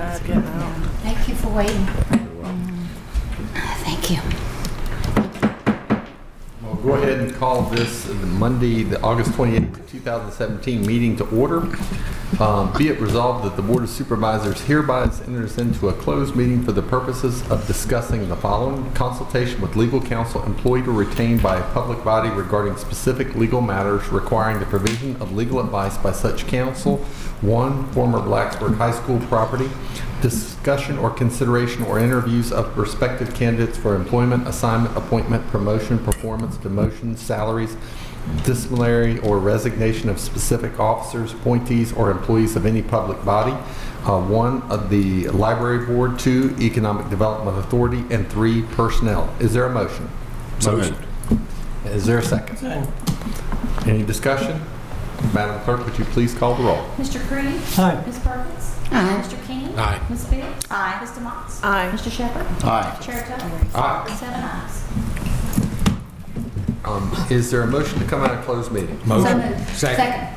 bad getting out. Thank you for waiting. Thank you. We'll go ahead and call this Monday, the August 28th, 2017 meeting to order. Be it resolved that the Board of Supervisors hereby enters into a closed meeting for the purposes of discussing the following: consultation with legal counsel employed or retained by a public body regarding specific legal matters requiring the provision of legal advice by such counsel. 1. Former Blacksburg High School property. Discussion or consideration or interviews of prospective candidates for employment, assignment, appointment, promotion, performance, demotion, salaries, disciplinary or resignation of specific officers, appointees, or employees of any public body. 1. Of the Library Board. 2. Economic Development Authority. And 3. Personnel. Is there a motion? Motion. Is there a second? Any discussion? Madam Clerk, would you please call the roll? Mr. Creed? Aye. Ms. Perkins? Aye. Mr. King? Aye. Ms. Biggs? Aye. Ms. DeMoss? Aye. Mr. Shepherd? Aye. Chair Tucker? Aye. 7 ayes. Is there a motion to come out of closed meeting? So Motion. moved. Second.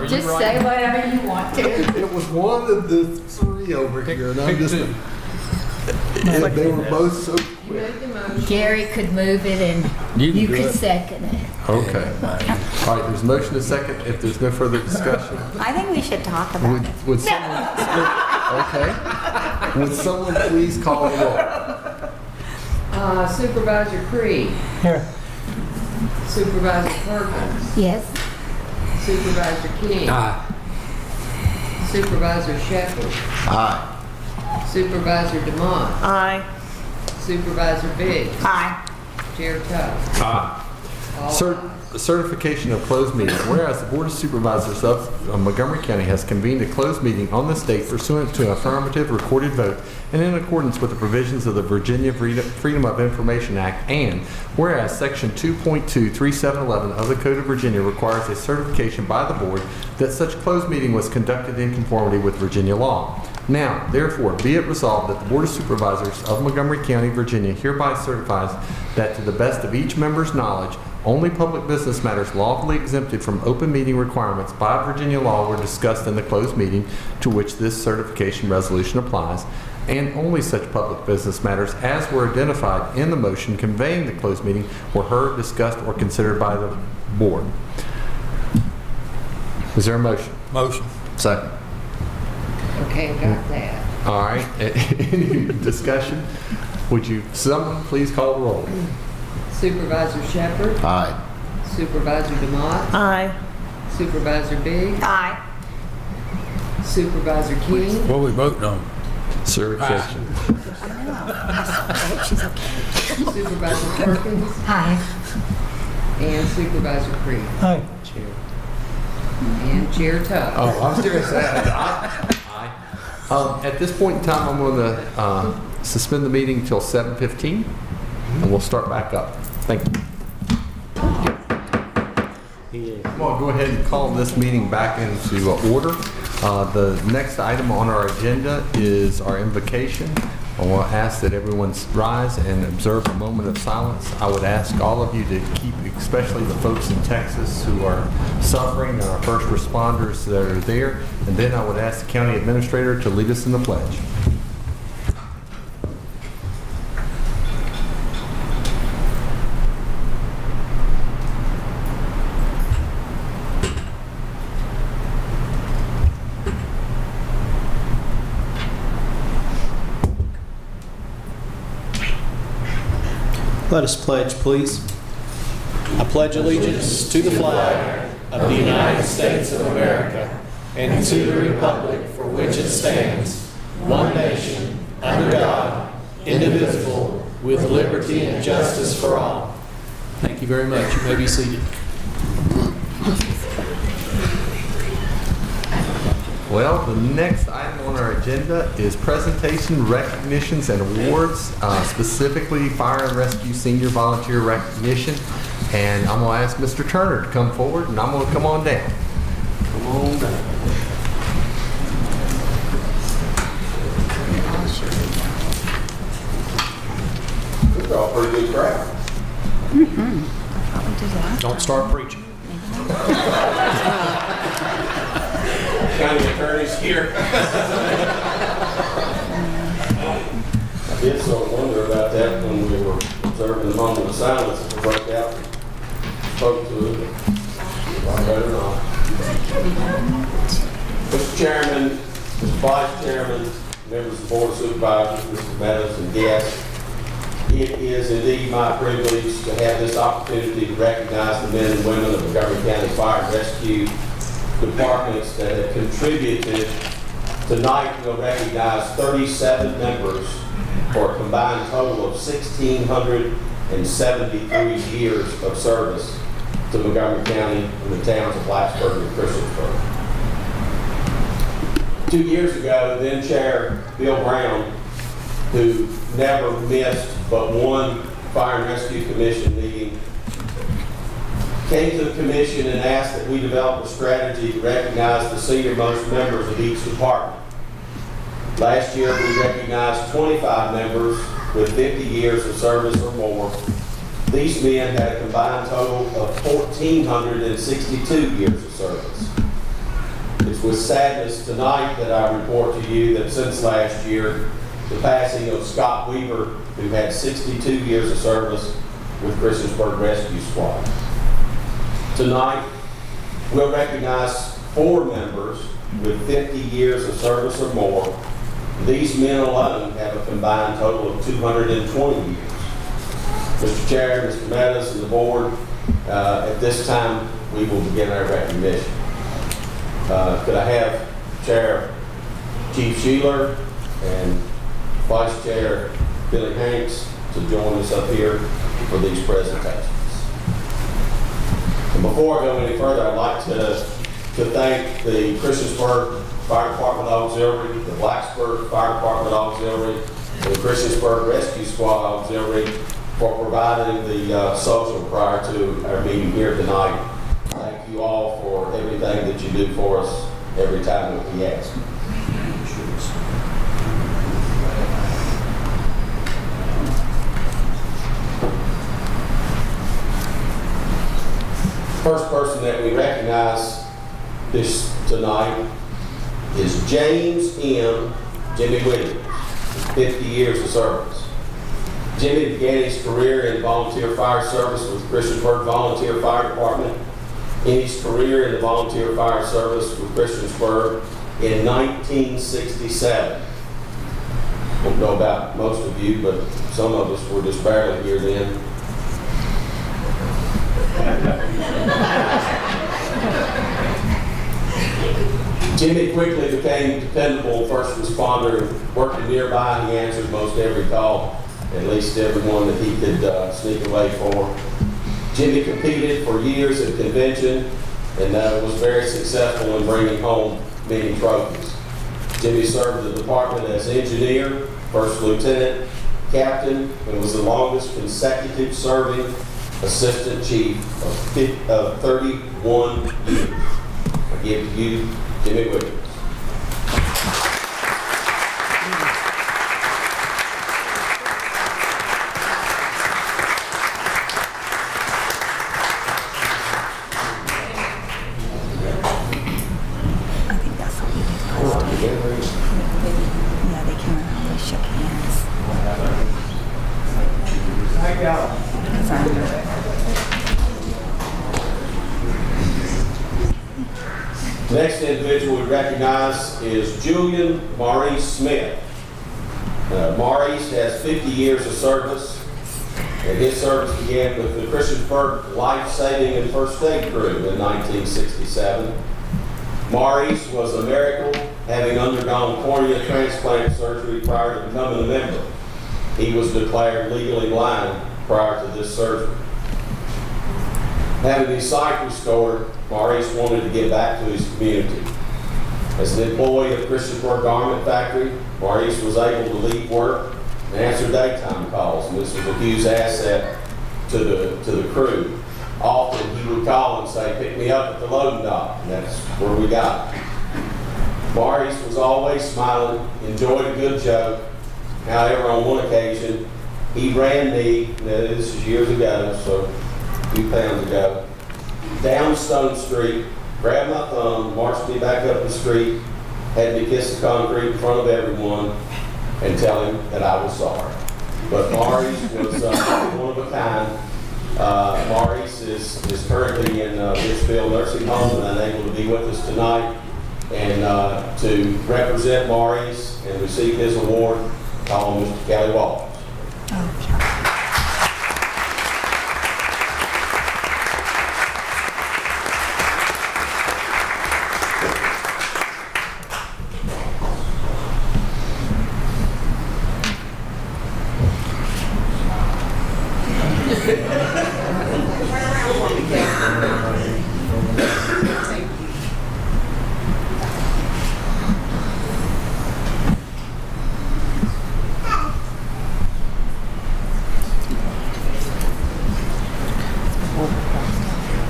Just say whatever you want to. It was one of the three over here, and I'm just. They were both so quick. Gary could move it and You can you do could it. second it. Okay. All right, there's a motion to second. If there's no further discussion, I think we should talk about it. would someone, okay. Would someone please call the roll? Supervisor Creed. Here. Supervisor Perkins. Yes. Supervisor King. Aye. Supervisor Shepherd. Aye. Supervisor DeMont. Aye. Supervisor Biggs. Aye. Chair Tuck. Aye. All Certification of closed meeting. Whereas the Board of Supervisors of Montgomery County has convened a closed meeting on this date pursuant to an affirmative recorded vote and in accordance with the provisions of the Virginia Freedom of Information Act, and whereas Section 2.23711 of the Code of Virginia requires a certification by the Board that such closed meeting was conducted in conformity with Virginia law. Now, therefore, be it resolved that the Board of Supervisors of Montgomery County, Virginia hereby certifies that to the best of each member's knowledge, only public business matters lawfully exempted from open meeting requirements by Virginia law were discussed in the closed meeting to which this certification resolution applies, and only such public business matters as were identified in the motion conveying the closed meeting were heard, discussed, or considered by the Board. Is there a motion? Motion. Second. Okay, got that. All right. Any discussion? Would you, someone please call the roll? Supervisor Shepherd. Aye. Supervisor DeMont. Aye. Supervisor Biggs. Aye. Supervisor King. What are we voting on? Certification. She's okay. Supervisor Perkins. Aye. And Supervisor Creed. Aye. And Chair Tuck. Oh, I was going to say, at this point in time, I'm going to suspend the meeting until 7:15, and we'll start back up. Thank you. I'm going to go ahead and call this meeting back into order. The next item on our agenda is our invocation. I want to ask that everyone rise and observe a moment of silence. I would ask all of you to keep, especially the folks in Texas who are suffering, and our first responders that are there. And then I would ask the county administrator to lead us in the pledge. Let us pledge, please. I pledge allegiance to the flag of the United States of America and to the republic for which it stands, one nation, under God, indivisible, with liberty and justice for all. Thank you very much. You may be seated. Well, the next item on our agenda is presentation, recognitions, and awards, specifically Fire and Rescue Senior Volunteer Recognition. And I'm going to ask Mr. Turner to come forward, and I'm going to come on down. Come on down. This is all pretty good crowd. Don't start preaching. here. I did sort of wonder about that when we were observing the moment of silence that broke out and spoke to it. I better not. Mr. Chairman, Mr. Vice Chairman, members of the Board of Supervisors, Mr. Meadows, and guests, it is indeed my privilege to have this opportunity to recognize the men and women of the Montgomery County Fire and Rescue departments that have contributed. Tonight, we'll recognize 37 members for a combined total of 1,673 years of service to Montgomery County and the towns of Blacksburg and Christiansburg. 2 years ago, then Chair Bill Brown, who never missed but one Fire and Rescue Commission meeting, came to the commission and asked that we develop a strategy to recognize the senior-most members of each department. Last year, we recognized 25 members with 50 years of service or more. These men had a combined total of 1,462 years of service. It's with sadness tonight that I report to you that since last year, the passing of Scott Weaver, who had 62 years of service with Christiansburg Rescue Squad. Tonight, we'll recognize 4 members with 50 years of service or more. These men alone have a combined total of 220 years. Mr. Chair, Mr. Meadows, and the board, at this time, we will begin our recognition. Could I have Chair Chief Sheeler and Vice Chair Billy Hanks to join us up here for these presentations. And before I go any further, I'd like to thank the Christiansburg Fire Department Auxiliary, the Blacksburg Fire Department Auxiliary, and the Christiansburg Rescue Squad Auxiliary for providing the social prior to our meeting here tonight. Thank you all for everything that you do for us every time that we ask. First person that we recognize this tonight is James M. Jimmy Williams, 50 years of service. Jimmy began his career in volunteer fire service with Christiansburg Volunteer Fire Department. In his career in the volunteer fire service with Christiansburg in 1967. I don't know about most of you, but some of us were just barely here then. Jimmy quickly became dependable first responder. Working nearby, he answered most every call, at least every one that he could sneak away for. Jimmy competed for years at convention and was very successful in bringing home many trophies. Jimmy served the department as engineer, first lieutenant, captain, and was the longest consecutive serving assistant chief of 31 years. I give to you Jimmy Williams. I think that's what we did last time. Yeah, they came around, they shook hands. Because I know. The next individual we recognize is Julian Maurice Smith. Maurice has 50 years of service, and his service began with the Christiansburg Life Saving and First Aid Crew in 1967. Maurice was a miracle, having undergone cornea transplant surgery prior to becoming a member. He was declared legally blind prior to this surgery. Having his sight restored, Maurice wanted to give back to his community. As an employee of Christiansburg Garment Factory, Maurice was able to leave work and answer daytime calls, and this was a huge asset to the crew. Often he would call and say, "Pick me up at the loading dock," and that's where we got. Maurice was always smiling, enjoyed a good joke. However, on one occasion, he ran me, now this is years ago, so a few pounds ago, down Stone Street, grabbed my thumb, marched me back up the street, had me kiss the concrete in front of everyone and tell him that I was sorry. But Maurice was one of a kind. Maurice is currently in Litchfield Nursing Home and unable to be with us tonight. And to represent Maurice and receive his award, call Mr. Kelly Walters.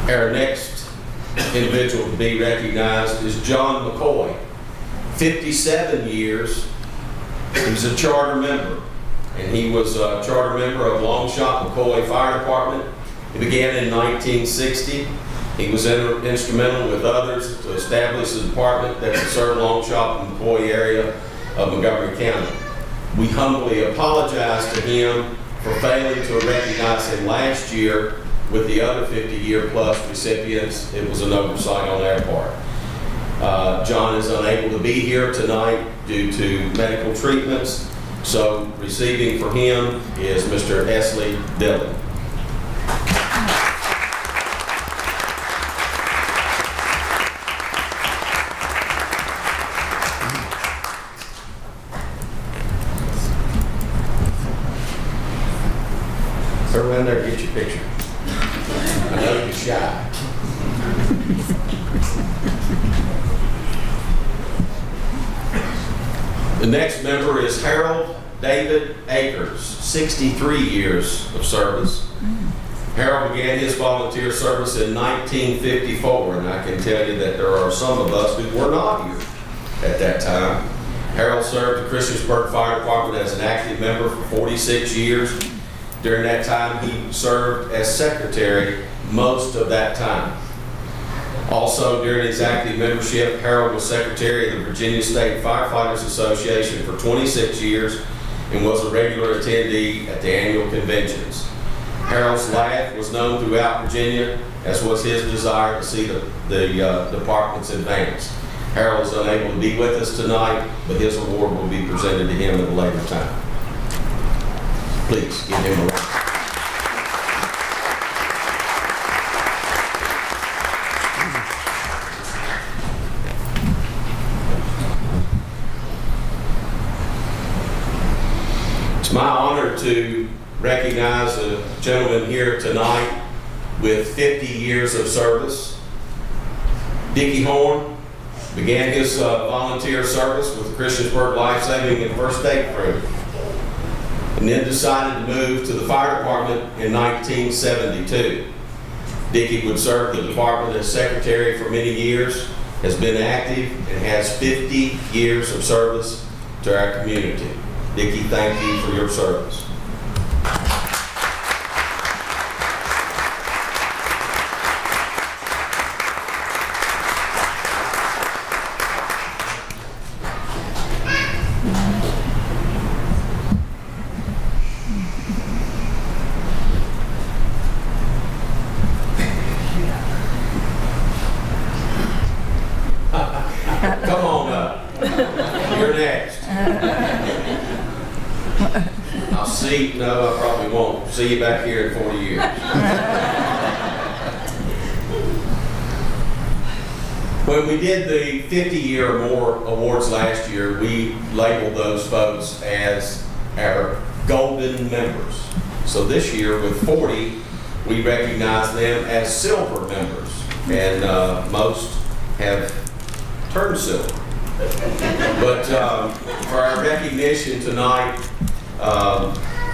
Our next individual to be recognized is John McCoy. 57 years, he was a charter member, and he was a charter member of Longshot McCoy Fire Department. He began in 1960. He was instrumental with others to establish a department that would serve Longshot and McCoy area of Montgomery County. We humbly apologize to him for failing to recognize him last year with the other 50-year-plus recipients. It was an oversight on our part. John is unable to be here tonight due to medical treatments, so receiving for him is Mr. Esley Dillon. Go around there and get your picture. I know you're shy. The next member is Harold David Akers, 63 years of service. Harold began his volunteer service in 1954, and I can tell you that there are some of us who were not here at that time. Harold served the Christiansburg Fire Department as an active member for 46 years. During that time, he served as secretary most of that time. Also, during his active membership, Harold was secretary of the Virginia State Firefighters Association for 26 years and was a regular attendee at the annual conventions. Harold's laugh was known throughout Virginia, as was his desire to see the departments advance. Harold is unable to be with us tonight, but his award will be presented to him at a later time. Please give him a round. It's my honor to recognize a gentleman here tonight with 50 years of service. Dickie Horn began his volunteer service with the Christiansburg Life Saving and First Aid Crew, and then decided to move to the fire department in 1972. Dickie would serve the department as secretary for many years, has been active, and has 50 years of service to our community. Dickie, thank you for your service. Come on up. You're next. I'll see, no, I probably won't. See you back here in 40 years. When we did the 50-year or more awards last year, we labeled those folks as our golden members. So this year, with 40, we recognize them as silver members, and most have turned silver. But for our recognition tonight,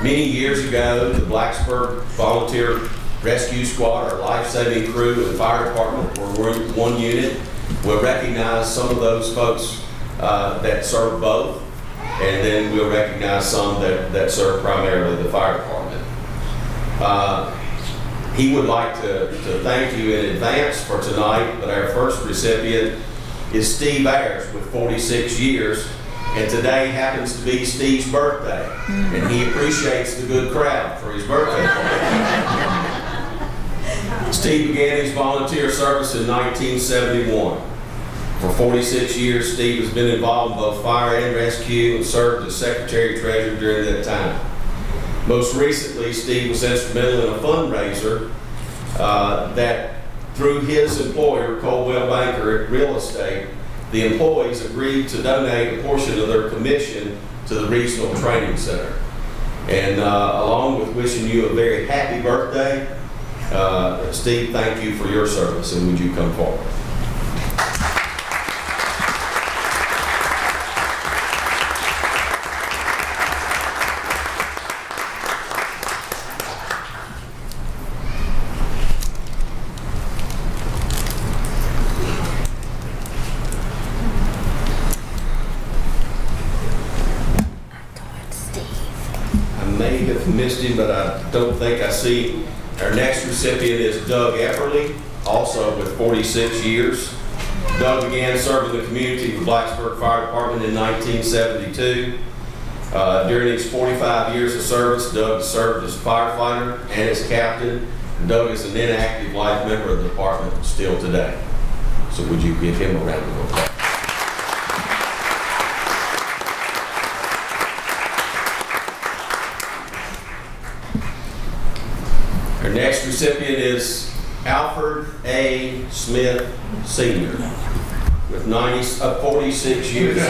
many years ago, the Blacksburg Volunteer Rescue Squad, our life-saving crew and fire department were one unit. We'll recognize some of those folks that serve both, and then we'll recognize some that serve primarily the fire department. He would like to thank you in advance for tonight, but our first recipient is Steve Ayers with 46 years. And today happens to be Steve's birthday. And he appreciates the good crowd for his birthday party. Steve began his volunteer service in 1971. For 46 years, Steve has been involved in both fire and rescue and served as secretary-treasurer during that time. Most recently, Steve was instrumental in a fundraiser that through his employer, Coldwell Banker Real Estate, the employees agreed to donate a portion of their commission to the Regional Training Center. And along with wishing you a very happy birthday, Steve, thank you for your service, and would you come forward? May have missed him, but I don't think I see him. Our next recipient is Doug Epperly, also with 46 years. Doug began serving the community with Blacksburg Fire Department in 1972. During his 45 years of service, Doug served as firefighter and as captain. Doug is an inactive life member of the department still today. So would you give him a round of applause? Our next recipient is Alfred A. Smith Sr. with 46 years.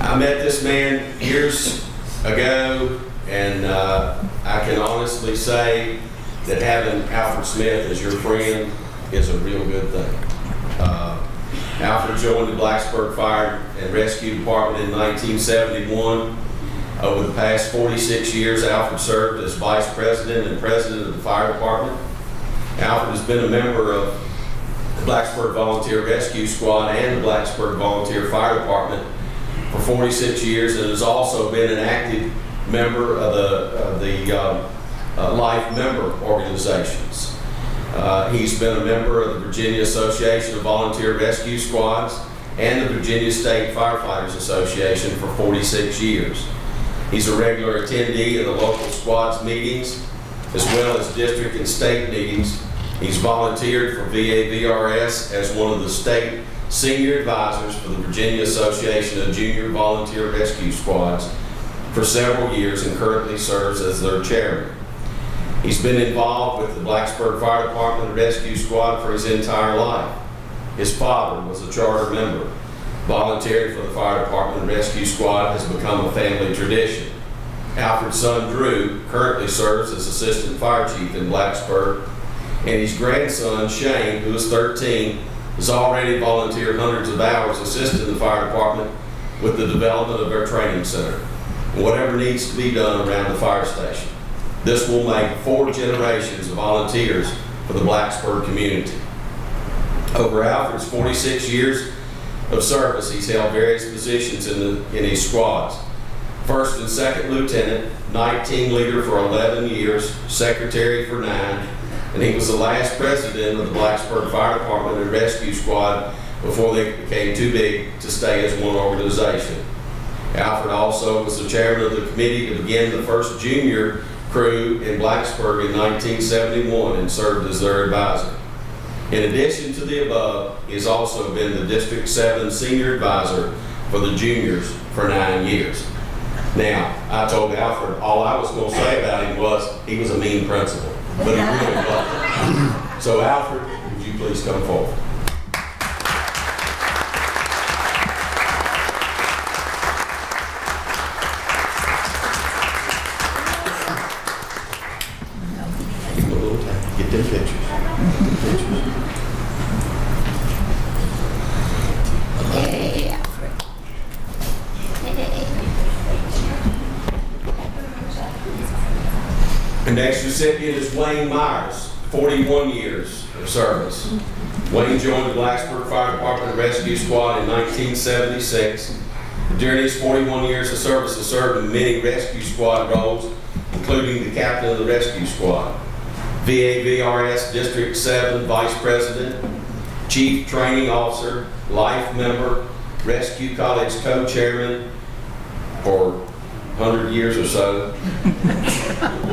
I met this man years ago, and I can honestly say that having Alfred Smith as your friend is a real good thing. Alfred joined the Blacksburg Fire and Rescue Department in 1971. Over the past 46 years, Alfred served as Vice President and President of the Fire Department. Alfred has been a member of the Blacksburg Volunteer Rescue Squad and the Blacksburg Volunteer Fire Department for 46 years, and has also been an active member of the Life Member organizations. He's been a member of the Virginia Association of Volunteer Rescue Squads and the Virginia State Firefighters Association for 46 years. He's a regular attendee of the local squads meetings, as well as district and state meetings. He's volunteered for VAVRS as one of the state senior advisors for the Virginia Association of Junior Volunteer Rescue Squads for several years and currently serves as their chairman. He's been involved with the Blacksburg Fire Department and Rescue Squad for his entire life. His father was a charter member. Volunteering for the Fire Department and Rescue Squad has become a family tradition. Alfred's son, Drew, currently serves as Assistant Fire Chief in Blacksburg, and his grandson, Shane, who is 13, has already volunteered hundreds of hours assisting the Fire Department with the development of their training center and whatever needs to be done around the fire station. This will make 4 generations of volunteers for the Blacksburg community. Over Alfred's 46 years of service, he's held various positions in his squads. First and second lieutenant, night team leader for 11 years, secretary for 9, and he was the last president of the Blacksburg Fire Department and Rescue Squad before they became too big to stay as one organization. Alfred also was the chairman of the committee to begin the first junior crew in Blacksburg in 1971 and served as their advisor. In addition to the above, he has also been the District 7 Senior Advisor for the juniors for 9 years. Now, I told Alfred all I was going to say about him was he was a mean principal, but he really wasn't. So Alfred, would you please come forward? Give him a little time. Get them pictures. Hey, Alfred. The next recipient is Wayne Myers, 41 years of service. Wayne joined the Blacksburg Fire Department and Rescue Squad in 1976. During his 41 years of service, he served in many rescue squad roles, including the captain of the rescue squad. VAVRS District 7 Vice President, Chief Training Officer, Life Member, Rescue College Co-Chairman for 100 years or so.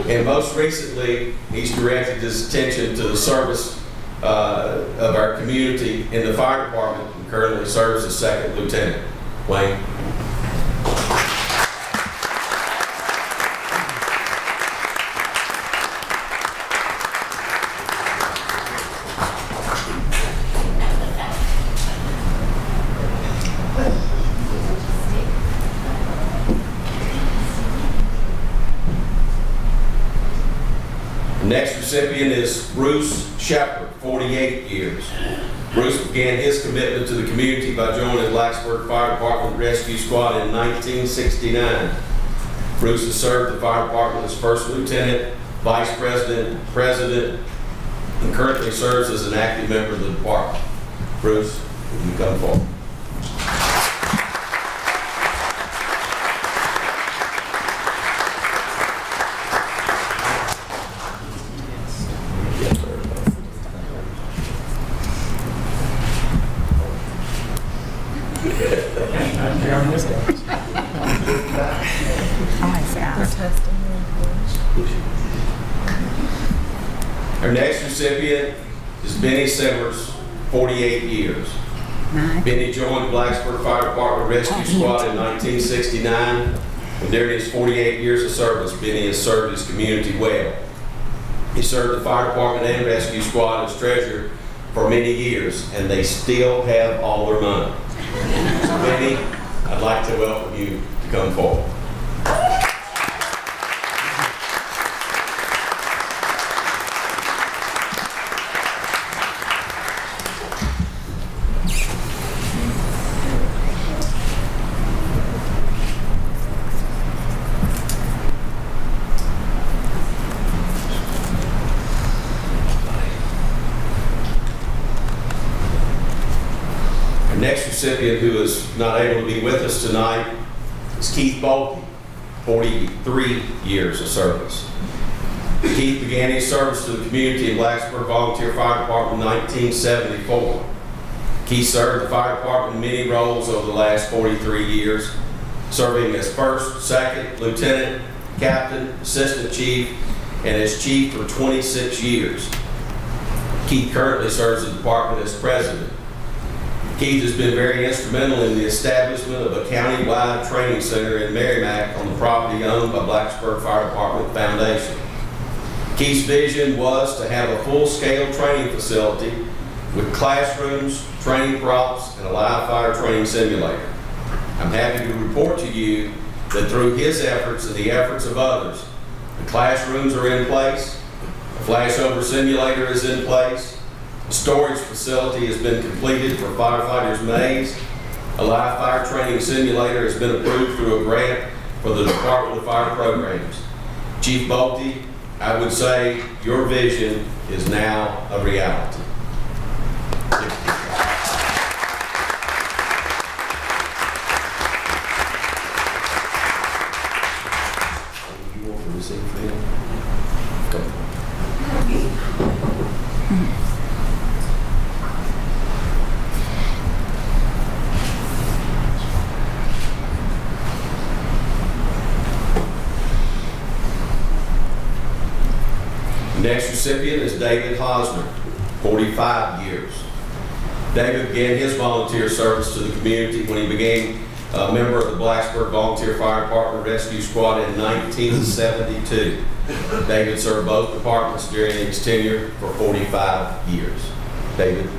And most recently, he's directed his attention to the service of our community in the fire department and currently serves as second lieutenant. Wayne. The next recipient is Bruce Shepard, 48 years. Bruce began his commitment to the community by joining the Blacksburg Fire Department Rescue Squad in 1969. Bruce has served the fire department as first lieutenant, vice president, president, and currently serves as an active member of the department. Bruce, will you come forward? Our next recipient is Benny Simmers, 48 years. Benny joined the Blacksburg Fire Department Rescue Squad in 1969. And during his 48 years of service, Benny has served his community well. He served the fire department and rescue squad as treasurer for many years, and they still have all their money. So Benny, I'd like to welcome you to come forward. Next recipient who is not able to be with us tonight is Keith Bolte, 43 years of service. Keith began his service to the community in Blacksburg Volunteer Fire Department in 1974. Keith served the fire department in many roles over the last 43 years, serving as first, second, lieutenant, captain, assistant chief, and as chief for 26 years. Keith currently serves the department as president. Keith has been very instrumental in the establishment of a county-wide training center in Merrimack on the property owned by Blacksburg Fire Department Foundation. Keith's vision was to have a full-scale training facility with classrooms, training props, and a live fire training simulator. I'm happy to report to you that through his efforts and the efforts of others, the classrooms are in place, the flashover simulator is in place, the storage facility has been completed for firefighters' maze. A live fire training simulator has been approved through a grant for the Department of Fire Programs. Chief Bolte, I would say your vision is now a reality. You want to receive from him? Go. Next recipient is David Hosner, 45 years. David began his volunteer service to the community when he became a member of the Blacksburg Volunteer Fire Department Rescue Squad in 1972. David served both departments during his tenure for 45 years. David.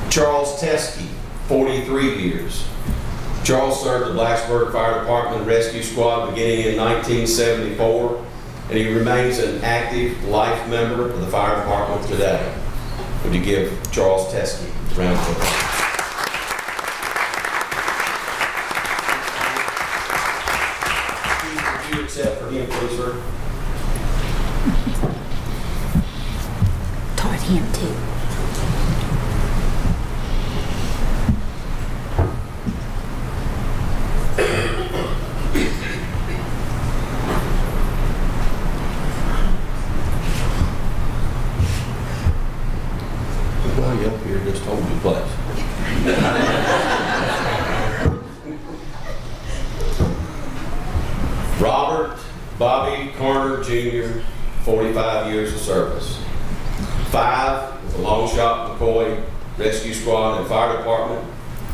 Charles Teskey, 43 years. Charles served the Blacksburg Fire Department Rescue Squad beginning in 1974, and he remains an active life member of the fire department today. Would you give Charles Teskey a round of applause? Would you accept for him, please, sir? Toward him too. Well, you up here, just hold your place. Robert Bobby Carter Jr., 45 years of service. 5 with the Long Shot McCoy Rescue Squad and Fire Department,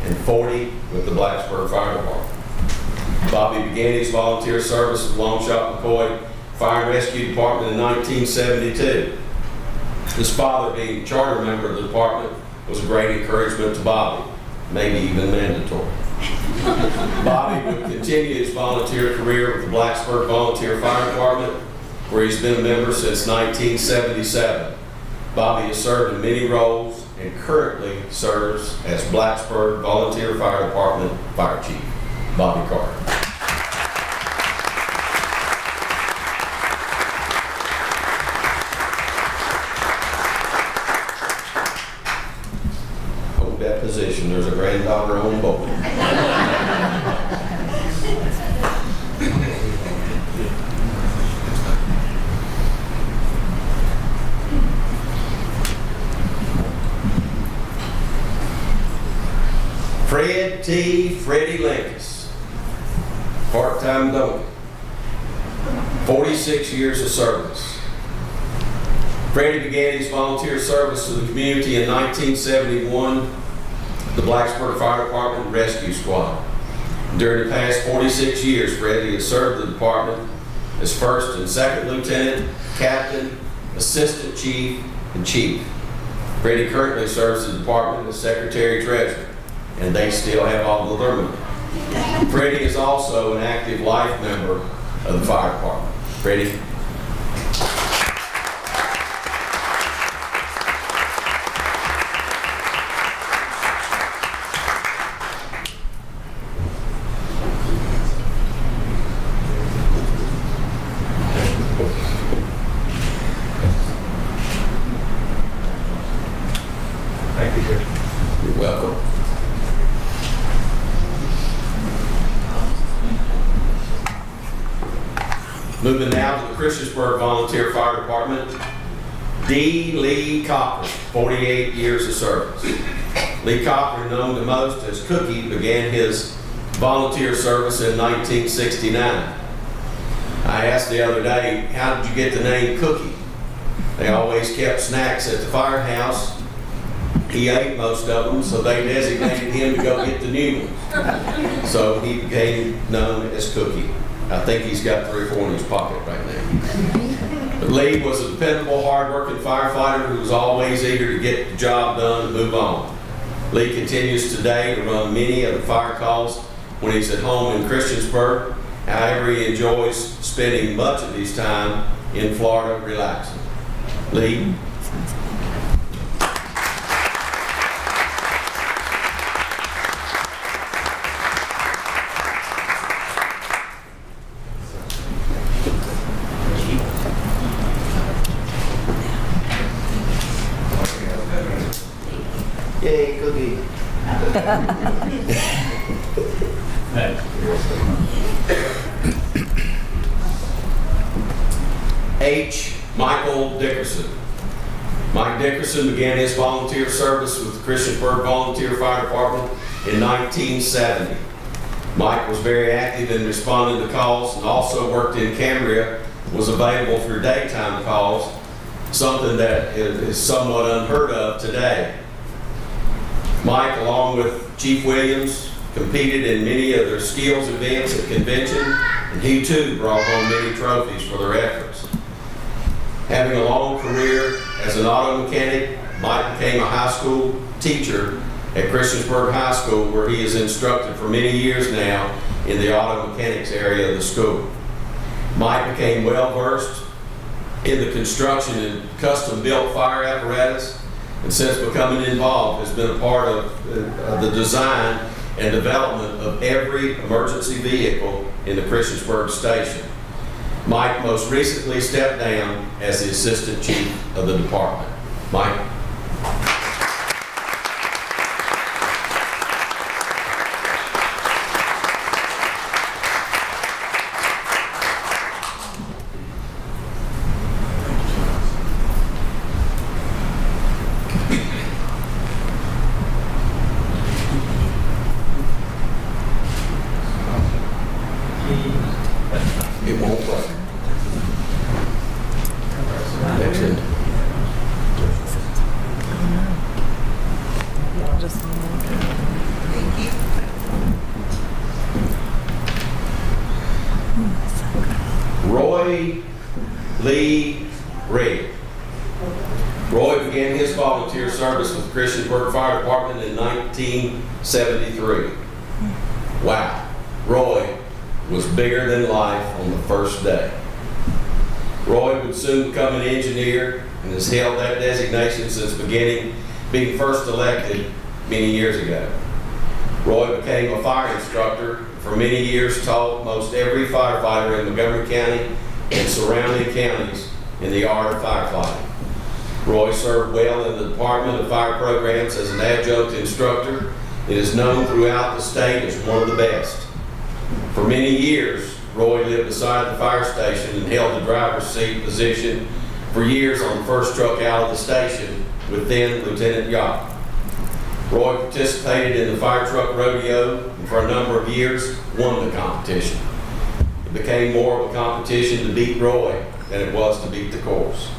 and 40 with the Blacksburg Fire Department. Bobby began his volunteer service with Long Shot McCoy Fire and Rescue Department in 1972. His father, being a charter member of the department, was a great encouragement to Bobby, maybe even mandatory. Bobby would continue his volunteer career with the Blacksburg Volunteer Fire Department, where he's been a member since 1977. Bobby has served in many roles and currently serves as Blacksburg Volunteer Fire Department Fire Chief. Bobby Carter. Hold that position. There's a granddaughter on board. Fred T. Freddie Linkus, part-time donor, 46 years of service. Freddie began his volunteer service to the community in 1971, the Blacksburg Fire Department Rescue Squad. During the past 46 years, Freddie has served the department as first and second lieutenant, captain, assistant chief, and chief. Freddie currently serves the department as secretary-treasurer, and they still have all of their money. Freddie is also an active life member of the fire department. Freddie. Thank you, sir. You're welcome. Moving now to the Christiansburg Volunteer Fire Department, D. Lee Cochran, 48 years of service. Lee Cochran, known to most as Cookie, began his volunteer service in 1969. I asked the other day, how did you get the name Cookie? They always kept snacks at the firehouse. He ate most of them, so they designated him to go get the new ones. So he became known as Cookie. I think he's got 3 or 4 in his pocket right now. But Lee was a dependable, hard-working firefighter who was always eager to get the job done and move on. Lee continues today to run many of the fire calls when he's at home in Christiansburg. However, he enjoys spending much of his time in Florida relaxing. Lee? Yay, Cookie. H. Michael Dickerson. Mike Dickerson began his volunteer service with the Christiansburg Volunteer Fire Department in 1970. Mike was very active in responding to calls and also worked in Cambria, was available for daytime calls, something that is somewhat unheard of today. Mike, along with Chief Williams, competed in many of their skills events at convention, and he too brought home many trophies for their efforts. Having a long career as an auto mechanic, Mike became a high school teacher at Christiansburg High School, where he has instructed for many years now in the auto mechanics area of the school. Mike became well versed in the construction and custom built fire apparatus and since becoming involved has been a part of the design and development of every emergency vehicle in the Christiansburg station. Mike most recently stepped down as the Assistant Chief of the department. Mike? It won't work. That's it. Roy Lee Reed. Roy began his volunteer service with the Christiansburg Fire Department in 1973. Wow. Roy was bigger than life on the first day. Roy would soon become an engineer and has held that designation since being first elected many years ago. Roy became a fire instructor. For many years taught most every firefighter in Montgomery County and surrounding counties in the art of firefighting. Roy served well in the Department of Fire Programs as an adjunct instructor and is known throughout the state as one of the best. For many years, Roy lived beside the fire station and held the driver's seat position for years on the first truck out of the station with then Lieutenant Yacht. Roy participated in the fire truck rodeo and for a number of years won the competition. It became more of a competition to beat Roy than it was to beat the course.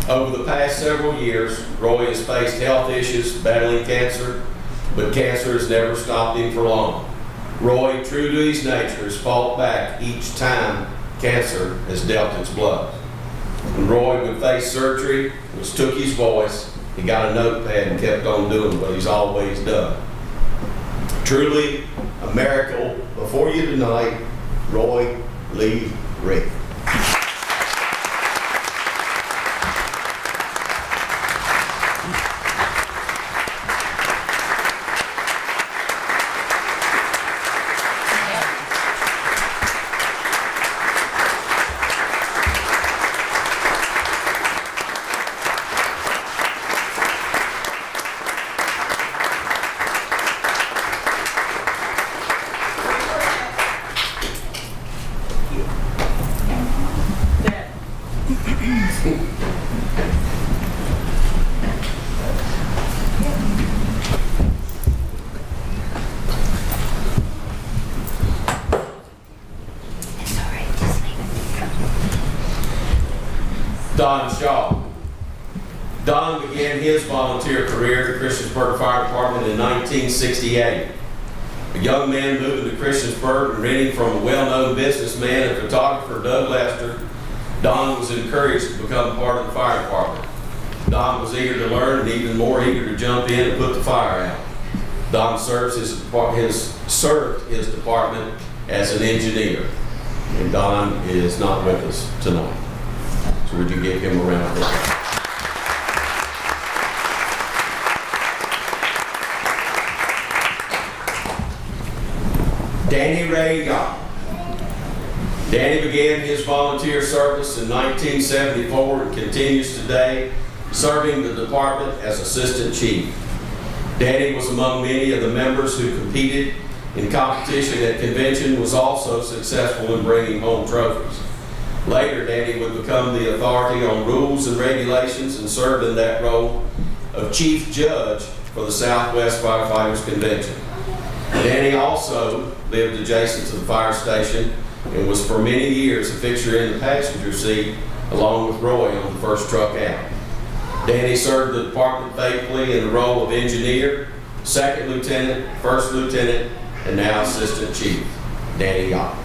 Over the past several years, Roy has faced health issues, battling cancer, but cancer has never stopped him for long. Roy, true to his nature, has fought back each time cancer has dealt its blows. When Roy would face surgery, which took his voice, he got a notepad and kept on doing what he's always done. Truly a miracle before you tonight, Roy Lee Reed. It's all right, just leave it. Don Shaw. Don began his volunteer career at the Christiansburg Fire Department in 1968. A young man moving to Christiansburg and renting from a well-known businessman and photographer, Doug Lester, Don was encouraged to become part of the fire department. Don was eager to learn and even more eager to jump in and put the fire out. Don served his department as an engineer. And Don is not with us tonight. So would you give him a round of applause? Danny Ray Young. Danny began his volunteer service in 1974 and continues today, serving the department as Assistant Chief. Danny was among many of the members who competed in competition at convention, was also successful in bringing home trophies. Later, Danny would become the authority on rules and regulations and served in that role of Chief Judge for the Southwest Firefighters Convention. Danny also lived adjacent to the fire station and was for many years a fixture in the passenger seat along with Roy on the first truck out. Danny served the department faithfully in the role of engineer, second lieutenant, first lieutenant, and now assistant chief. Danny Young.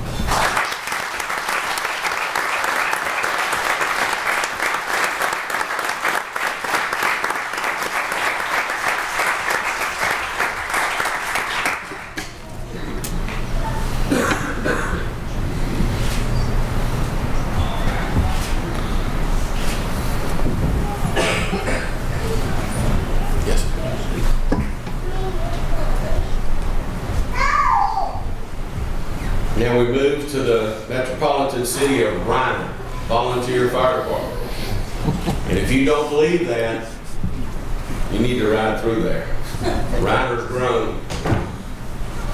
Now we move to the metropolitan city of Roanoke, volunteer fire department. And if you don't believe that, you need to ride through there. Roanoke's grown.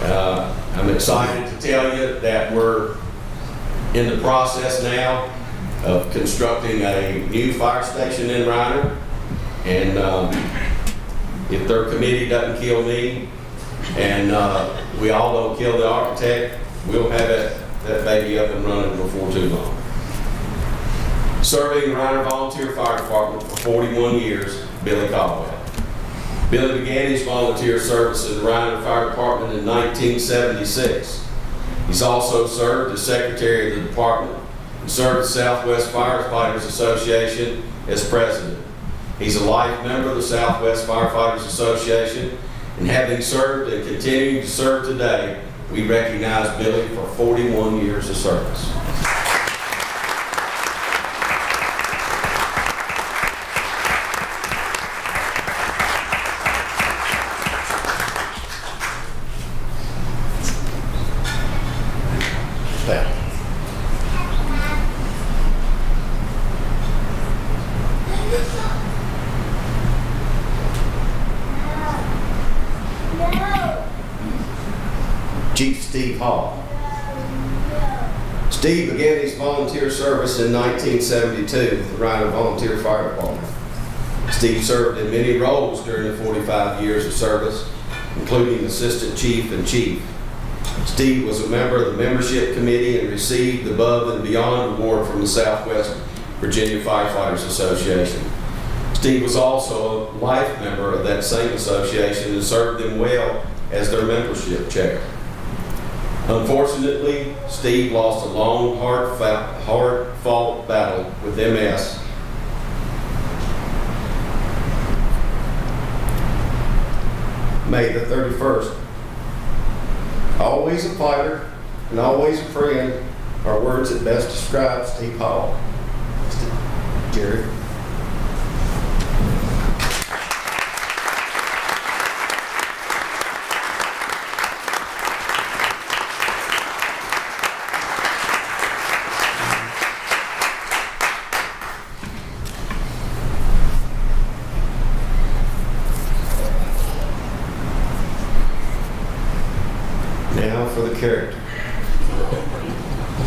I'm excited to tell you that we're in the process now of constructing a new fire station in Roanoke. And if their committee doesn't kill me, and we all don't kill the architect, we'll have that baby up and running before too long. Serving the Roanoke Volunteer Fire Department for 41 years, Billy Caldwell. Billy began his volunteer service in the Roanoke Fire Department in 1976. He's also served as secretary of the department and served the Southwest Firefighters Association as president. He's a life member of the Southwest Firefighters Association, and having served and continuing to serve today, we recognize Billy for 41 years of service. Chief Steve Hall. Steve began his volunteer service in 1972 with the Roanoke Volunteer Fire Department. Steve served in many roles during the 45 years of service, including assistant chief and chief. Steve was a member of the membership committee and received the Above and Beyond Award from the Southwest Virginia Firefighters Association. Steve was also a life member of that same association and served them well as their membership chair. Unfortunately, Steve lost a long, hard-fought battle with MS. May the 31st. Always a fighter and always a friend are words that best describe Steve Hall. Jerry. Now for the character.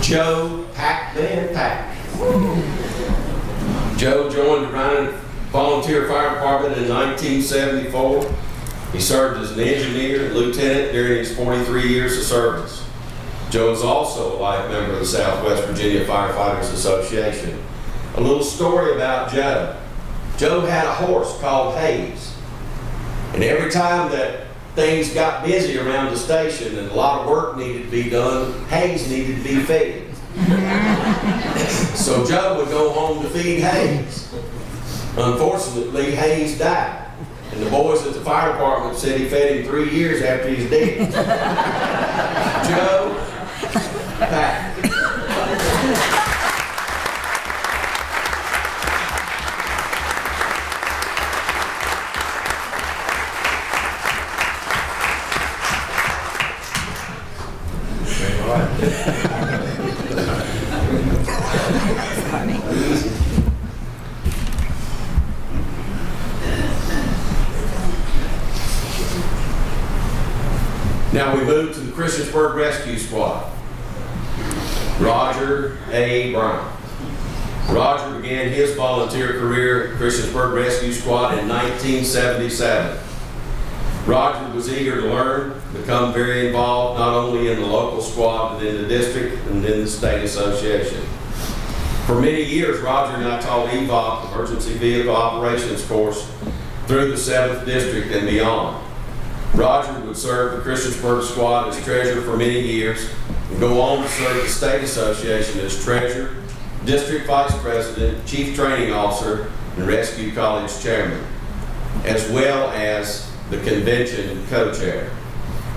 Joe Pac-Man Pack. Joe joined the Roanoke Volunteer Fire Department in 1974. He served as an engineer and lieutenant during his 43 years of service. Joe is also a life member of the Southwest Virginia Firefighters Association. A little story about Joe. Joe had a horse called Hayes. And every time that things got busy around the station and a lot of work needed to be done, Hayes needed to be fed. So Joe would go home to feed Hayes. Unfortunately, Hayes died. And the boys at the fire department said he fed him 3 years after he's dead. Joe Pack. Now we move to the Christiansburg Rescue Squad. Roger A. Brown. Roger began his volunteer career at Christiansburg Rescue Squad in 1977. Roger was eager to learn, become very involved not only in the local squad but in the district and in the state association. For many years, Roger and I taught EVOP, Emergency Vehicle Operations course, through the 7th District and beyond. Roger would serve the Christiansburg squad as treasurer for many years and go on to serve the state association as treasurer, district vice president, chief training officer, and rescue college chairman, as well as the convention co-chair.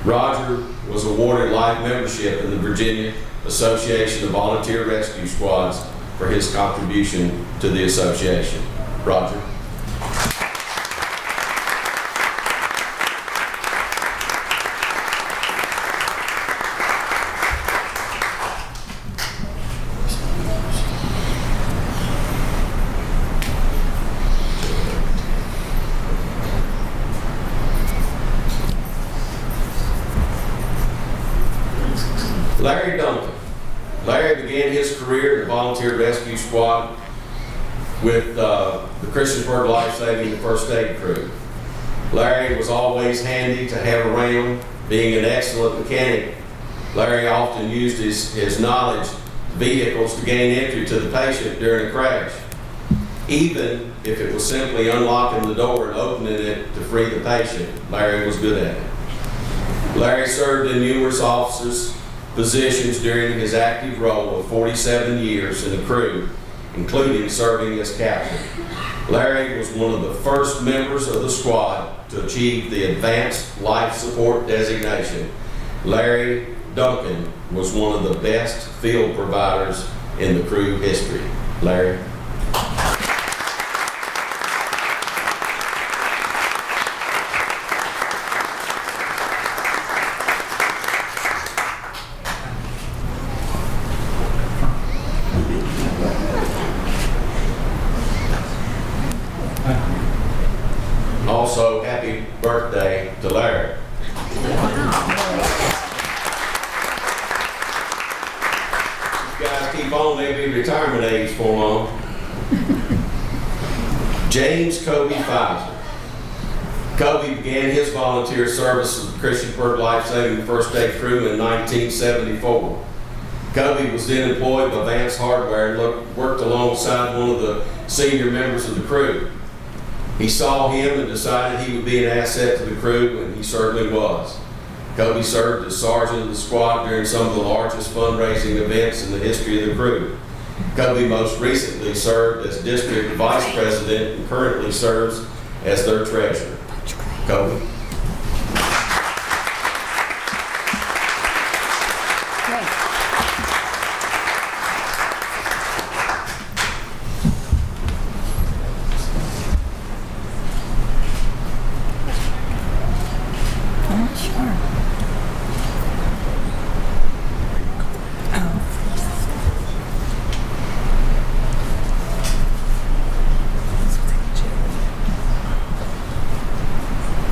Roger was awarded life membership in the Virginia Association of Volunteer Rescue Squads for his contribution to the association. Roger. Larry Duncan. Larry began his career in the Volunteer Rescue Squad with the Christiansburg Life Saving and First Aid Crew. Larry was always handy to have around, being an excellent mechanic. Larry often used his knowledge vehicles to gain entry to the patient during a crash, even if it was simply unlocking the door and opening it to free the patient. Larry was good at it. Larry served in numerous officers' positions during his active role of 47 years in the crew, including serving as captain. Larry was one of the first members of the squad to achieve the Advanced Life Support designation. Larry Duncan was one of the best field providers in the crew history. Larry. Also, happy birthday to Larry. You guys keep on, maybe retirement age for long. James Kobe Pfizer. Kobe began his volunteer service with the Christiansburg Life Saving First Aid Crew in 1974. Kobe was then employed by Vance Hardware and worked alongside one of the senior members of the crew. He saw him and decided he would be an asset to the crew, and he certainly was. Kobe served as sergeant of the squad during some of the largest fundraising events in the history of the crew. Kobe most recently served as district vice president and currently serves as their treasurer. Kobe.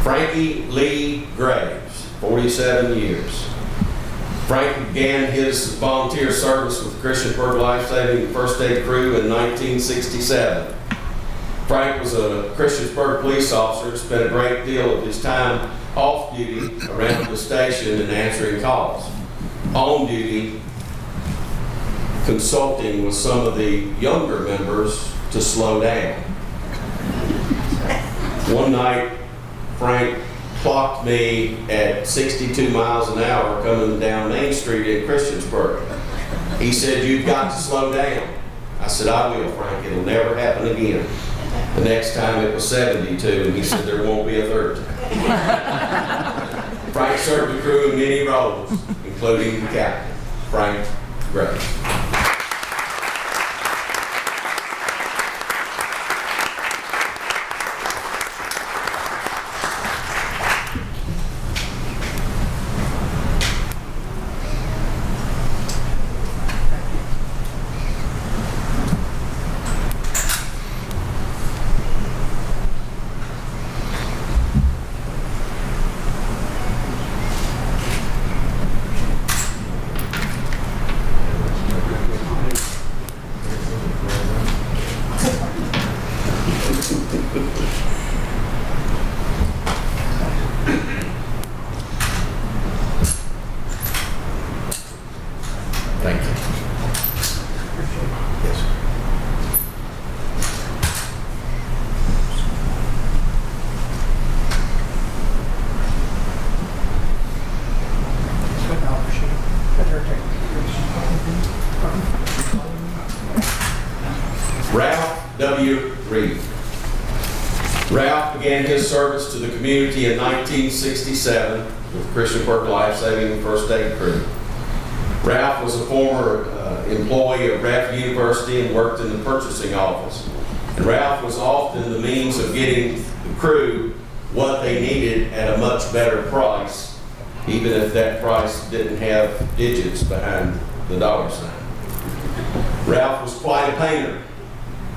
Frankie Lee Graves, 47 years. Frank began his volunteer service with the Christiansburg Life Saving and First Aid Crew in 1967. Frank was a Christiansburg police officer, spent a great deal of his time off duty around the station and answering calls. On duty, consulting with some of the younger members to slow down. One night, Frank clocked me at 62 miles an hour coming down Main Street in Christiansburg. He said, "You've got to slow down." I said, "I will, Frank. It'll never happen again." The next time it was 72, and he said, "There won't be a third time." Frank served the crew in many roles, including the captain. Frank Graves. Thank you. Yes, sir. Ralph W. Reed. Ralph began his service to the community in 1967 with Christiansburg Life Saving and First Aid Crew. Ralph was a former employee of Ralph University and worked in the purchasing office. And Ralph was often the means of getting the crew what they needed at a much better price, even if that price didn't have digits behind the dollar sign. Ralph was quite a painter.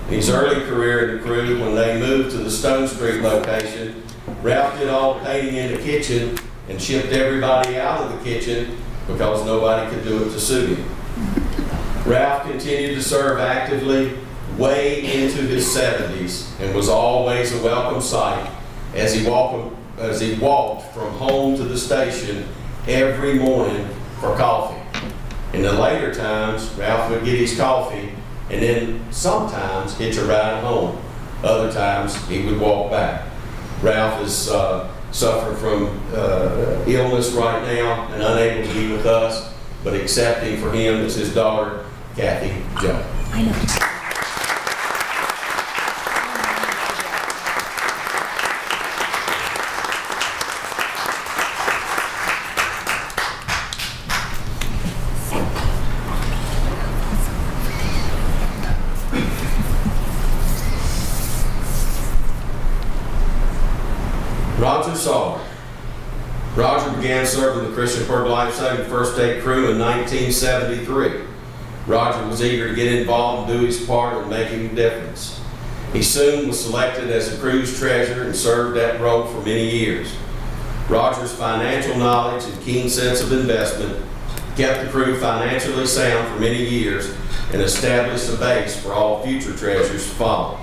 In his early career in the crew, when they moved to the Stone Street location, Ralph did all the painting in the kitchen and shipped everybody out of the kitchen because nobody could do it to suit him. Ralph continued to serve actively way into his 70s and was always a welcome sight as he walked from home to the station every morning for coffee. In the later times, Ralph would get his coffee and then sometimes hitch a ride home. Other times, he would walk back. Ralph is suffering from illness right now and unable to be with us, but accepting for him is his daughter, Kathy Jo. I know. Roger Sawyer. Roger began serving the Christiansburg Life Saving First Aid Crew in 1973. Roger was eager to get involved and do his part in making a difference. He soon was selected as the crew's treasurer and served that role for many years. Roger's financial knowledge and keen sense of investment kept the crew financially sound for many years and established a base for all future treasurers to follow.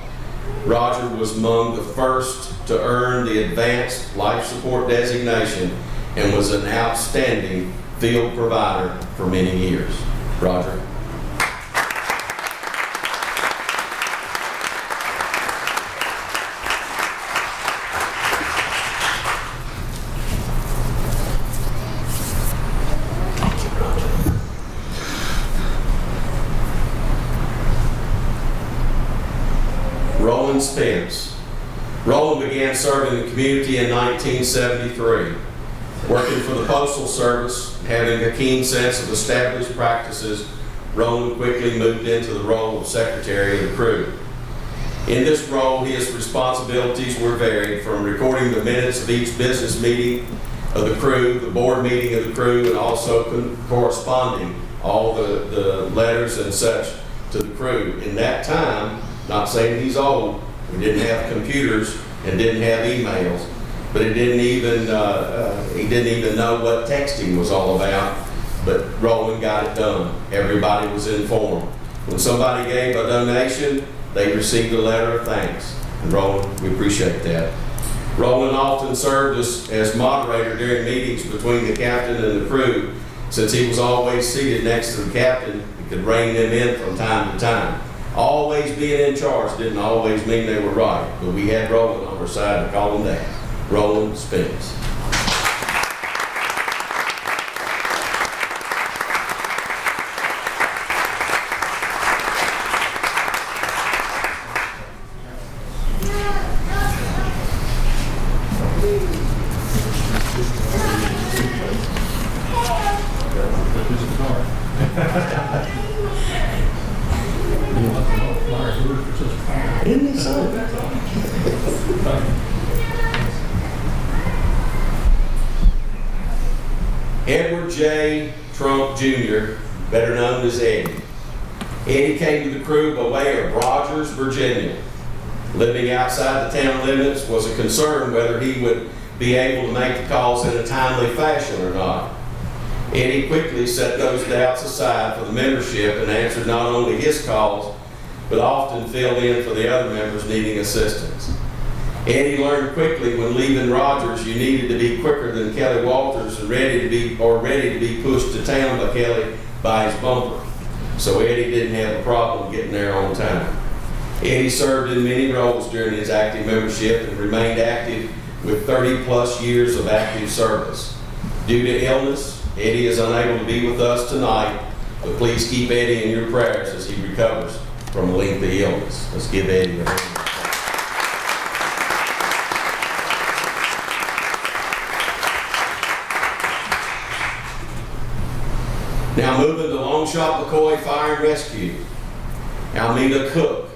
Roger was among the first to earn the Advanced Life Support designation and was an outstanding field provider for many years. Roger. Roland Spence. Roland began serving the community in 1973. Working for the Postal Service, having a keen sense of established practices, Roland quickly moved into the role of secretary of the crew. In this role, his responsibilities were varied from recording the minutes of each business meeting of the crew, the board meeting of the crew, and also corresponding all the letters and such to the crew. In that time, not saying he's old, we didn't have computers and didn't have emails, but he didn't even know what texting was all about. But Roland got it done. Everybody was informed. When somebody gave a donation, they received a letter of thanks. And Roland, we appreciate that. Roland often served as moderator during meetings between the captain and the crew. Since he was always seated next to the captain, he could rein them in from time to time. Always being in charge didn't always mean they were right, but we had Roland on our side to call him that. Roland Spence. Isn't he so? Edward J. Trump Jr., better known as Eddie. Eddie came to the crew by way of Rogers, Virginia. Living outside the town limits was a concern whether he would be able to make the calls in a timely fashion or not. Eddie quickly set those doubts aside for the membership and answered not only his calls, but often filled in for the other members needing assistance. Eddie learned quickly when leaving Rogers you needed to be quicker than Kelly Walters and ready to be pushed to town by Kelly by his bumper. So Eddie didn't have a problem getting there on time. Eddie served in many roles during his active membership and remained active with 30 plus years of active service. Due to illness, Eddie is unable to be with us tonight, but please keep Eddie in your prayers as he recovers from a lengthy illness. Let's give Eddie a hand. Now moving to Longshot McCoy Fire and Rescue. Almeda Cook.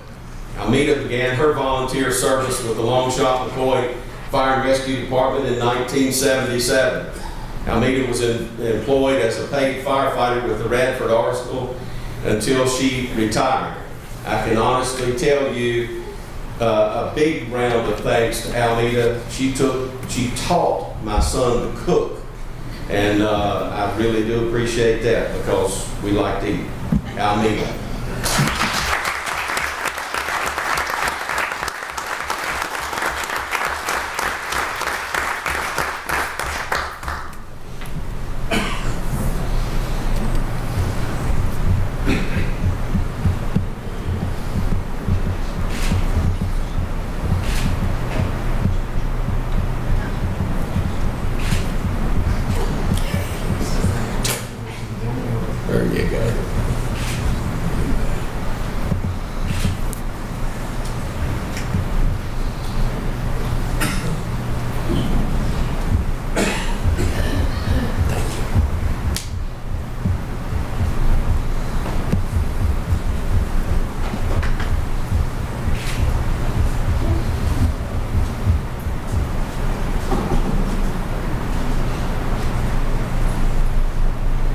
Almeda began her volunteer service with the Longshot McCoy Fire and Rescue Department in 1977. Almeda was employed as a paid firefighter with the Radford Arsenal until she retired. I can honestly tell you a big round of thanks to Almeda. She taught my son to cook. And I really do appreciate that because we like to eat our meal. There you go.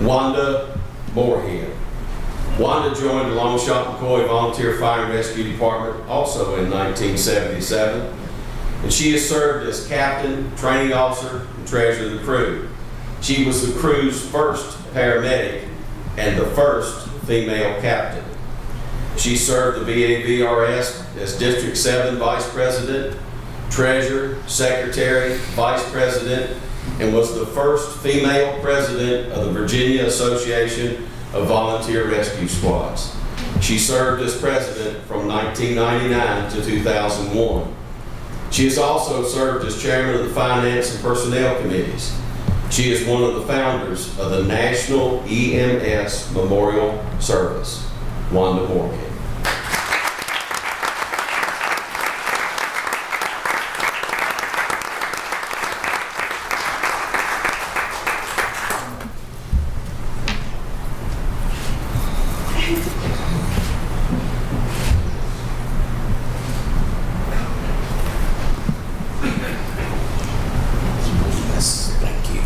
Wanda Moorhead. Wanda joined the Longshot McCoy Volunteer Fire and Rescue Department also in 1977, and she has served as captain, training officer, and treasurer of the crew. She was the crew's first paramedic and the first female captain. She served the VAVRS as District 7 Vice President, Treasurer, Secretary, Vice President, and was the first female president of the Virginia Association of Volunteer Rescue Squads. She served as president from 1999 to 2001. She has also served as chairman of the Finance and Personnel Committees. She is one of the founders of the National EMS Memorial Service. Wanda Moorhead. Yes, thank you.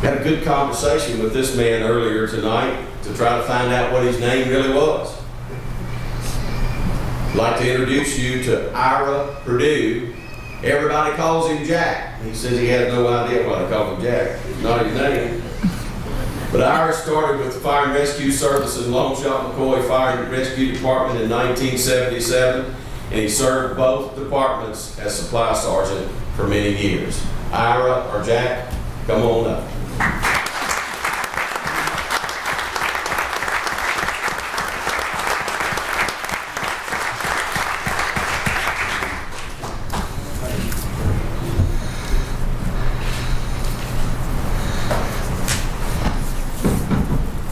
Had a good conversation with this man earlier tonight to try to find out what his name really was. I'd like to introduce you to Ira Purdue. Everybody calls him Jack. He says he has no idea why they call him Jack. It's not his name. But Ira started with the Fire and Rescue Service in Longshot McCoy Fire and Rescue Department in 1977, and he served both departments as supply sergeant for many years. Ira or Jack, come on up.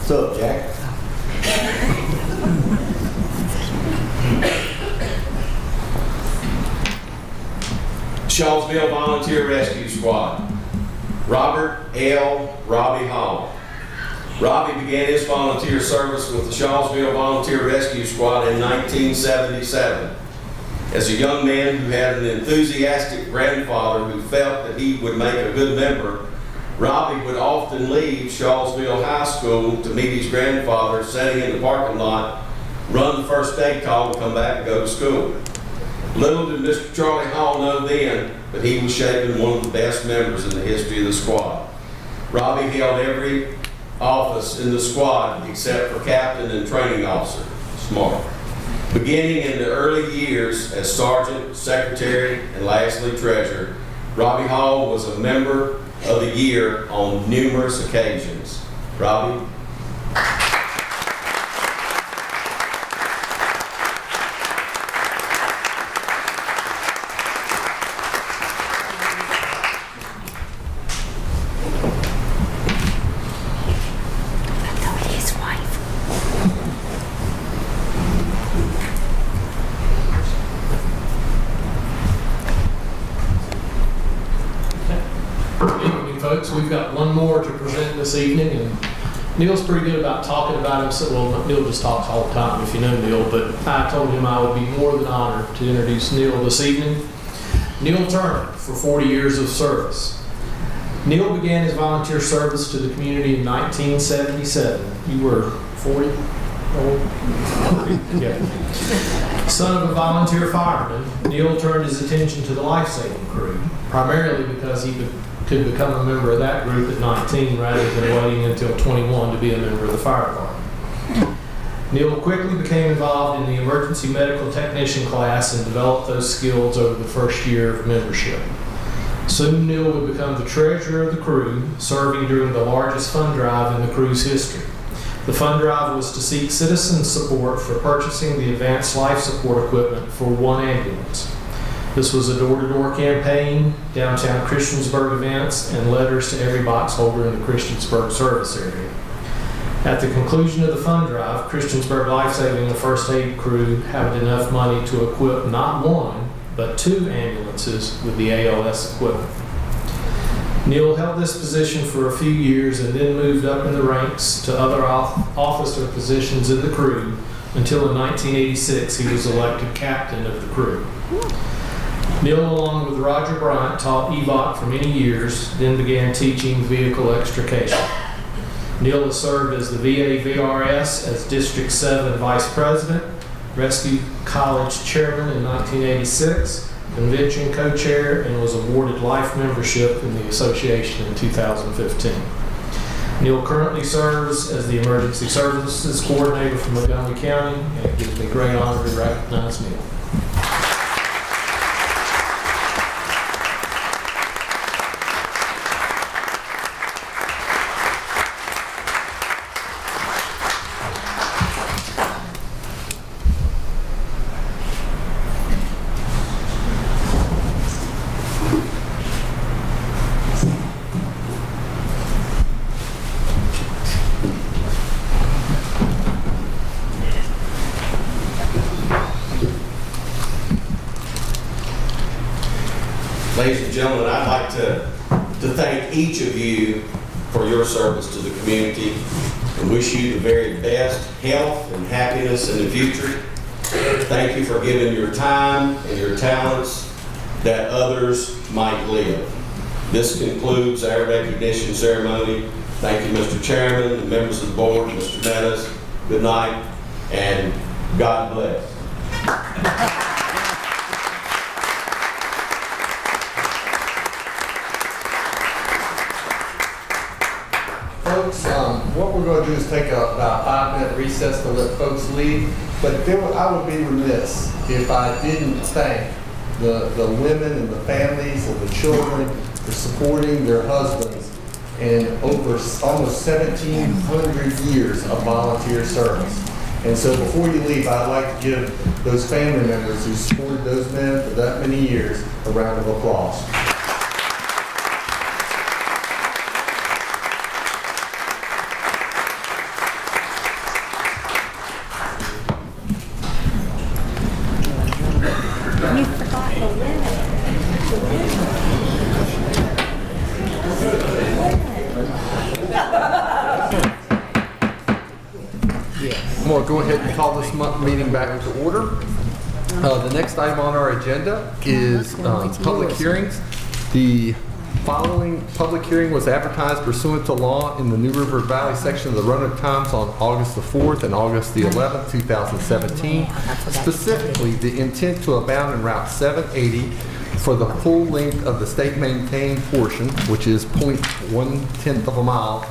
What's up, Jack? Shawsville Volunteer Rescue Squad. Robert L. Robbie Hall. Robbie began his volunteer service with the Shawsville Volunteer Rescue Squad in 1977. As a young man who had an enthusiastic grandfather who felt that he would make a good member, Robbie would often leave Shawsville High School to meet his grandfather sitting in the parking lot, run the first aid call, and come back and go to school. Little did Mr. Charlie Hall know then, but he was shaping one of the best members in the history of the squad. Robbie held every office in the squad except for captain and training officer. Smart. Beginning in the early years as sergeant, secretary, and lastly treasurer, Robbie Hall was a member of the year on numerous occasions. Robbie? His wife. Good evening, folks. We've got one more to present this evening, and Neil's pretty good about talking about himself. Well, Neil just talks all the time, if you know Neil, but I told him I would be more than honored to introduce Neil this evening. Neil Turner, for 40 years of service. Neil began his volunteer service to the community in 1977. You were 40? Old? Yeah. Son of a volunteer fireman, Neil turned his attention to the life-saving crew, primarily because he could become a member of that group at 19 rather than waiting until 21 to be a member of the fire department. Neil quickly became involved in the emergency medical technician class and developed those skills over the first year of membership. Soon Neil would become the treasurer of the crew, serving during the largest fund drive in the crew's history. The fund drive was to seek citizen support for purchasing the advanced life support equipment for one ambulance. This was a door-to-door campaign, downtown Christiansburg events, and letters to every box holder in the Christiansburg service area. At the conclusion of the fund drive, Christiansburg Life Saving and First Aid crew had enough money to equip not one, but 2 ambulances with the ALS equipment. Neil held this position for a few years and then moved up in the ranks to other officer positions in the crew until in 1986 he was elected captain of the crew. Neil, along with Roger Bryant, taught EVOC for many years, then began teaching vehicle extrication. Neil has served as the VA VRS as District 7 Vice President, Rescue College Chairman in 1986, Convention Co-Chair, and was awarded life membership in the association in 2015. Neil currently serves as the Emergency Services Coordinator for Montgomery County, and it gives me great honor to recognize Neil. Ladies and gentlemen, I'd like to thank each of you for your service to the community and wish you the very best health and happiness in the future. Thank you for giving your time and your talents that others might live. This concludes our recognition ceremony. Thank you, Mr. Chairman, the members of the board, Mr. Meadows. Good night, and God bless. Folks, what we're going to do is take about a 5-minute recess to let folks leave. But I would be remiss if I didn't thank the women and the families and the children for supporting their husbands in over almost 1,700 years of volunteer service. And so before you leave, I'd like to give those family members who supported those men for that many years a round of applause. You forgot the women. I'm going to go ahead and call this meeting back to order. The next item on our agenda is public hearings. The following public hearing was advertised pursuant to law in the New River Valley section of the Roanoke Times on August the 4th and August the 11th, 2017. Specifically, the intent to abound in Route 780 for the full length of the state maintained portion, which is 0.1 of a mile.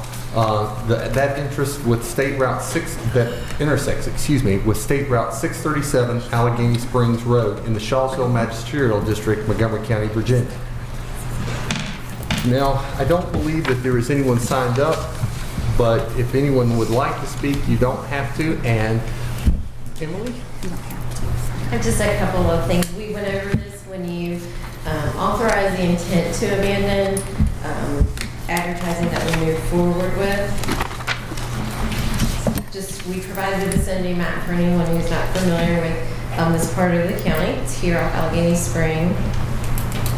That interest with State Route 6, that intersects, with State Route 637 Allegheny Springs Road in the Shawsville Magisterial District, Montgomery County, Virginia. Now, I don't believe that there is anyone signed up, but if anyone would like to speak, you don't have to. And Emily? Just a couple of things. We went over this when you authorized the intent to abandon, advertising that we move forward with. We provided the vicinity map for anyone who's not familiar with this part of the county. It's here off Allegheny Spring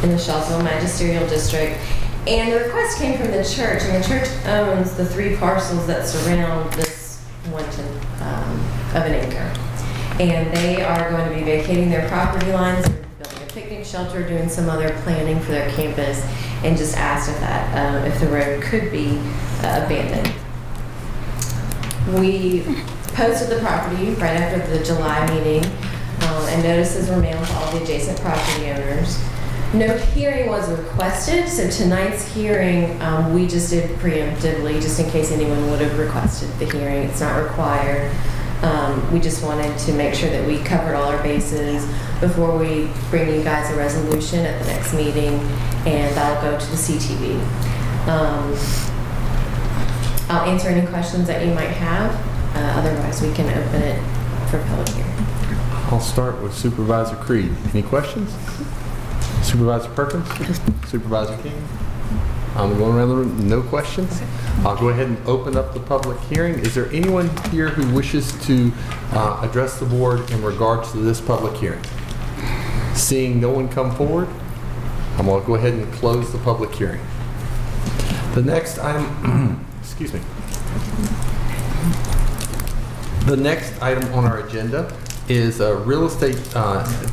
in the Shawsville Magisterial District. And the request came from the church, and the church owns the 3 parcels that surround this 1/10 of an acre. And they are going to be vacating their property lines, building a picnic shelter, doing some other planning for their campus, and just asked if the road could be abandoned. We posted the property right after the July meeting and notices were mailed to all the adjacent property owners. No hearing was requested, so tonight's hearing, we just did preemptively, just in case anyone would have requested the hearing. It's not required. We just wanted to make sure that we covered all our bases before we bring you guys a resolution at the next meeting, and that'll go to the CTV. I'll answer any questions that you might have. Otherwise, we can open it for public hearing. I'll start with Supervisor Creed. Any questions? Supervisor Perkins? Supervisor King? I'm going around the room. No questions? I'll go ahead and open up the public hearing. Is there anyone here who wishes to address the board in regards to this public hearing? Seeing no one come forward, I'm going to go ahead and close the public hearing. The next item, excuse me. The next item on our agenda is a real estate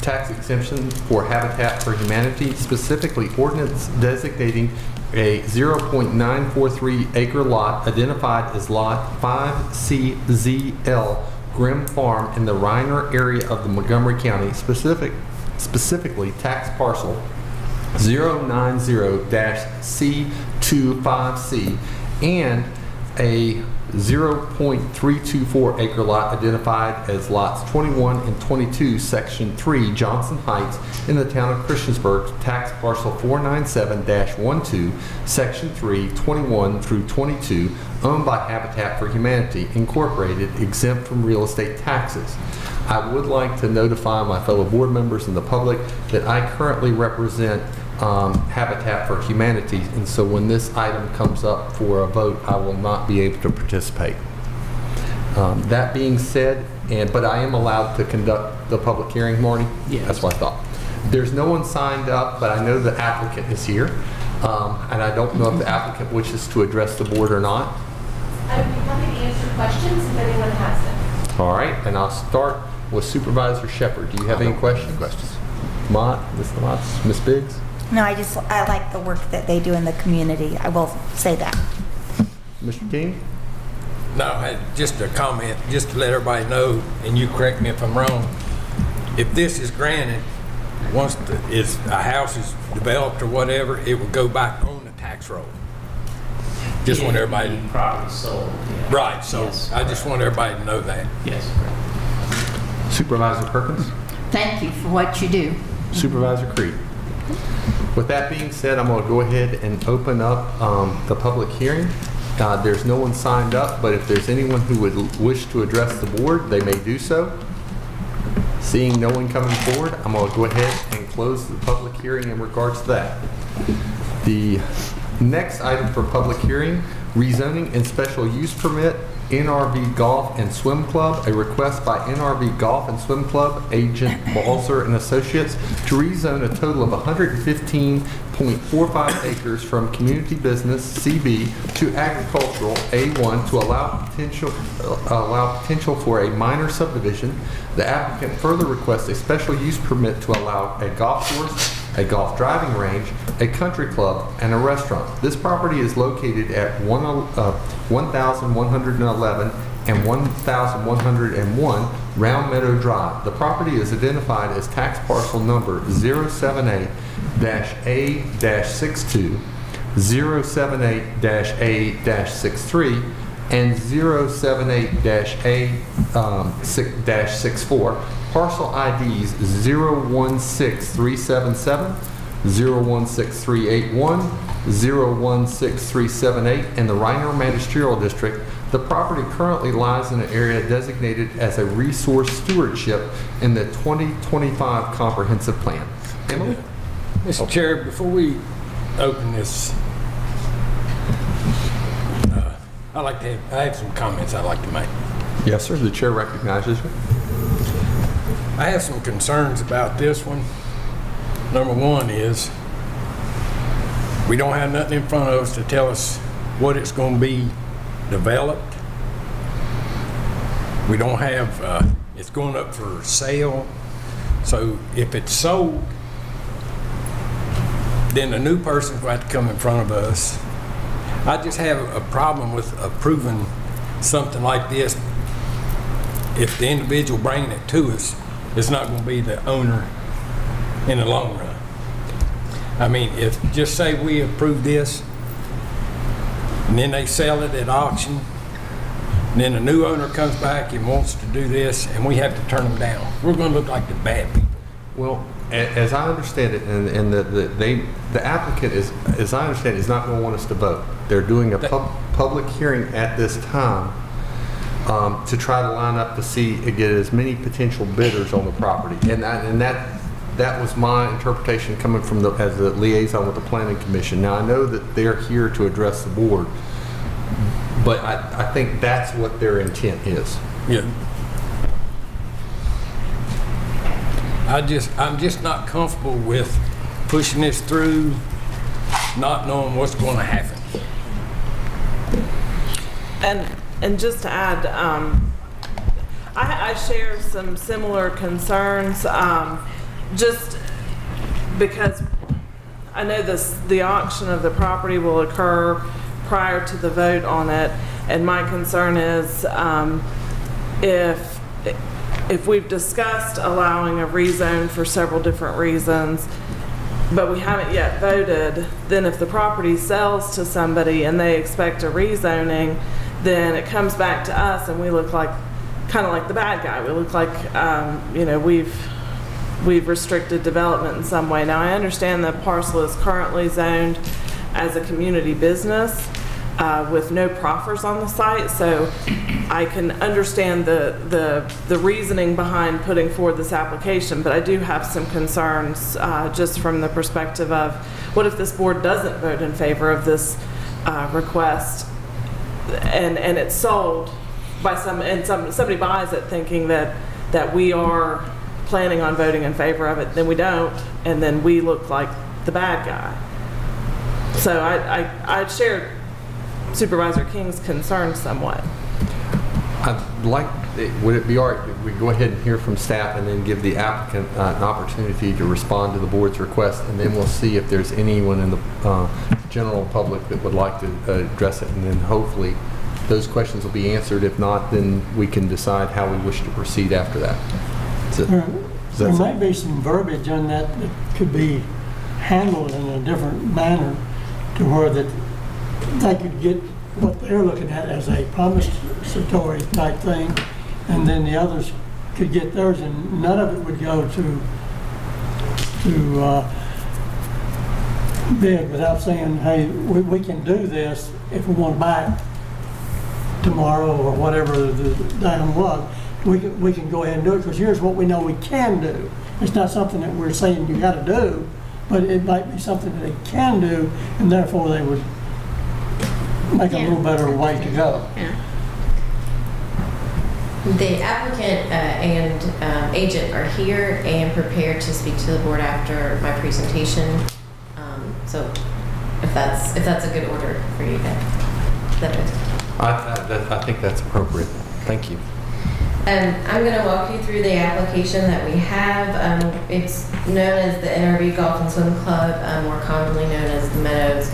tax exemption for Habitat for Humanity, specifically ordinance designating a 0.943 acre lot identified as Lot 5CZL Grimm Farm in the Reiner area of the Montgomery County, specifically tax parcel 090-C25C, and a 0.324 acre lot identified as lots 21 and 22, section 3, Johnson Heights, in the town of Christiansburg, tax parcel 497-12, section 3, 21 through 22, owned by Habitat for Humanity, Incorporated, exempt from real estate taxes. I would like to notify my fellow board members and the public that I currently represent Habitat for Humanity, and so when this item comes up for a vote, I will not be able to participate. That being said, but I am allowed to conduct the public hearing, Marty? Yes. That's what I thought. There's no one signed up, but I know the applicant is here, and I don't know if the applicant wishes to address the board or not. I would be happy to answer questions if anyone has them. All right, and I'll start with Supervisor Shepherd. Do you have any questions? Mott, Ms. Motts, Ms. Biggs? No, I like the work that they do in the community. I will say that. Mr. King? No, just a comment, just to let everybody know, and you correct me if I'm wrong, if this is granted, once a house is developed or whatever, it will go back on the tax roll. Just want everybody to... Property sold. Yeah. Right, so Yes, I just want everybody to know that. Yes. Supervisor Perkins? Thank you for what you do. Supervisor Creed? With that being said, I'm going to go ahead and open up the public hearing. There's no one signed up, but if there's anyone who would wish to address the board, they may do so. Seeing no one coming forward, I'm going to go ahead and close the public hearing in regards to that. The next item for public hearing, rezoning and special use permit, NRV Golf and Swim Club, a request by NRV Golf and Swim Club, agent Balzer and Associates, to rezone a total of 115.45 acres from community business, CB, to agricultural, A1, to allow potential for a minor subdivision. The applicant further requests a special use permit to allow a golf course, a golf driving range, a country club, and a restaurant. This property is located at 1111 and 1101 Round Meadow Drive. The property is identified as tax parcel number 078-A-62, 078-A-63, and 078-A-64. Parcel IDs 016377, 016381, 016378, and the Reiner Magisterial District. The property currently lies in an area designated as a resource stewardship in the 2025 Comprehensive Plan. Emily? Mr. Chair, before we open this, I have some comments I'd like to make. Yes, sir. The chair recognizes you. I have some concerns about this one. Number one is we don't have nothing in front of us to tell us what it's going to be developed. We don't have, it's going up for sale. So if it's sold, then a new person will have to come in front of us. I just have a problem with approving something like this if the individual bringing it to us is not going to be the owner in the long run. I mean, if, just say we approve this, and then they sell it at auction, and then a new owner comes back and wants to do this, and we have to turn them down. We're going to look like the bad people. Well, as I understand it, and the applicant is, as I understand it, is not going to want us to vote. They're doing a public hearing at this time to try to line up to see, get as many potential bidders on the property. And that was my interpretation coming from as the liaison with the Planning Commission. Now, I know that they're here to address the board, but I think that's what their intent is. Yeah. I'm just not comfortable with pushing this through, not knowing what's going to happen. And just to add, I share some similar concerns, just because I know the auction of the property will occur prior to the vote on it, and my concern is if we've discussed allowing a rezone for several different reasons, but we haven't yet voted, then if the property sells to somebody and they expect a rezoning, then it comes back to us and we look like, kind of like the bad guy. We look like, we've restricted development in some way. Now, I understand the parcel is currently zoned as a community business with no proffers on the site, so I can understand the reasoning behind putting forward this application, but I do have some concerns just from the perspective of what if this board doesn't vote in favor of this request and it's sold by somebody buys it thinking that we are planning on voting in favor of it, then we don't, and then we look like the bad guy. So I shared Supervisor King's concern somewhat. I'd like, would it be all right if we go ahead and hear from staff and then give the applicant an opportunity to respond to the board's request, and then we'll see if there's anyone in the general public that would like to address it, and then hopefully those questions will be answered. If not, then we can decide how we wish to proceed after that. There might be some verbiage on that could be handled in a different manner to where that they could get what they're looking at as a promissory type thing, and then the others could get theirs, and none of it would go to bid without saying, hey, we can do this if we want to buy it tomorrow or whatever the item was. We can go ahead and do it, because here's what we know we can do. It's not something that we're saying you got to do, but it might be something that they can do, and therefore they would make a little better way to go. Yeah. The applicant and agent are here and prepared to speak to the board after my presentation. So if that's a good order for you guys. I think that's appropriate. Thank you. I'm going to walk you through the application that we have. It's known as the NRV Golf and Swim Club, more commonly known as the Meadows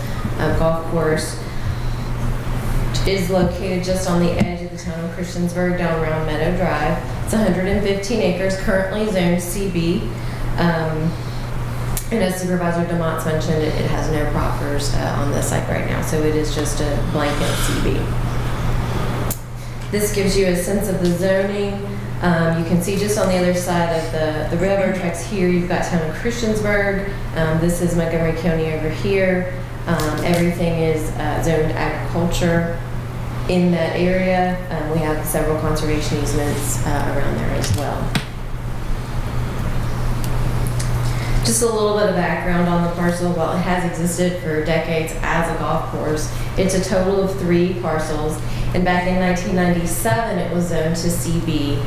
Golf Course. It is located just on the edge of the town of Christiansburg down Round Meadow Drive. It's 115 acres, currently zoned CB. And as Supervisor DeMott's mentioned, it has no proffers on the site right now, so it is just a blanket CB. This gives you a sense of the zoning. You can see just on the other side of the railroad tracks here, you've got town of Christiansburg. This is Montgomery County over here. Everything is zoned agriculture in that area. We have several conservation easements around there as well. Just a little bit of background on the parcel. While it has existed for decades as a golf course, it's a total of 3 parcels. And back in 1997, it was zoned to CB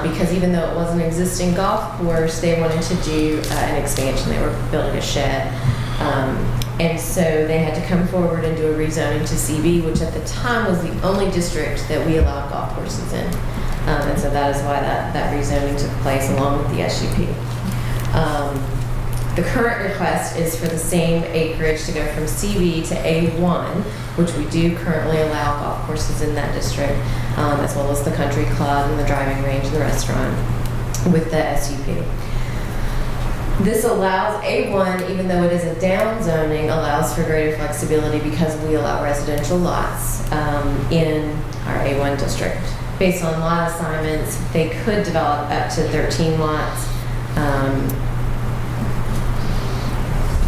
because even though it was an existing golf course, they wanted to do an expansion. They were building a shed. And so they had to come forward and do a rezoning to CB, which at the time was the only district that we allowed golf courses in. And so that is why that rezoning took place along with the SUP. The current request is for the same acreage to go from CB to A1, which we do currently allow golf courses in that district, as well as the country club and the driving range and the restaurant. with the SUP. This allows A1, even though it is a down zoning, allows for greater flexibility because we allow residential lots in our A1 district. Based on lot assignments, they could develop up to 13 lots.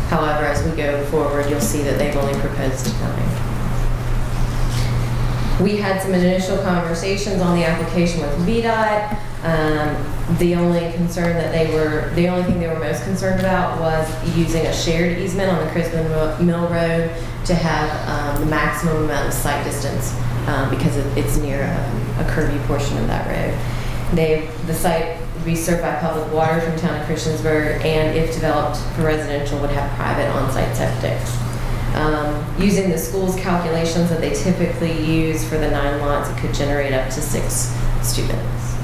However, as we go forward, you'll see that they've only proposed 9. We had some initial conversations on the application with VDOT. The only thing they were most concerned about was using a shared easement on the Christiansburg Mill Road to have the maximum amount of site distance because it's near a curvy portion of that road. The site would be served by public water from town of Christiansburg, and if developed for residential, would have private on-site septic. Using the school's calculations that they typically use for the 9 lots, it could generate up to 6 students.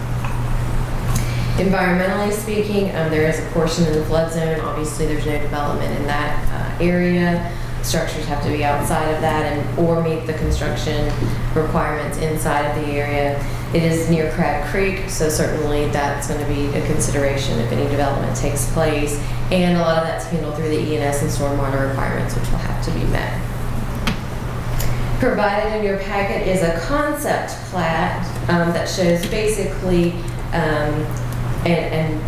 Environmentally speaking, there is a portion in the flood zone. Obviously, there's no development in that area. Structures have to be outside of that or meet the construction requirements inside of the area. It is near Crab Creek, so certainly that's going to be a consideration if any development takes place. And a lot of that's handled through the E&S and stormwater requirements, which will have to be met. Provided in your packet is a concept plat that shows basically, and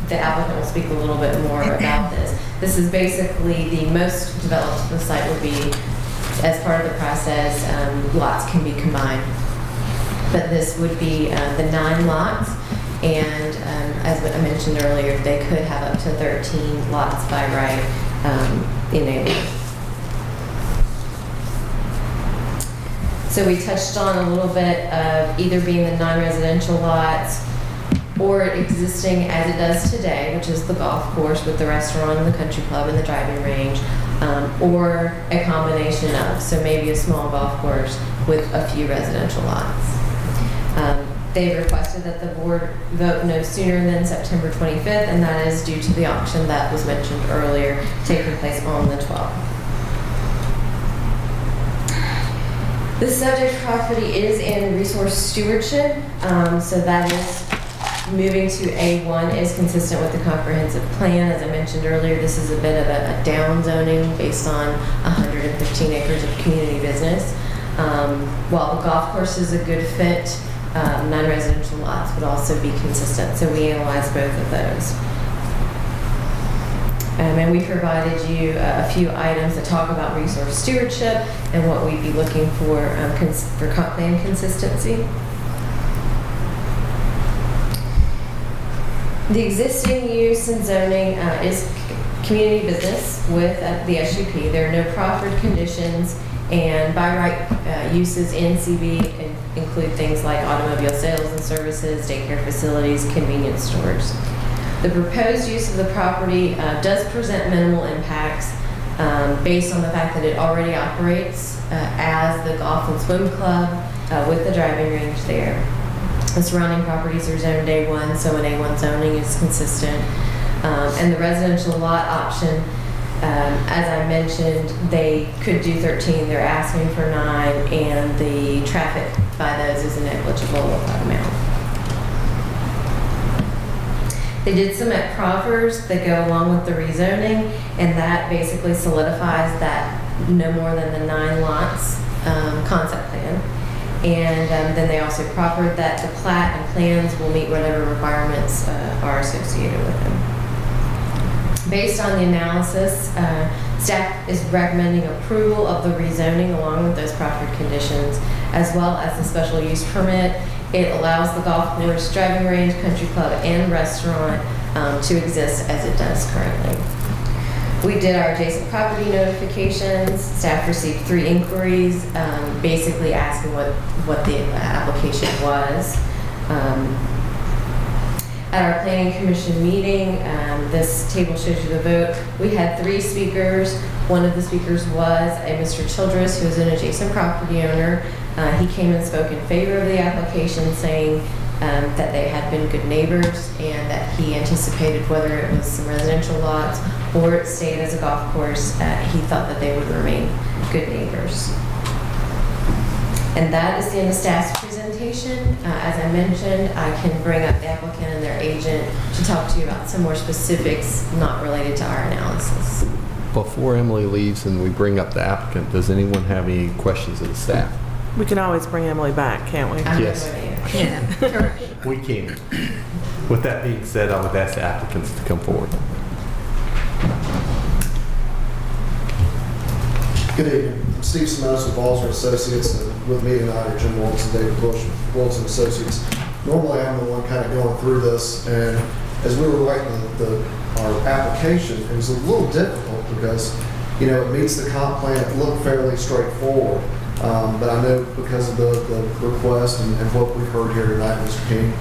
the applicant will speak a little bit more about this. This is basically the most developed the site will be. As part of the process, lots can be combined. But this would be the 9 lots, and as I mentioned earlier, they could have up to 13 lots by right in a. So we touched on a little bit of either being the non-residential lots or existing as it does today, which is the golf course with the restaurant and the country club and the driving range, or a combination of, so maybe a small golf course with a few residential lots. They've requested that the board vote no sooner than September 25th, and that is due to the auction that was mentioned earlier, taking place on the 12th. The subject property is in resource stewardship, so that is moving to A1 is consistent with the comprehensive plan. As I mentioned earlier, this is a bit of a down zoning based on 115 acres of community business. While the golf course is a good fit, non-residential lots would also be consistent. So we analyzed both of those. And we provided you a few items that talk about resource stewardship and what we'd be looking for comp plan consistency. The existing use and zoning is community business with the SUP. There are no proffered conditions, and by right uses in CB include things like automobile sales and services, daycare facilities, convenience stores. The proposed use of the property does present minimal impacts based on the fact that it already operates as the golf and swim club with the driving range there. The surrounding properties are zoned A1, so an A1 zoning is consistent. And the residential lot option, as I mentioned, they could do 13. They're asking for 9, and the traffic by those is a negligible amount. They did submit proffers that go along with the rezoning, and that basically solidifies that no more than the 9 lots concept plan. And then they also proffered that the plat and plans will meet whatever requirements are associated with them. Based on the analysis, staff is recommending approval of the rezoning along with those proffered conditions, as well as the special use permit. It allows the golf course, driving range, country club, and restaurant to exist as it does currently. We did our adjacent property notifications. Staff received 3 inquiries, basically asking what the application was. At our planning commission meeting, this table shows you the vote. We had 3 speakers. One of the speakers was a Mr. Childress, who is an adjacent property owner. He came and spoke in favor of the application, saying that they had been good neighbors and that he anticipated whether it was some residential lots or it stayed as a golf course, he thought that they would remain good neighbors. And that is the end of staff's presentation. application. As I mentioned, I can bring up the applicant and their agent to talk to you about some more specifics not related to our analysis. Before Emily leaves and we bring up the applicant, does anyone have any questions of the staff? We can always bring Emily back, can't we? I'm Yes. ready. Yeah. We can. With that being said, I would ask the applicants to come forward. Good evening. I'm Steve Simoes with Balzer Associates, and with me tonight are Jim Wilson, David Bush, Wilson Associates. Normally, I'm the one kind of going through this, and as we were writing our application, it was a little difficult because, it meets the comp plan. It looked fairly straightforward, but I know because of the request and what we've heard here tonight, Mr. King,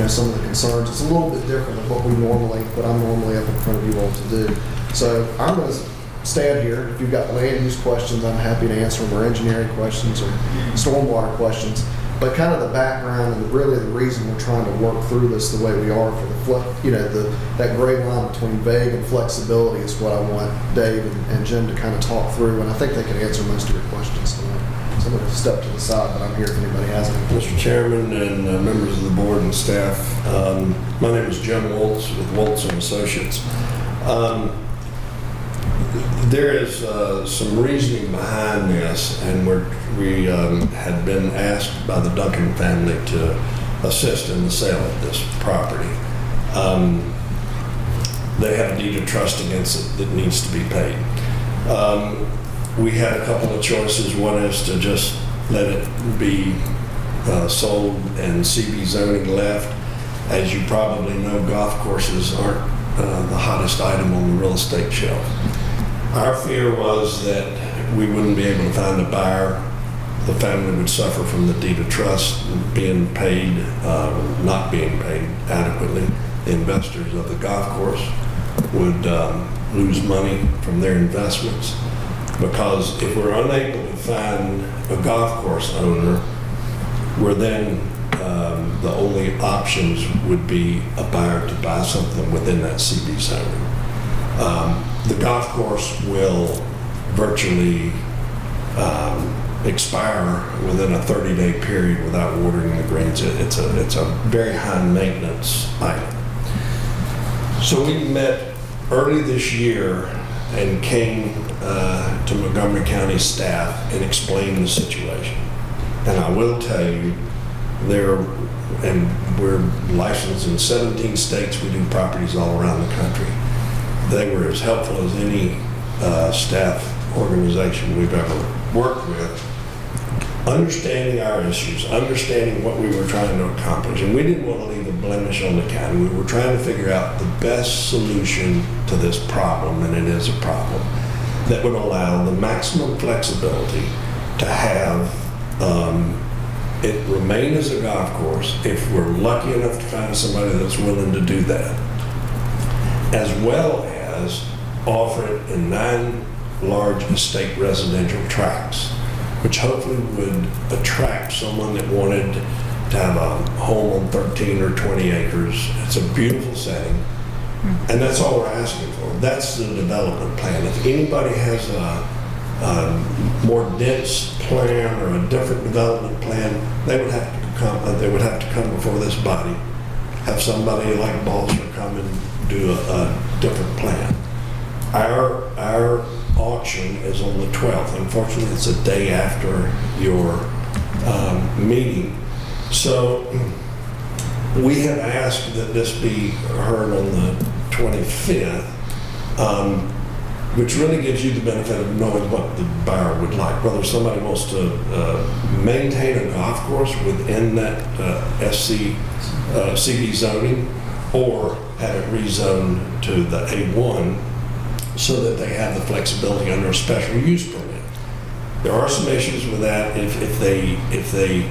some of the concerns, it's a little bit different than what I'm normally up in front of you all to do. So I'm going to stand here. If you've got land use questions, I'm happy to answer them, or engineering questions, or stormwater questions. But kind of the background and really the reason we're trying to work through this the way we are for that gray line between vague and flexibility is what I want Dave and Jim to kind of talk through, and I think they can answer most of your questions tonight. So I'm going to step to the side, but I'm here if anybody has any. Mr. Chairman and members of the board and staff, my name is Jim Woltz with Woltz and Associates. There is some reasoning behind this, and we had been asked by the Duncan family to assist in the sale of this property. They have a deed of trust against it that needs to be paid. We had a couple of choices. One is to just let it be sold and CB zoning left. As you probably know, golf courses aren't the hottest item on the real estate shelf. Our fear was that we wouldn't be able to find a buyer. The family would suffer from the deed of trust being paid, not being paid adequately. The investors of the golf course would lose money from their investments, because if we're unable to find a golf course owner, we're then the only options would be a buyer to buy something within that CB zone. The golf course will virtually expire within a 30-day period without watering the greens. It's a very high maintenance item. So we met early this year and came to Montgomery County staff and explained the situation. And I will tell you, we're licensed in 17 states. We do properties all around the country. They were as helpful as any staff organization we've ever worked with, understanding our issues, understanding what we were trying to accomplish. And we didn't want to leave a blemish on the county. We were trying to figure out the best solution to this problem, and it is a problem, that would allow the maximum flexibility to have it remain as a golf course if we're lucky enough to find somebody that's willing to do that, as well as offer it in 9 large estate residential tracts, which hopefully would attract someone that wanted to have a home on 13 or 20 acres. It's a beautiful setting, and that's all we're asking for. That's the development plan. If anybody has a more dense plan or a different development plan, they would have to come before this body, have somebody like Balzer come and do a different plan. Our auction is on the 12th. Unfortunately, it's a day after your meeting. So we have asked that this be heard on the 25th, which really gives you the benefit of knowing what the buyer would like, whether somebody wants to maintain a golf course within that CB zoning, or have it rezoned to the A1 so that they have the flexibility under a special use permit. There are some issues with that if they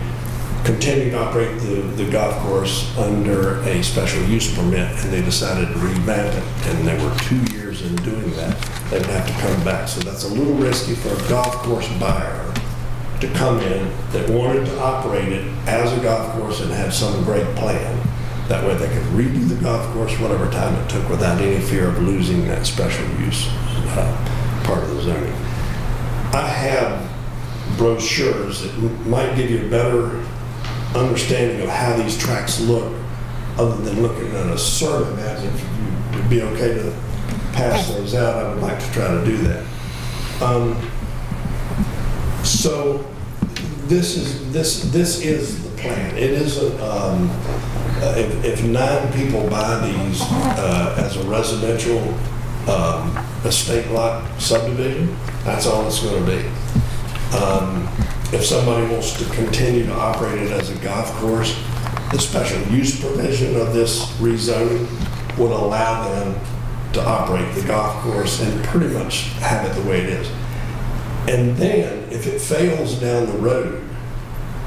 continue to operate the golf course under a special use permit and they decided to revamp it, and they were 2 years in doing that, they would have to come back. So that's a little risky for a golf course buyer to come in that wanted to operate it as a golf course and had some great plan. That way they could redo the golf course whatever time it took without any fear of losing that special use part of the zoning. I have brochures that might give you a better understanding of how these tracks look, other than looking at a survey map. If you'd be okay to pass those out, I would like to try to do that. So this is the plan. It isn't, if 9 people buy these as a residential estate lot subdivision, that's all it's going to be. If somebody wants to continue to operate it as a golf course, the special use provision of this rezoning would allow them to operate the golf course and pretty much have it the way it is. And then, if it fails down the road,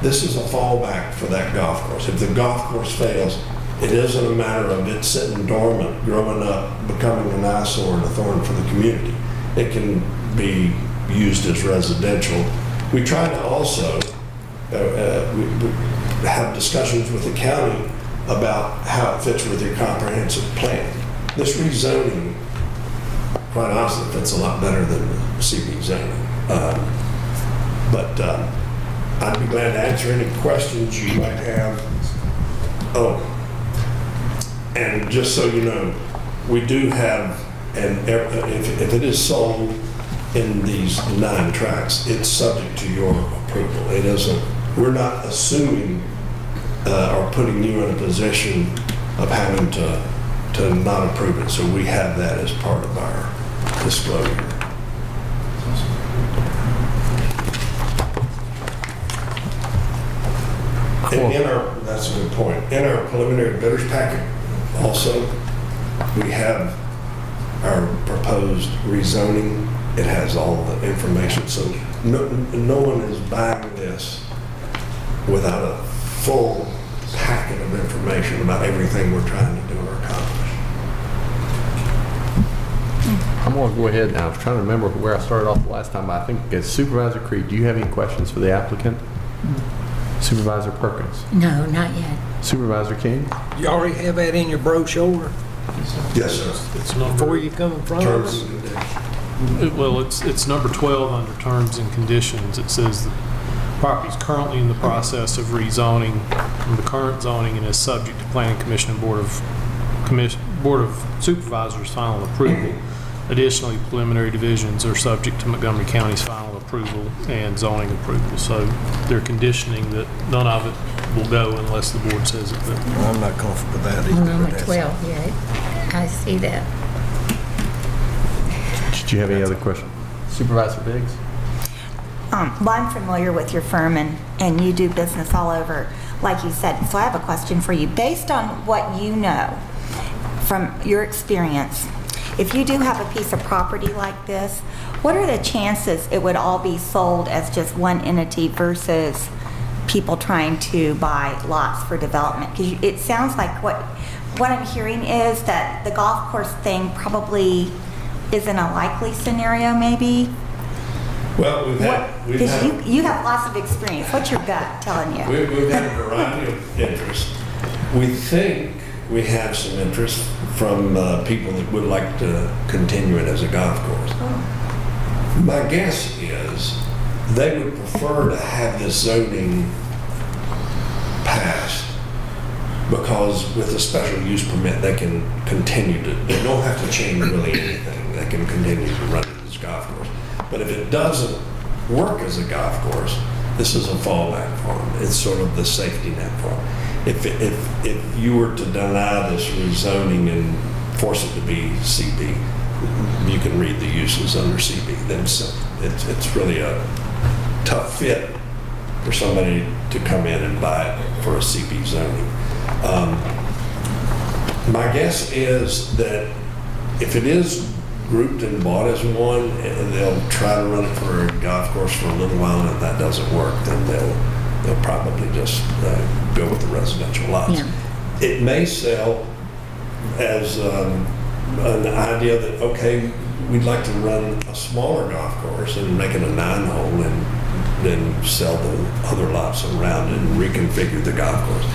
this is a fallback for that golf course. If the golf course fails, it isn't a matter of it sitting dormant, growing up, becoming an eyesore and a thorn for the community. It can be used as residential. We try to also we have discussions with the county about how it fits with your comprehensive plan. This rezoning, quite honestly, fits a lot better than the CB zoning. But I'd be glad to answer any questions you might have. Oh, and just so you know, we do have, and if it is sold in these 9 tracks, it's subject to your approval. It isn't, we're not assuming or putting you in a position of having to not approve it. So we have that as part of our disclosure. That's a good point. In our preliminary bidders packet, also, we have our proposed rezoning. It has all the information, so no one is buying this without a full packet of information about everything we're trying to do or accomplish. I'm going to go ahead, and I was trying to remember where I started off the last time, but I think it's Supervisor Creed. Do you have any questions for the applicant? Supervisor Perkins? No, not yet. Supervisor King? You already have that in your brochure Yes, sir. It's number, before you come in front of Terms us? and conditions. well, it's number 12 under terms and conditions. It says the property is currently in the process of rezoning from the current zoning and is subject to Planning Commission and Board of Supervisors final approval. Additionally, preliminary divisions are subject to Montgomery County's final approval and zoning approval. So they're conditioning that none of it will go unless the board says it will. I'm not comfortable with that On either. number That's- 12, yeah, I see that. Did you have any other questions? Supervisor Biggs? Well, I'm familiar with your firm and you do business all over, like you said. So I have a question for you. Based on what you know from your experience, if you do have a piece of property like this, what are the chances it would all be sold as just one entity versus people trying to buy lots for development? Because it sounds like what I'm hearing is that the golf course thing probably isn't a likely scenario, maybe? Well, Because you have lots of experience. What's your gut telling you? We've had a variety of interests. We think we have some interest from people that would like to continue it as a golf course. My guess is they would prefer to have this zoning passed because with a special use permit they can continue to, they don't have to change really anything. They can continue to run it as a golf course. But if it doesn't work as a golf course, this is a fallback for them. It's sort of the safety net for them. If you were to deny this rezoning and force it to be CB, you can read the uses under CB. Then it's really a tough fit for somebody to come in and buy it for a CB zoning. My guess is that if it is grouped and bought as one, and they'll try to run it for a golf course for a little while, and if that doesn't work, then they'll probably just go with the residential lots. Yeah. It may sell as an idea that, okay, we'd like to run a smaller golf course and make it a 9-hole and then sell the other lots around it and reconfigure the golf course.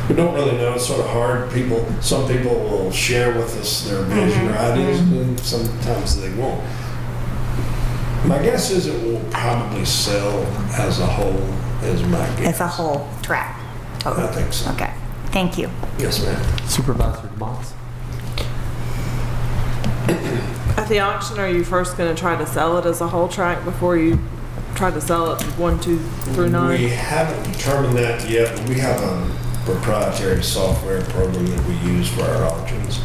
We don't really know. It's sort of hard. Some people will share with us their vision or ideas, and sometimes they won't. My guess is it will probably sell as a whole, as my guess. As a whole track. total? I think so. Okay, thank you. Yes, ma'am. Supervisor DeMons? At the auction, are you first going to try to sell it as a whole tract before you try to sell it 1, 2 through 9? We haven't determined that yet, but we have a proprietary software program that we use for our auctions.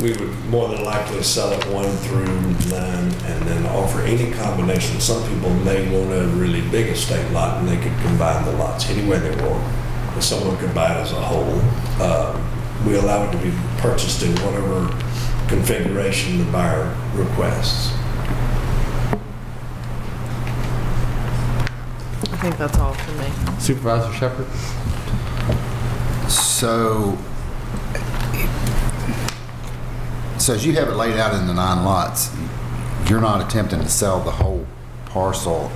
We would more than likely sell it 1 through 9 and then offer any combination. Some people may want a really big estate lot and they could combine the lots any way they want. Or someone could buy it as a whole. We allow it to be purchased in whatever configuration the buyer requests. I think that's all for me. Supervisor Shepherd? So as you have it laid out in the 9 lots, you're not attempting to sell the whole parcel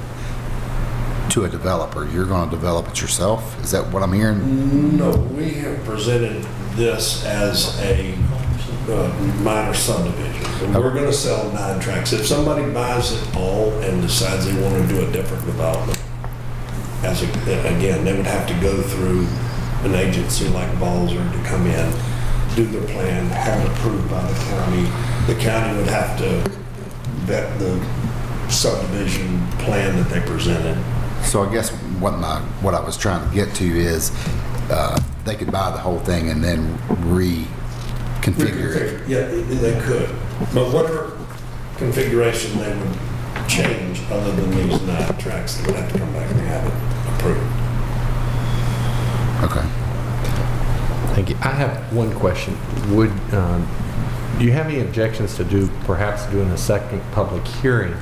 to a developer. You're going to develop it yourself? Is that what I'm hearing? No, we have presented this as a minor subdivision. And we're going to sell 9 tracts. If somebody buys it all and decides they want to do a different development, again, they would have to go through an agency like Balzer to come in, do their plan, have it approved by the county. The county would have to vet the subdivision plan that they presented. So I guess what I was trying to get to is they could buy the whole thing and then reconfigure it. Yeah, they could. But whatever configuration they would change other than these 9 tracks, they would have to come back and have it approved. Okay. Thank you. I have one question. Do you have any objections to perhaps doing a second public hearing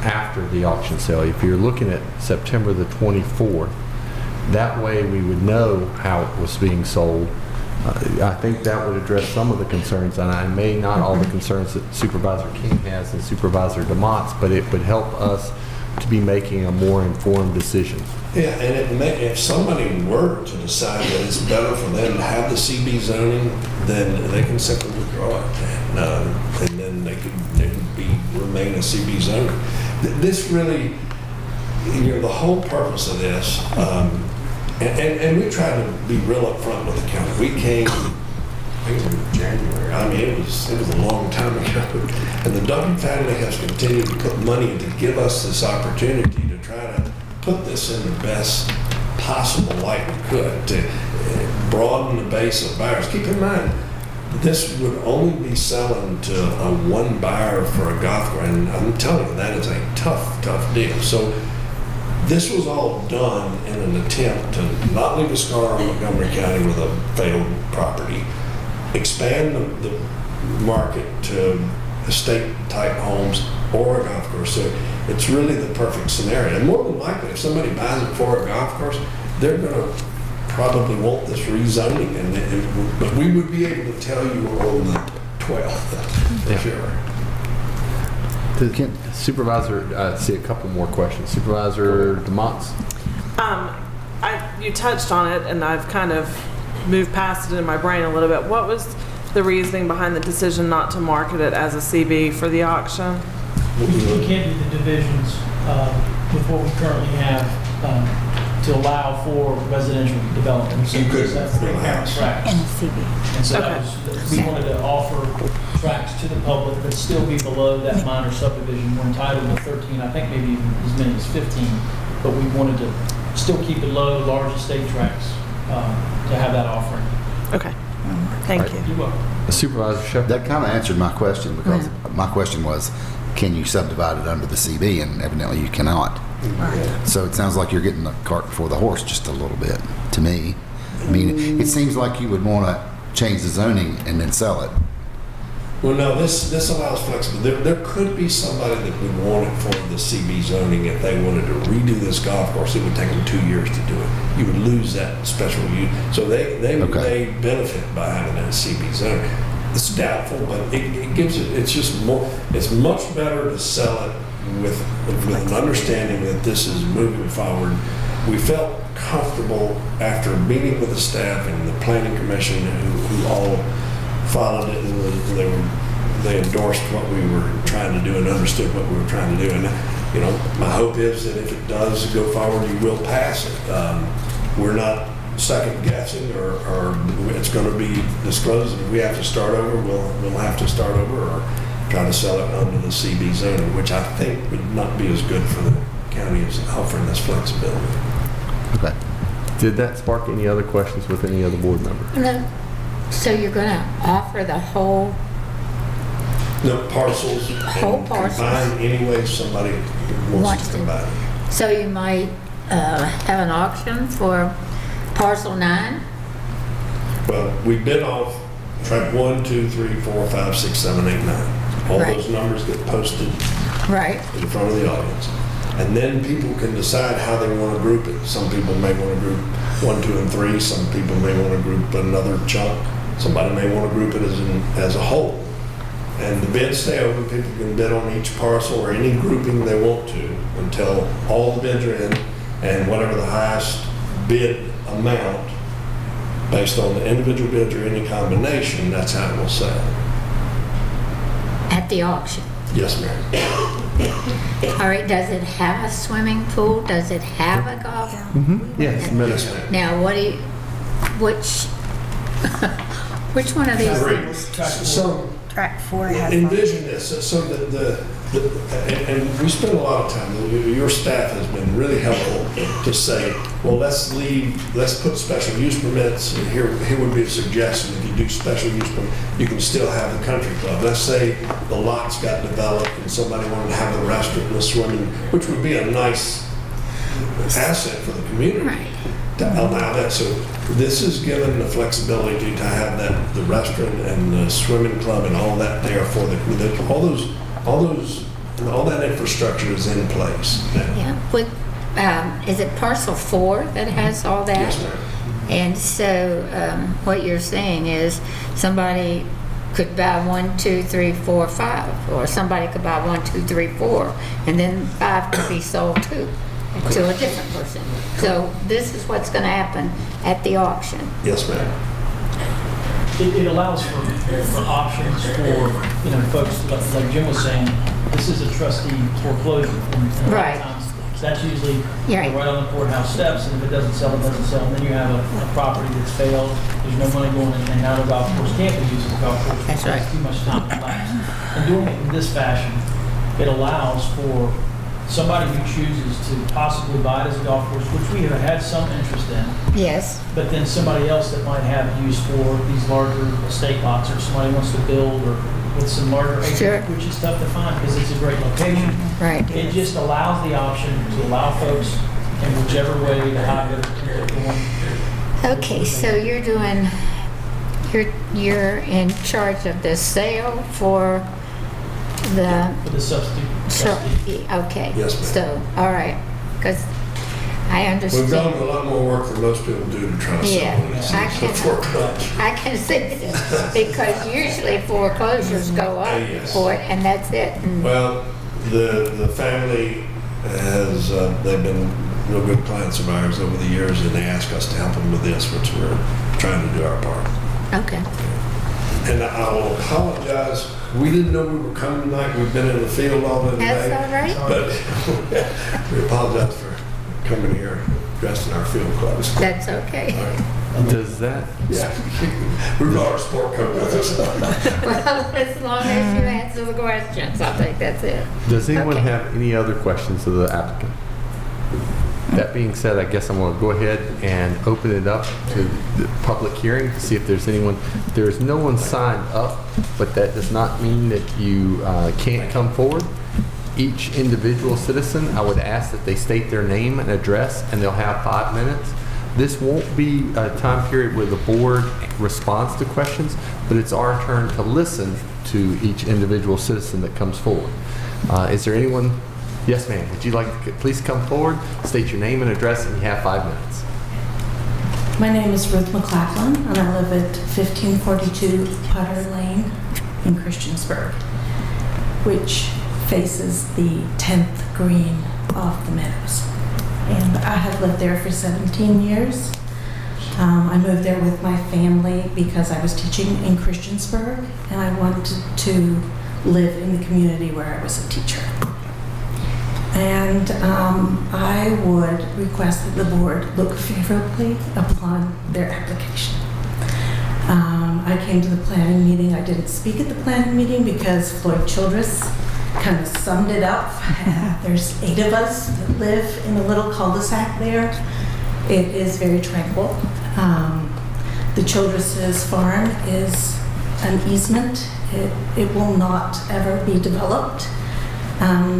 after the auction sale? If you're looking at September the 24th, that way we would know how it was being sold. I think that would address some of the concerns, and I may not all the concerns that Supervisor King has and Supervisor DeMott's, but it would help us to be making a more informed decision. Yeah, and if somebody were to decide that it's better for them to have the CB zoning, then they can simply withdraw it, and then they could remain a CB zoning. This really, the whole purpose of this, and we tried to be real upfront with the county. We came, I think it was in January. I mean, it was a long time ago, and the Duncan family has continued to put money to give us this opportunity to try to put this in the best possible light we could to broaden the base of buyers. Keep in mind, this would only be selling to a 1 buyer for a golf course, and I'm telling you, that is a tough deal. So this was all done in an attempt to not leave a scar on Montgomery County with a failed property, expand the market to estate-type homes or a golf course. So it's really the perfect scenario. And more than likely, if somebody buys it for a golf course, they're going to probably want this rezoning. But we would be able to tell you on the 12th, for sure. Supervisor, I see a couple more questions. Supervisor DeMott's? You touched on it, and I've kind of moved past it in my brain a little bit. What was the reasoning behind the decision not to market it as a CB for the auction? We can't do the divisions with what we currently have to allow for residential development. You could that's the build a house. tracks. And a CB. And so Okay. we wanted to offer tracks to the public, but still be below that minor subdivision. We're entitled to 13, I think maybe even as many as 15, but we wanted to still keep it low, large estate tracks to have that offering. Okay. Thank you. You're welcome. Supervisor Shepherd? That kind of answered my question, because my question was, can you subdivide it under the CB? And evidently you cannot. So it sounds like you're getting the cart before the horse just a little bit, to me. I mean, it seems like you would want to change the zoning and then sell it. Well, no, this allows flexibility. There could be somebody that would want it for the CB zoning if they wanted to redo this golf course. It would take them 2 years to do it. You would lose that special use. So they benefit by having that CB zoning. It's doubtful, but it gives it. It's just more. It's much better to sell it with an understanding that this is moving forward. We felt comfortable after meeting with the staff and the planning commission, who all followed it, and they endorsed what we were trying to do and understood what we were trying to do. And my hope is that if it does go forward, you will pass it. We're not second guessing or it's going to be disclosed. If we have to start over, we'll have to start over or try to sell it under the CB zoning, which I think would not be as good for the county as offering this flexibility. Okay. Did that spark any other questions with any other board member? No. So you're going to offer the whole, No, parcels. Whole and parcels. Combine any way somebody wants Wants to to. combine. so you might have an auction for parcel 9? Well, we bid off track 1, 2, 3, 4, 5, 6, 7, 8, 9. All Right. those numbers get posted Right. in front of the audience. And then people can decide how they want to group it. Some people may want to group 1, 2, and 3. Some people may want to group another chunk. Somebody may want to group it as a whole. And the bids stay open. People can bid on each parcel or any grouping they want to until all the bids are in, and whatever the highest bid amount, based on the individual bids or any combination, that's how it will sell. At the auction. Yes, ma'am. All right, does it have a swimming pool? Does it have a golf? Yes, Yes, minutes. ma'am. Now, which, which one of these Three. things? So Track 4 has one. envision this, so and we spend a lot of time, your staff has been really helpful to say, well, let's put special use permits, and here would be a suggestion, if you do special use permit, you can still have the country club. Let's say the lots got developed and somebody wanted to have a restaurant and a swimming, which would be a nice asset for the community. Right. To allow that, so this is given the flexibility to have the restaurant and the swimming club and all that there for all that infrastructure is in place now. Yeah. Is it parcel 4 that has all that? Yes, ma'am. And so what you're saying is somebody could buy 1, 2, 3, 4, 5, or somebody could buy 1, 2, 3, 4, and then 5 could be sold to a different person. So this is what's going to happen at the auction. Yes, ma'am. It allows for options for, folks, like Jim was saying, this is a trustee foreclosure. And a lot of Right. times, that's usually Yeah. right on the courthouse steps, and if it doesn't sell, it doesn't sell. And then you have a property that's failed, there's no money going in, and now the golf course can't be used as a golf course. That's because right. Too much time elapsed. And doing it in this fashion, it allows for somebody who chooses to possibly buy it as a golf course, which we have had some interest in, Yes. but then somebody else that might have use for these larger estate lots, or somebody wants to build or with some larger Sure. acreage, which is tough to find because it's a great location. Right. It just allows the option to allow folks in whichever way the high bidder can get going. Okay, so you're in charge of the sale for the For the substitute trustee. okay. Yes, ma'am. So, all right, because I We've done understand. a lot more work than most people do to try to Yeah, sell this. I can see this, because usually foreclosures go up Yes. for it, and that's it. And Well, the family has, they've been real good clients of ours over the years, and they ask us to help them with this, which we're trying to do our part. Okay, And I will apologize, we didn't know we were coming tonight, we've been in the field all day that's today. all right. But we apologize for coming here dressed in our field clothes. That's okay. All right. Does that, Yeah, we brought our sport coat with us. Well, as long as you answer the questions, I think that's it. does anyone Okay. have any other questions of the applicant? That being said, I guess I'm going to go ahead and open it up to the public hearing to see if there's anyone. There's no one signed up, but that does not mean that you can't come forward. Each individual citizen, I would ask that they state their name and address, and they'll have 5 minutes. This won't be a time period where the board responds to questions, but it's our turn to listen to each individual citizen that comes forward. Is there anyone? Yes, ma'am. Would you like to please come forward, state your name and address, and you have 5 minutes. My name is Ruth McLachlan, and I live at 1542 Putter Lane in Christiansburg, which faces the 10th green off the meadows. And I have lived there for 17 years. I moved there with my family because I was teaching in Christiansburg, and I wanted to live in the community where I was a teacher. And I would request that the board look favorably upon their application. I came to the planning meeting. I didn't speak at the planning meeting because Floyd Childress kind of summed it up. There's 8 of us that live in a little cul-de-sac there. It is very tranquil. The Childress's farm is an easement. It will not ever be developed.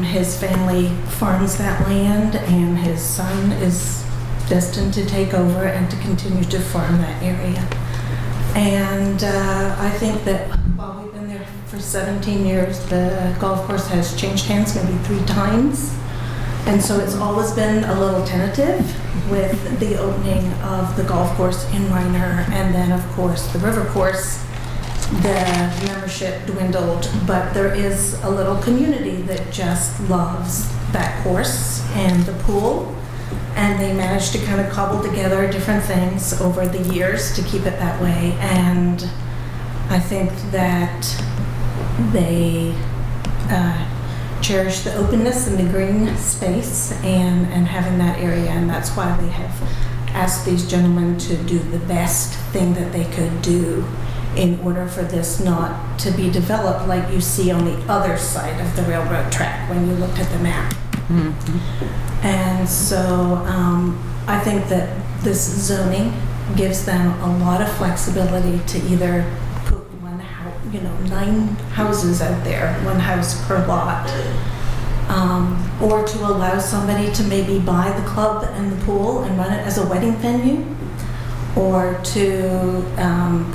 His family farms that land, and his son is destined to take over and to continue to farm that area. And I think that while we've been there for 17 years, the golf course has changed hands maybe 3 times. And so it's always been a little tentative with the opening of the golf course in Minor, and then of course the river course. The membership dwindled, but there is a little community that just loves that course and the pool, and they managed to kind of cobble together different things over the years to keep it that way. And I think that they cherish the openness and the green space and having that area, and that's why they have asked these gentlemen to do the best thing that they could do in order for this not to be developed like you see on the other side of the railroad track when you looked at the map. And so I think that this zoning gives them a lot of flexibility to either put 9 houses out there, 1 house per lot, or to allow somebody to maybe buy the club and the pool and run it as a wedding venue, or to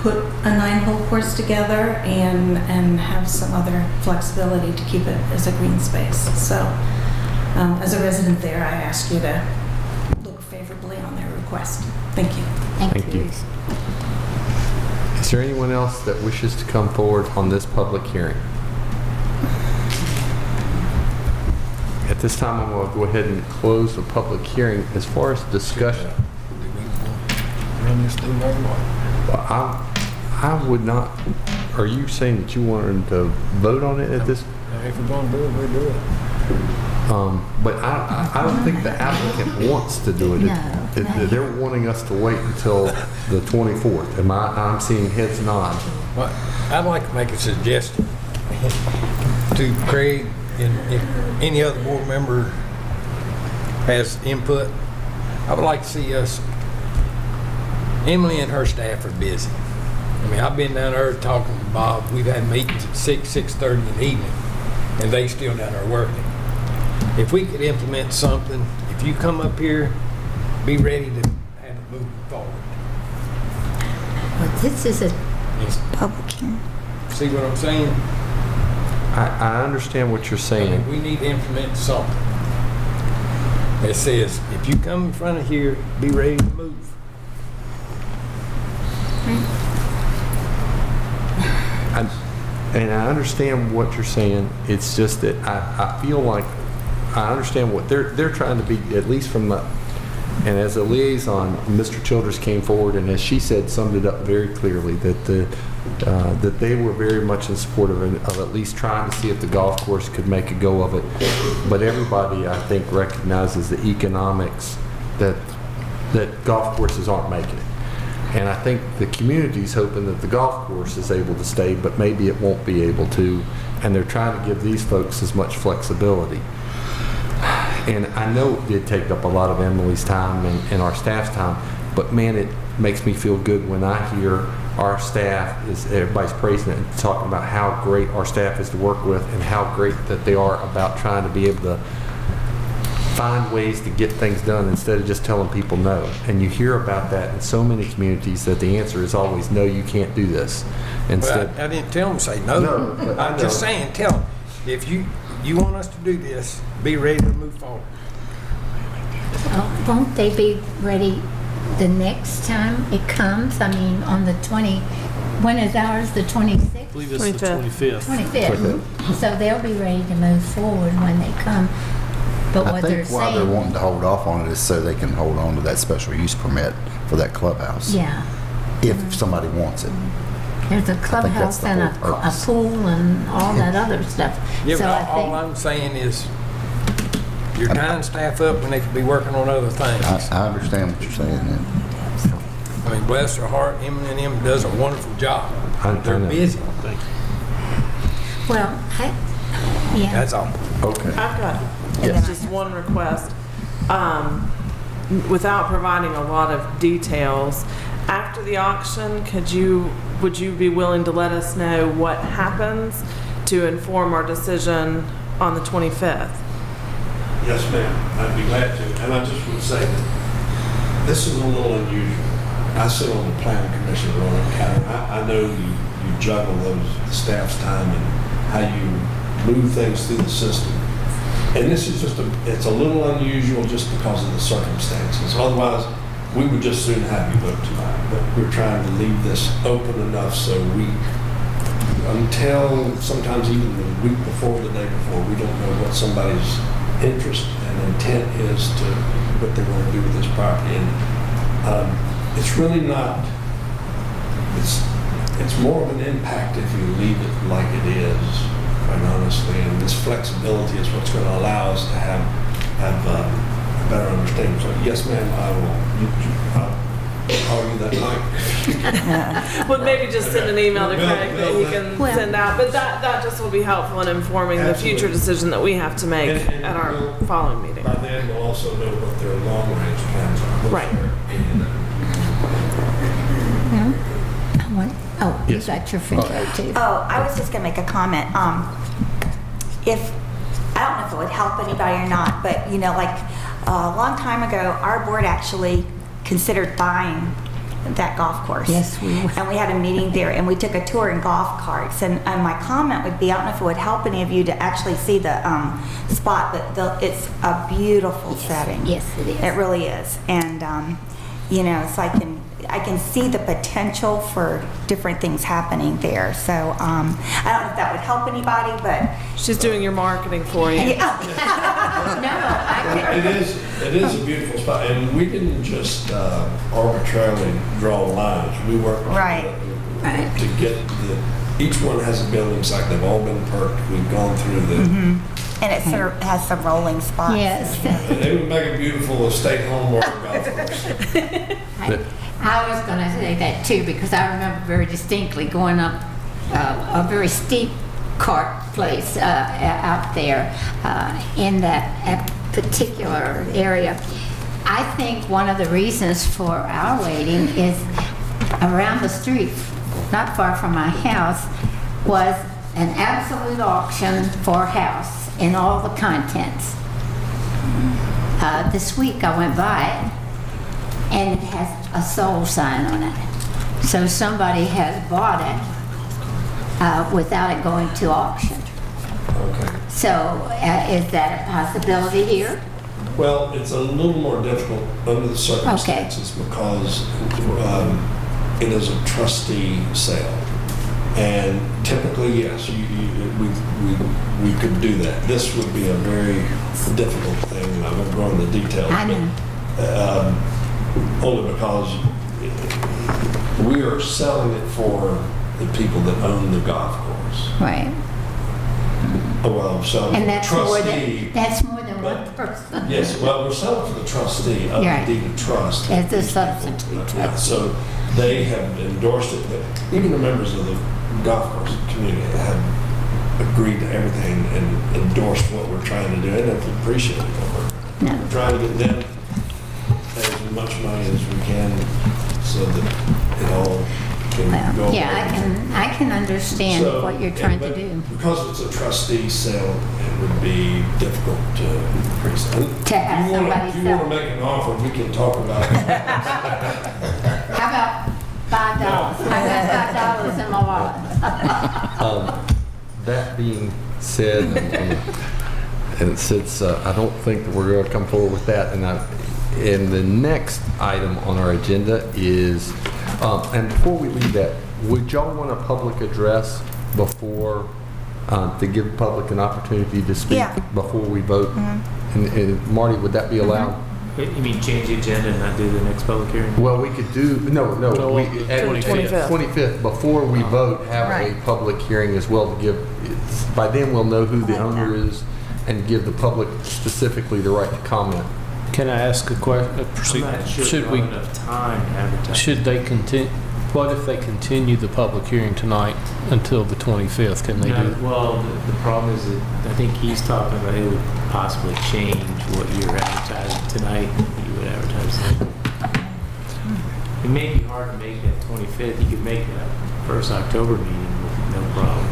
put a 9-hole course together and have some other flexibility to keep it as a green space. So as a resident there, I ask you to look favorably on their request. Thank you. Thank you. Is there anyone else that wishes to come forward on this public hearing? At this time, I'm going to go ahead and close the public hearing. As far as discussion, well, I would not. Are you saying that you wanted to vote on it at this? If we're going to do it, we do it. But I don't think the applicant wants to do it. No. They're wanting us to wait until the 24th. I'm seeing heads nod. Well, I'd like to make a suggestion to Craig, and if any other board member has input. I would like to see us, Emily and her staff are busy. I mean, I've been down there talking to Bob. We've had meetings at 6:30 in the evening, and they still down there working. If we could implement something, if you come up here, be ready to have it moving forward. Well, this is a Public hearing. See what I'm saying? I understand what you're I saying. mean, we need to implement something that says, if you come in front of here, be ready to move. And I understand what you're saying. It's just that I feel like I understand what they're trying to be, at least from the, and as a liaison, Mr. Childress came forward and, as she said, summed it up very clearly that that they were very much in support of at least trying to see if the golf course could make a go of it. But everybody, I think, recognizes the economics that golf courses aren't making it. And I think the community's hoping that the golf course is able to stay, but maybe it won't be able to. And they're trying to give these folks as much flexibility. And I know it did take up a lot of Emily's time and our staff's time, but man, it makes me feel good when I hear our staff, everybody's praising it and talking about how great our staff is to work with and how great that they are about trying to be able to find ways to get things done instead of just telling people no. And you hear about that in so many communities that the answer is always no, you can't do this. Instead, Well, I didn't tell them to say no. No, but I I'm just know. saying, tell them, if you want us to do this, be ready to move forward. won't they be ready the next time it comes? I mean, on the 20, when is ours, the 26th? I believe it's the 25th. 25th. So they'll be ready to move forward when they come. But I what they're think why they're saying, wanting to hold off on it is so they can hold on to that special use permit for that clubhouse. yeah, If somebody wants it. there's a that's clubhouse the and whole a purpose. pool and all that other stuff. Yeah, So but I all think, I'm saying is, You're tying staff up when they could be working on other things. I understand what you're saying. And I mean, bless their heart, M&M does a wonderful job. They're busy. Well, yeah. That's all. Okay. I've got just one request. Without providing a lot of details, after the auction, would you be willing to let us know what happens to inform our decision on the 25th? Yes, ma'am. I'd be glad to. And I just would say that this is a little unusual. I sit on the planning commission in Roanoke County. I know you juggle the staff's time and how you move things through the system. And this is it's a little unusual just because of the circumstances. Otherwise, we would just soon have you vote tonight. But we're trying to leave this open enough so until sometimes even the week before, the day before, we don't know what somebody's interest and intent is to what they want to do with this property. And it's really not, it's more of an impact if you leave it like it is, quite honestly. And this flexibility is what's going to allow us to have a better understanding. So yes, ma'am, I'll call you that night. Well, maybe just send an email to Craig that he can send out. But that just will be helpful in informing the future decision that we have to make And at our following meeting. By then, we'll also know what their long-range plans are. Right. Oh, you got your finger out too. Oh, I was just gonna make a comment. If, I don't know if it would help anybody or not, but like a long time ago, our board actually considered buying that golf course. Yes, we were. And we had a meeting there, and we took a tour in golf carts. And my comment would be, I don't know if it would help any of you to actually see the spot, but it's a beautiful setting. Yes, it is. It really is. And, so I can see the potential for different things happening there. So I don't know if that would help anybody, but She's doing your marketing for you. It is a beautiful spot, and we didn't just arbitrarily draw lines. We worked to get each one has a building site. They've all been perked. We've gone through the. And it sort of has some rolling spots. Yes. It would make a beautiful estate home or a golf course. I was going to say that too, because I remember very distinctly going up a very steep cart place out there in that particular area. I think one of the reasons for our waiting is around the street, not far from my house, was an absolute auction for a house and all the contents. This week I went by it, and it has a sold sign on it. So somebody has bought it without it going to auction. Okay. So is that a possibility here? Well, it's a little more difficult under the circumstances because it is a trustee sale. And typically, yes, we could do that. This would be a very difficult thing. I won't go into the details. I know. But, only because we are selling it for the people that own the golf course. Right. Oh, well, I'm selling And for the that's trustee. more than one person. Yes, well, we're selling for the trustee of Right. the deed of trust. As a These people, substitute yeah, trustee. so they have endorsed it, but even the members of the golf course community have agreed to everything and endorsed what we're trying to do, and have appreciated it. No. We're trying to get them as much money as we can so that it all can go. Well, yeah, I can understand So, what you're trying to but do. Because it's a trustee sale, it would be difficult to increase it. To have somebody If you sell. want to make an offer, we can talk about it. How about $5? I got $5 in my wallet. That being said, and since I don't think that we're going to come forward with that, and the next item on our agenda is, and before we leave that, would y'all want a public address before, to give the public an opportunity to speak before we vote? And Marty, would that be allowed? You mean change the agenda and not do the next public hearing? Well, we could do, no, we, at 25th. 25th, before we vote, have a public hearing as well to give, by then we'll know who the owner is and give the public specifically the right to comment. Can I ask a question? I'm not sure Should if we, we'll have enough time to advertise. should they continue, what if they continue the public hearing tonight until the 25th? Can they No, do? well, the problem is that I think he's talking about it would possibly change what you're advertising tonight. You would advertise it. It may be hard to make that 25th. You could make that first October meeting with no problem.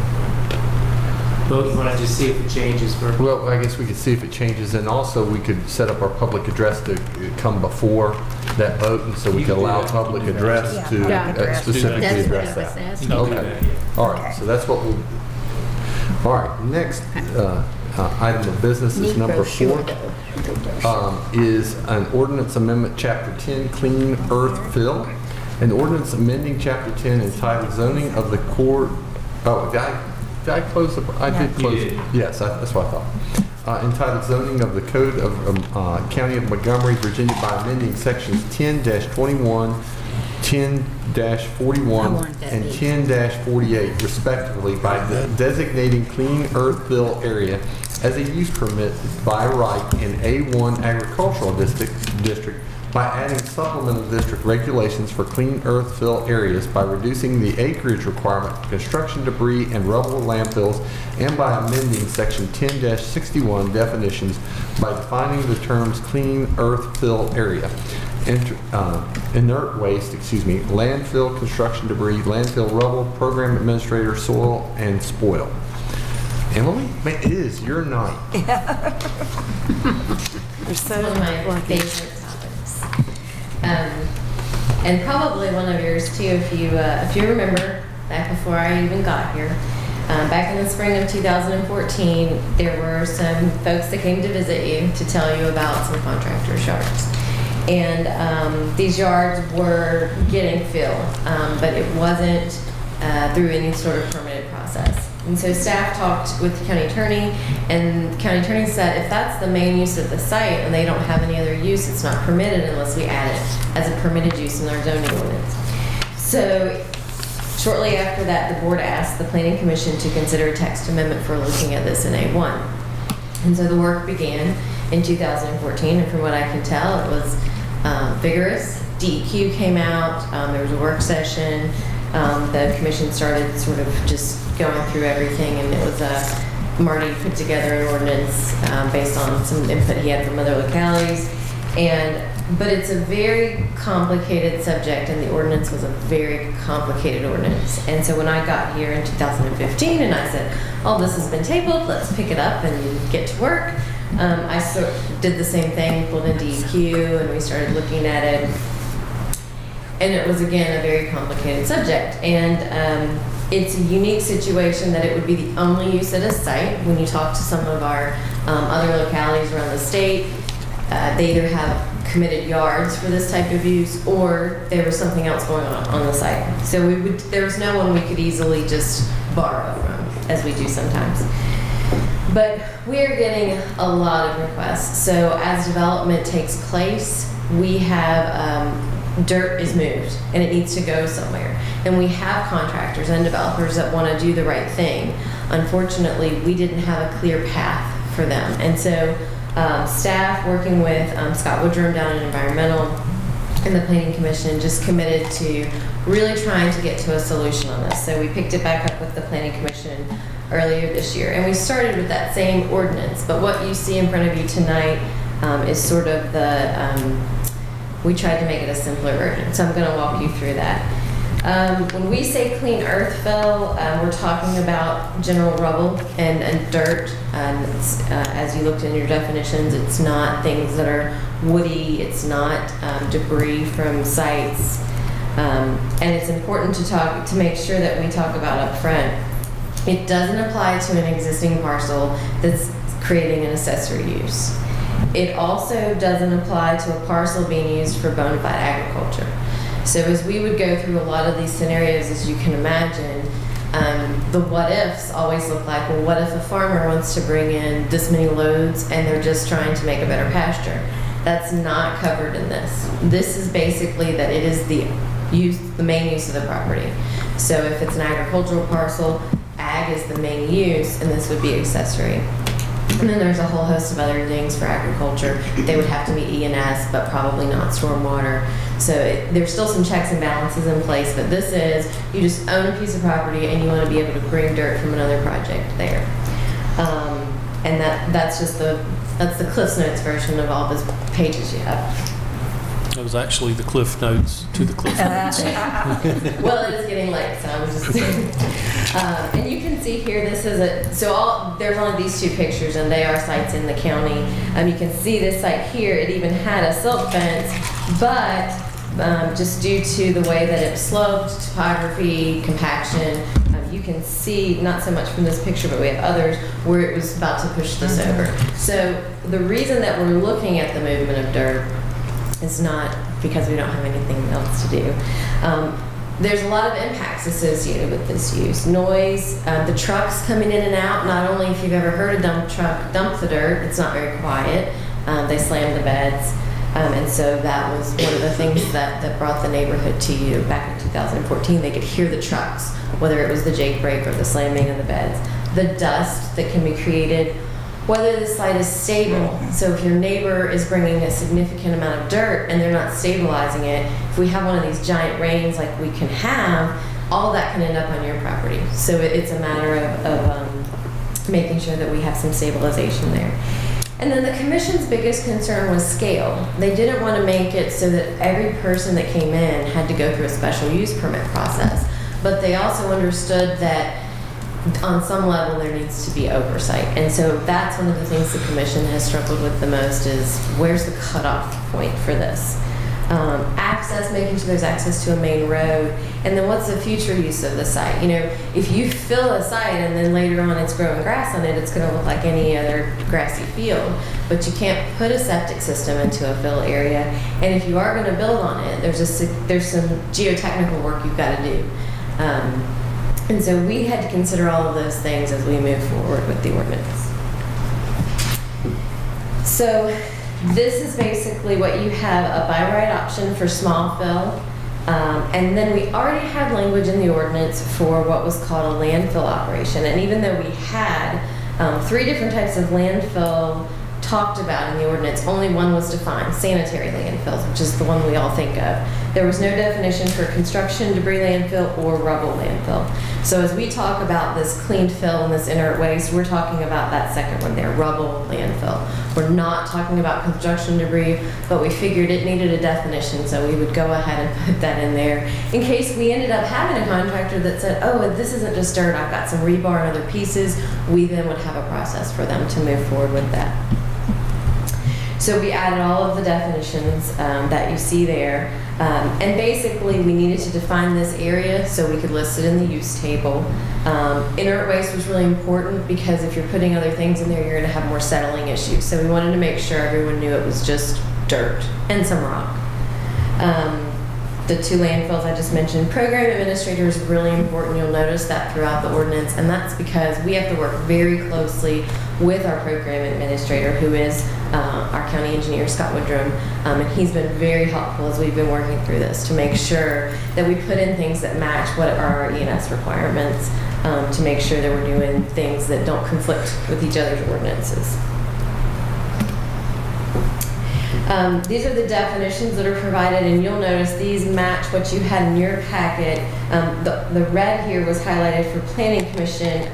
But you want to just see if it changes first? Well, I guess we could see if it changes, and also we could set up our public address to come before that vote, and so we You could could do allow that. public You can do address that. to Yeah, public address. specifically That's what address I was that. asking. You can do Okay. that, yeah. All right, so that's what we'll, all right, next item of business is Neat number brochure, 4. Is an ordinance amendment, Chapter 10, Clean Earth Fill. An ordinance amending Chapter 10 entitled Zoning of the Court. Oh, did I close the? I did You close. did. Yes, that's what I thought. Entitled Zoning of the Code of County of Montgomery, Virginia, by amending sections 10-21, 10-41, and 10-48 respectively by designating Clean Earth Fill area as a use permit by right in A1 agricultural district by adding supplemental district regulations for clean earth fill areas, by reducing the acreage requirement for construction debris and rubble landfills, and by amending section 10-61 definitions by defining the terms clean earth fill area, inert waste, landfill construction debris, landfill rubble, program administrator, soil and spoil. Emily, man, it is your night. You're so One of my lucky. favorite topics. And probably one of yours too, if you remember, back before I even got here. Back in the spring of 2014, there were some folks that came to visit you to tell you about some contractors' yards. And these yards were getting filled, but it wasn't through any sort of permitted process. And so staff talked with the county attorney, and the county attorney said if that's the main use of the site and they don't have any other use, it's not permitted unless we add it as a permitted use in our zoning ordinance. So shortly after that, the board asked the planning commission to consider a text amendment for looking at this in A1. And so the work began in 2014, and from what I can tell, it was vigorous. DEQ came out, there was a work session, the commission started sort of just going through everything, and it was Marty put together an ordinance based on some input he had from other localities. But it's a very complicated subject, and the ordinance was a very complicated ordinance. And so when I got here in 2015 and I said, oh, this has been tabled, let's pick it up and get to work, I did the same thing, pulled in DEQ, and we started looking at it. And it was, again, a very complicated subject. And it's a unique situation that it would be the only use at a site. When you talk to some of our other localities around the state, they either have committed yards for this type of use, or there was something else going on the site. So there was no one we could easily just borrow from, as we do sometimes. But we are getting a lot of requests. So as development takes place, we have dirt is moved and it needs to go somewhere. And we have contractors and developers that want to do the right thing. Unfortunately, we didn't have a clear path for them. And so staff working with Scott Woodrum down in Environmental and the Planning Commission just committed to really trying to get to a solution on this. So we picked it back up with the Planning Commission earlier this year. And we started with that same ordinance. But what you see in front of you tonight is sort of we tried to make it a simpler version. So I'm going to walk you through that. When we say clean earth fill, we're talking about general rubble and dirt. As you looked in your definitions, it's not things that are woody, it's not debris from sites. And it's important to make sure that we talk about up front. It doesn't apply to an existing parcel that's creating an accessory use. It also doesn't apply to a parcel being used for bona fide agriculture. So as we would go through a lot of these scenarios, as you can imagine, the what ifs always look like, well, what if a farmer wants to bring in this many loads and they're just trying to make a better pasture? That's not covered in this. This is basically that it is the main use of the property. So if it's an agricultural parcel, ag is the main use, and this would be accessory. And then there's a whole host of other things for agriculture. They would have to meet E&S, but probably not stormwater. So there's still some checks and balances in place, but this is, you just own a piece of property and you want to be able to bring dirt from another project there. And that's the Cliff Notes version of all those pages you have. That was actually the Cliff Notes to the Cliff Notes. Well, it is getting late, so I was just. And you can see here, this is there's only these two pictures, and they are sites in the county. You can see this site here. It even had a silk fence, but just due to the way that it sloped, topography, compaction, you can see, not so much from this picture, but we have others, where it was about to push this over. So the reason that we're looking at the movement of dirt is not because we don't have anything else to do. There's a lot of impacts associated with this use. Noise, the trucks coming in and out, not only if you've ever heard a dump truck dump the dirt, it's not very quiet. They slam the beds. And so that was one of the things that brought the neighborhood to you back in 2014. They could hear the trucks, whether it was the jake brake or the slamming of the beds. The dust that can be created, whether the site is stable. So if your neighbor is bringing a significant amount of dirt and they're not stabilizing it, if we have one of these giant rains like we can have, all that can end up on your property. So it's a matter of making sure that we have some stabilization there. And then the commission's biggest concern was scale. They didn't want to make it so that every person that came in had to go through a special use permit process. But they also understood that on some level there needs to be oversight. And so that's one of the things the commission has struggled with the most is where's the cutoff point for this? Access, making sure there's access to a main road, and then what's the future use of the site? You know, if you fill a site and then later on it's growing grass on it, it's going to look like any other grassy field. But you can't put a septic system into a fill area, and if you are going to build on it, there's some geotechnical work you've got to do. And so we had to consider all of those things as we move forward with the ordinance. So this is basically what you have, a by right option for small fill. And then we already had language in the ordinance for what was called a landfill operation. And even though we had 3 different types of landfill talked about in the ordinance, only one was defined, sanitary landfills, which is the one we all think of. There was no definition for construction debris landfill or rubble landfill. So as we talk about this cleaned fill and this inert waste, we're talking about that second one there, rubble landfill. We're not talking about construction debris, but we figured it needed a definition, so we would go ahead and put that in there in case we ended up having a contractor that said, oh, this isn't just dirt, I've got some rebar and other pieces. We then would have a process for them to move forward with that. So we added all of the definitions that you see there. And basically, we needed to define this area so we could list it in the use table. Inert waste was really important because if you're putting other things in there, you're going to have more settling issues. So we wanted to make sure everyone knew it was just dirt and some rock. The 2 landfills I just mentioned. Program administrator is really important. You'll notice that throughout the ordinance, and that's because we have to work very closely with our program administrator, who is our county engineer, Scott Woodrum, and he's been very helpful as we've been working through this to make sure that we put in things that match what are our E&S requirements, to make sure that we're doing things that don't conflict with each other's ordinances. These are the definitions that are provided, and you'll notice these match what you had in your packet. The red here was highlighted for Planning Commission.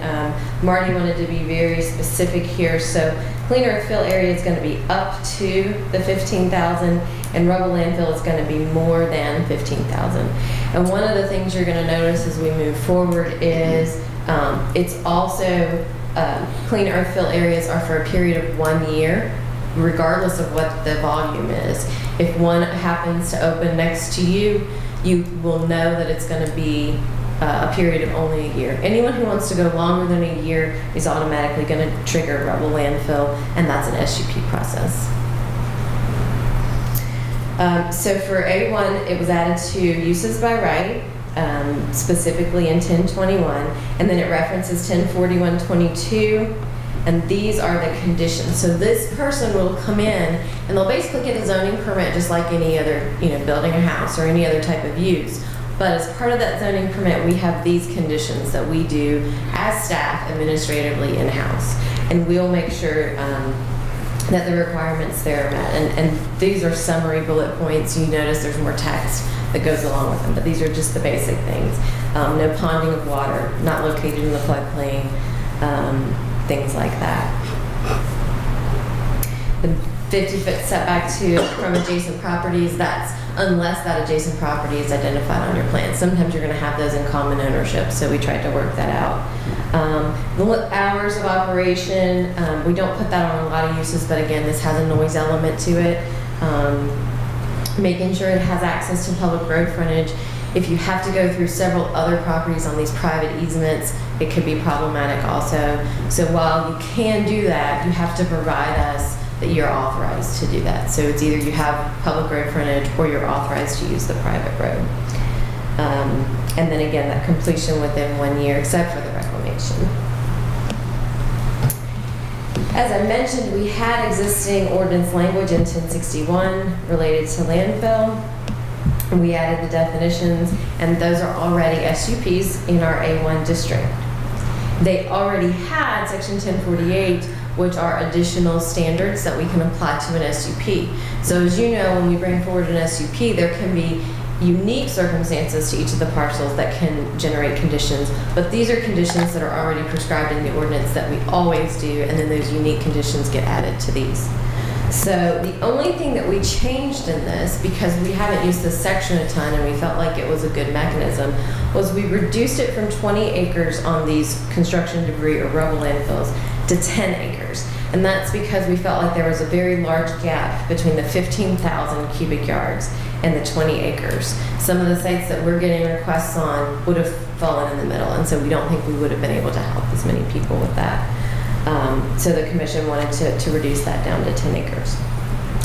Marty wanted to be very specific here. So clean earth fill area is going to be up to the 15,000, and rubble landfill is going to be more than 15,000. And one of the things you're going to notice as we move forward is it's also clean earth fill areas are for a period of 1 year, regardless of what the volume is. If one happens to open next to you, you will know that it's going to be a period of only a year. Anyone who wants to go longer than a year is automatically going to trigger rubble landfill, and that's an SUP process. So for A1, it was added to uses by right, specifically in 1021, and then it references 104122. And these are the conditions. So this person will come in and they'll basically get a zoning permit just like any other, building a house or any other type of use. But as part of that zoning permit, we have these conditions that we do as staff administratively in-house. and we'll make sure that the requirements there are met. And these are summary bullet points. You notice there's more text that goes along with them, but these are just the basic things. No ponding of water, not located in the floodplain, things like that. The 50-foot setback from adjacent properties, that's unless that adjacent property is identified on your plan. Sometimes you're going to have those in common ownership, so we tried to work that out. The hours of operation, we don't put that on a lot of uses, but again, this has a noise element to it. Making sure it has access to public road frontage. If you have to go through several other properties on these private easements, it could be problematic also. So while you can do that, you have to provide us that you're authorized to do that. So it's either you have public road frontage or you're authorized to use the private road. And then again, that completion within 1 year, except for the reclamation. As I mentioned, we had existing ordinance language in 1061 related to landfill. We added the definitions, and those are already SUPs in our A1 district. They already had section 1048, which are additional standards that we can apply to an SUP. So as you know, when we bring forward an SUP, there can be unique circumstances to each of the parcels that can generate conditions, but these are conditions that are already prescribed in the ordinance that we always do, and then those unique conditions get added to these. So the only thing that we changed in this, because we haven't used this section a ton and we felt like it was a good mechanism, was we reduced it from 20 acres on these construction debris or rubble landfills to 10 acres. And that's because we felt like there was a very large gap between the 15,000 cubic yards and the 20 acres. Some of the sites that we're getting requests on would have fallen in the middle, and so we don't think we would have been able to help as many people with that. So the commission wanted to reduce that down to 10 acres.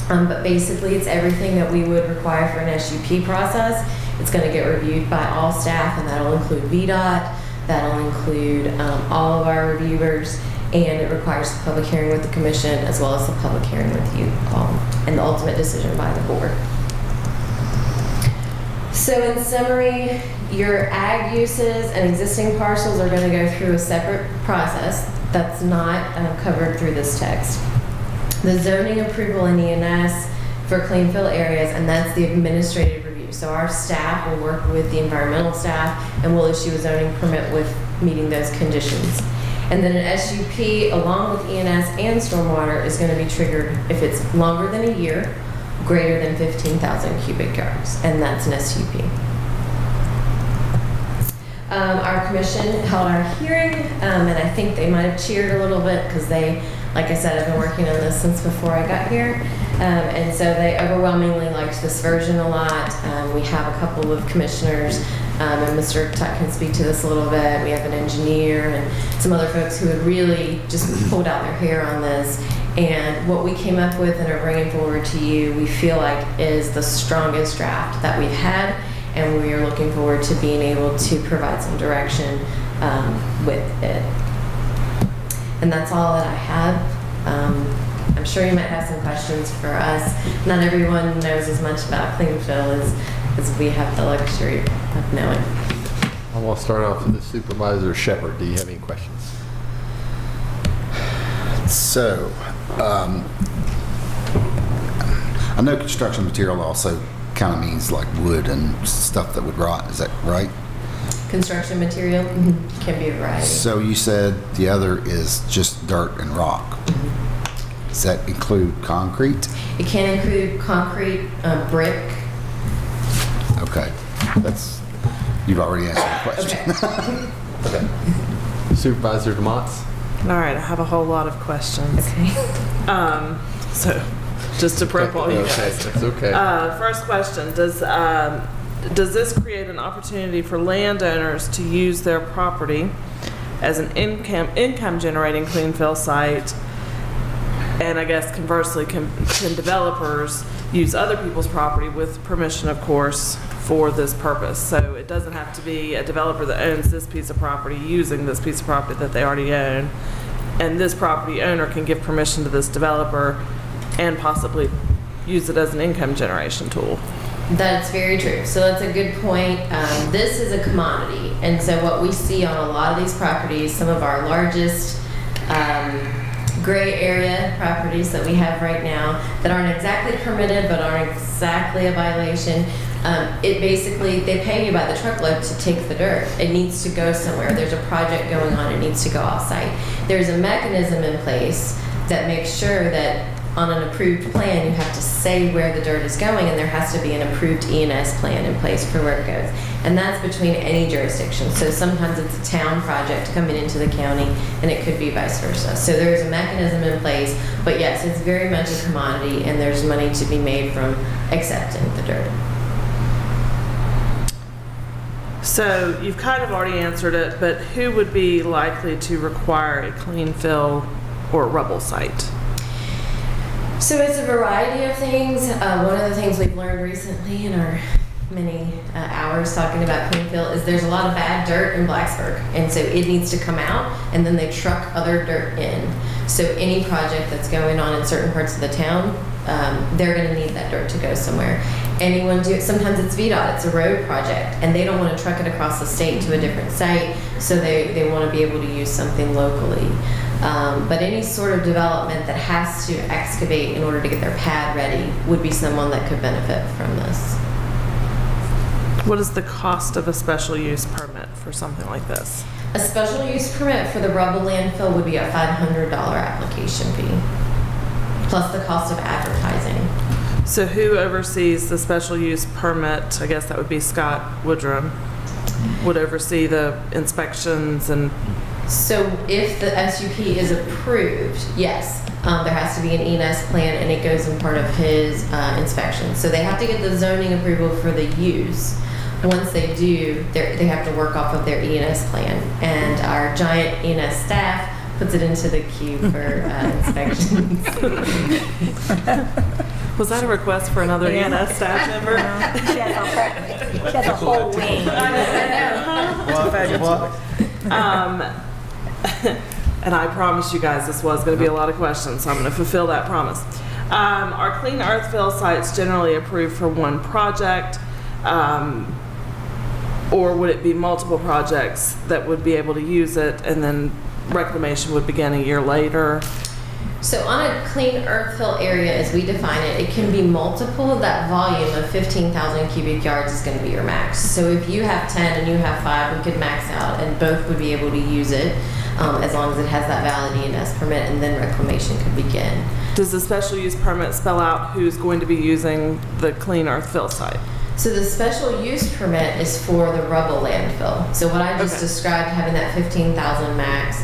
But basically, it's everything that we would require for an SUP process. It's going to get reviewed by all staff, and that'll include VDOT, that'll include all of our reviewers, and it requires the public hearing with the commission as well as the public hearing with you all, and the ultimate decision by the board. So in summary, your ag uses and existing parcels are going to go through a separate process that's not covered through this text. The zoning approval in ENS for clean fill areas, and that's the administrative review. So our staff will work with the environmental staff and will issue a zoning permit with meeting those conditions. And then an SUP along with ENS and stormwater is going to be triggered if it's longer than a year, greater than 15,000 cubic yards, and that's an SUP. Our commission held our hearing, and I think they might have cheered a little bit because they, like I said, have been working on this since before I got here. And so they overwhelmingly liked this version a lot. We have a couple of commissioners, and Mr. Tuck can speak to this a little bit. We have an engineer and some other folks who had really just pulled out their hair on this. And what we came up with and are bringing forward to you, we feel like is the strongest draft that we've had. And we are looking forward to being able to provide some direction with it. And that's all that I have. I'm sure you might have some questions for us. Not everyone knows as much about clean fill as we have the luxury of knowing. I will start off with the Supervisor Shepherd. Do you have any questions? So, I know construction material also kind of means like wood and stuff that would rot. Is that right? Construction material can be a variety. So you said the other is just dirt and rock. Does that include concrete? It can include concrete, brick. Okay, you've already answered the question. Okay. Okay. Supervisor DeMontz? All right, I have a whole lot of questions. Okay. So, just to prep all you Okay, guys. that's okay. First question, does this create an opportunity for landowners to use their property as an income generating clean fill site? And I guess conversely, can developers use other people's property with permission, of course, for this purpose? So it doesn't have to be a developer that owns this piece of property using this piece of property that they already own. And this property owner can give permission to this developer and possibly use it as an income generation tool. That's very true. So that's a good point. This is a commodity. And so what we see on a lot of these properties, some of our largest gray area properties that we have right now that aren't exactly permitted but aren't exactly a violation. It basically, they pay you by the truckload to take the dirt. It needs to go somewhere. There's a project going on, it needs to go off-site. There's a mechanism in place that makes sure that on an approved plan, you have to say where the dirt is going, and there has to be an approved E&S plan in place for where it goes. And that's between any jurisdiction. So sometimes it's a town project coming into the county, and it could be vice versa. So there's a mechanism in place, but yes, it's very much a commodity, and there's money to be made from accepting the dirt. So you've kind of already answered it, but who would be likely to require a clean fill or rubble site? So it's a variety of things. One of the things we've learned recently in our many hours talking about clean fill is there's a lot of bad dirt in Blacksburg, and so it needs to come out, and then they truck other dirt in. So any project that's going on in certain parts of the town, they're going to need that dirt to go somewhere. Sometimes it's VDOT, it's a road project, and they don't want to truck it across the state to a different site, so they want to be able to use something locally. But any sort of development that has to excavate in order to get their pad ready would be someone that could benefit from this. What is the cost of a special use permit for something like this? A special use permit for the rubble landfill would be a $500 application fee, plus the cost of advertising. So who oversees the special use permit? I guess that would be Scott Woodrum. Would oversee the inspections and... So if the SUP is approved, yes, there has to be an E&S plan, and it goes in part of his inspection. So they have to get the zoning approval for the use. Once they do, they have to work off of their E&S plan, and our giant E&S staff puts it into the queue for inspections. Was that a request for another E&S staff member? She has a whole wing. And I promised you guys this was going to be a lot of questions, so I'm going to fulfill that promise. Are clean earth fill sites generally approved for one project, or would it be multiple projects that would be able to use it, and then reclamation would begin a year later? So on a clean earth fill area, as we define it, it can be multiple. That volume of 15,000 cubic yards is going to be your max. So if you have 10 and you have 5, we could max out, and both would be able to use it as long as it has that valid E&S permit, and then reclamation could begin. Does the special use permit spell out who's going to be using the clean earth fill site? So the special use permit is for the rubble landfill. So what I just described, having that 15,000 max,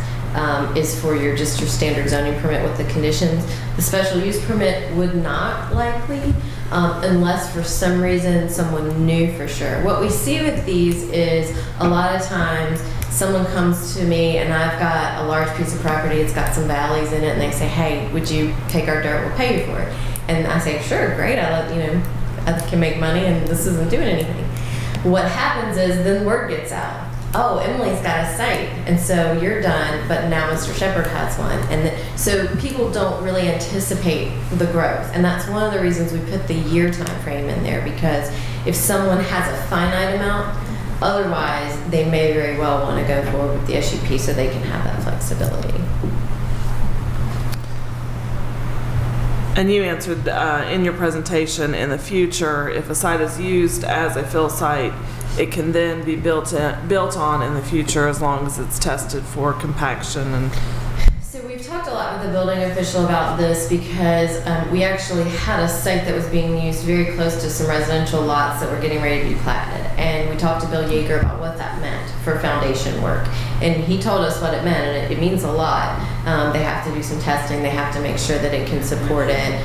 is for your standard zoning permit with the conditions. The special use permit would not likely, unless for some reason someone knew for sure. What we see with these is a lot of times someone comes to me and I've got a large piece of property, it's got some valleys in it, and they say, hey, would you take our dirt, we'll pay you for it. And I say, sure, great, I can make money and this isn't doing anything. What happens is then word gets out. Oh, Emily's got a site, and so you're done, but now Mr. Shepherd has one. And so people don't really anticipate the growth, and that's one of the reasons we put the year time frame in there, because if someone has a finite amount, otherwise they may very well want to go forward with the SUP so they can have that flexibility. And you answered in your presentation, in the future, if a site is used as a fill site, it can then be built on in the future as long as it's tested for compaction and... So we've talked a lot with the building official about this because we actually had a site that was being used very close to some residential lots that were getting ready to be platted. And we talked to Bill Yeager about what that meant for foundation work. And he told us what it meant, and it means a lot. They have to do some testing. They have to make sure that it can support it.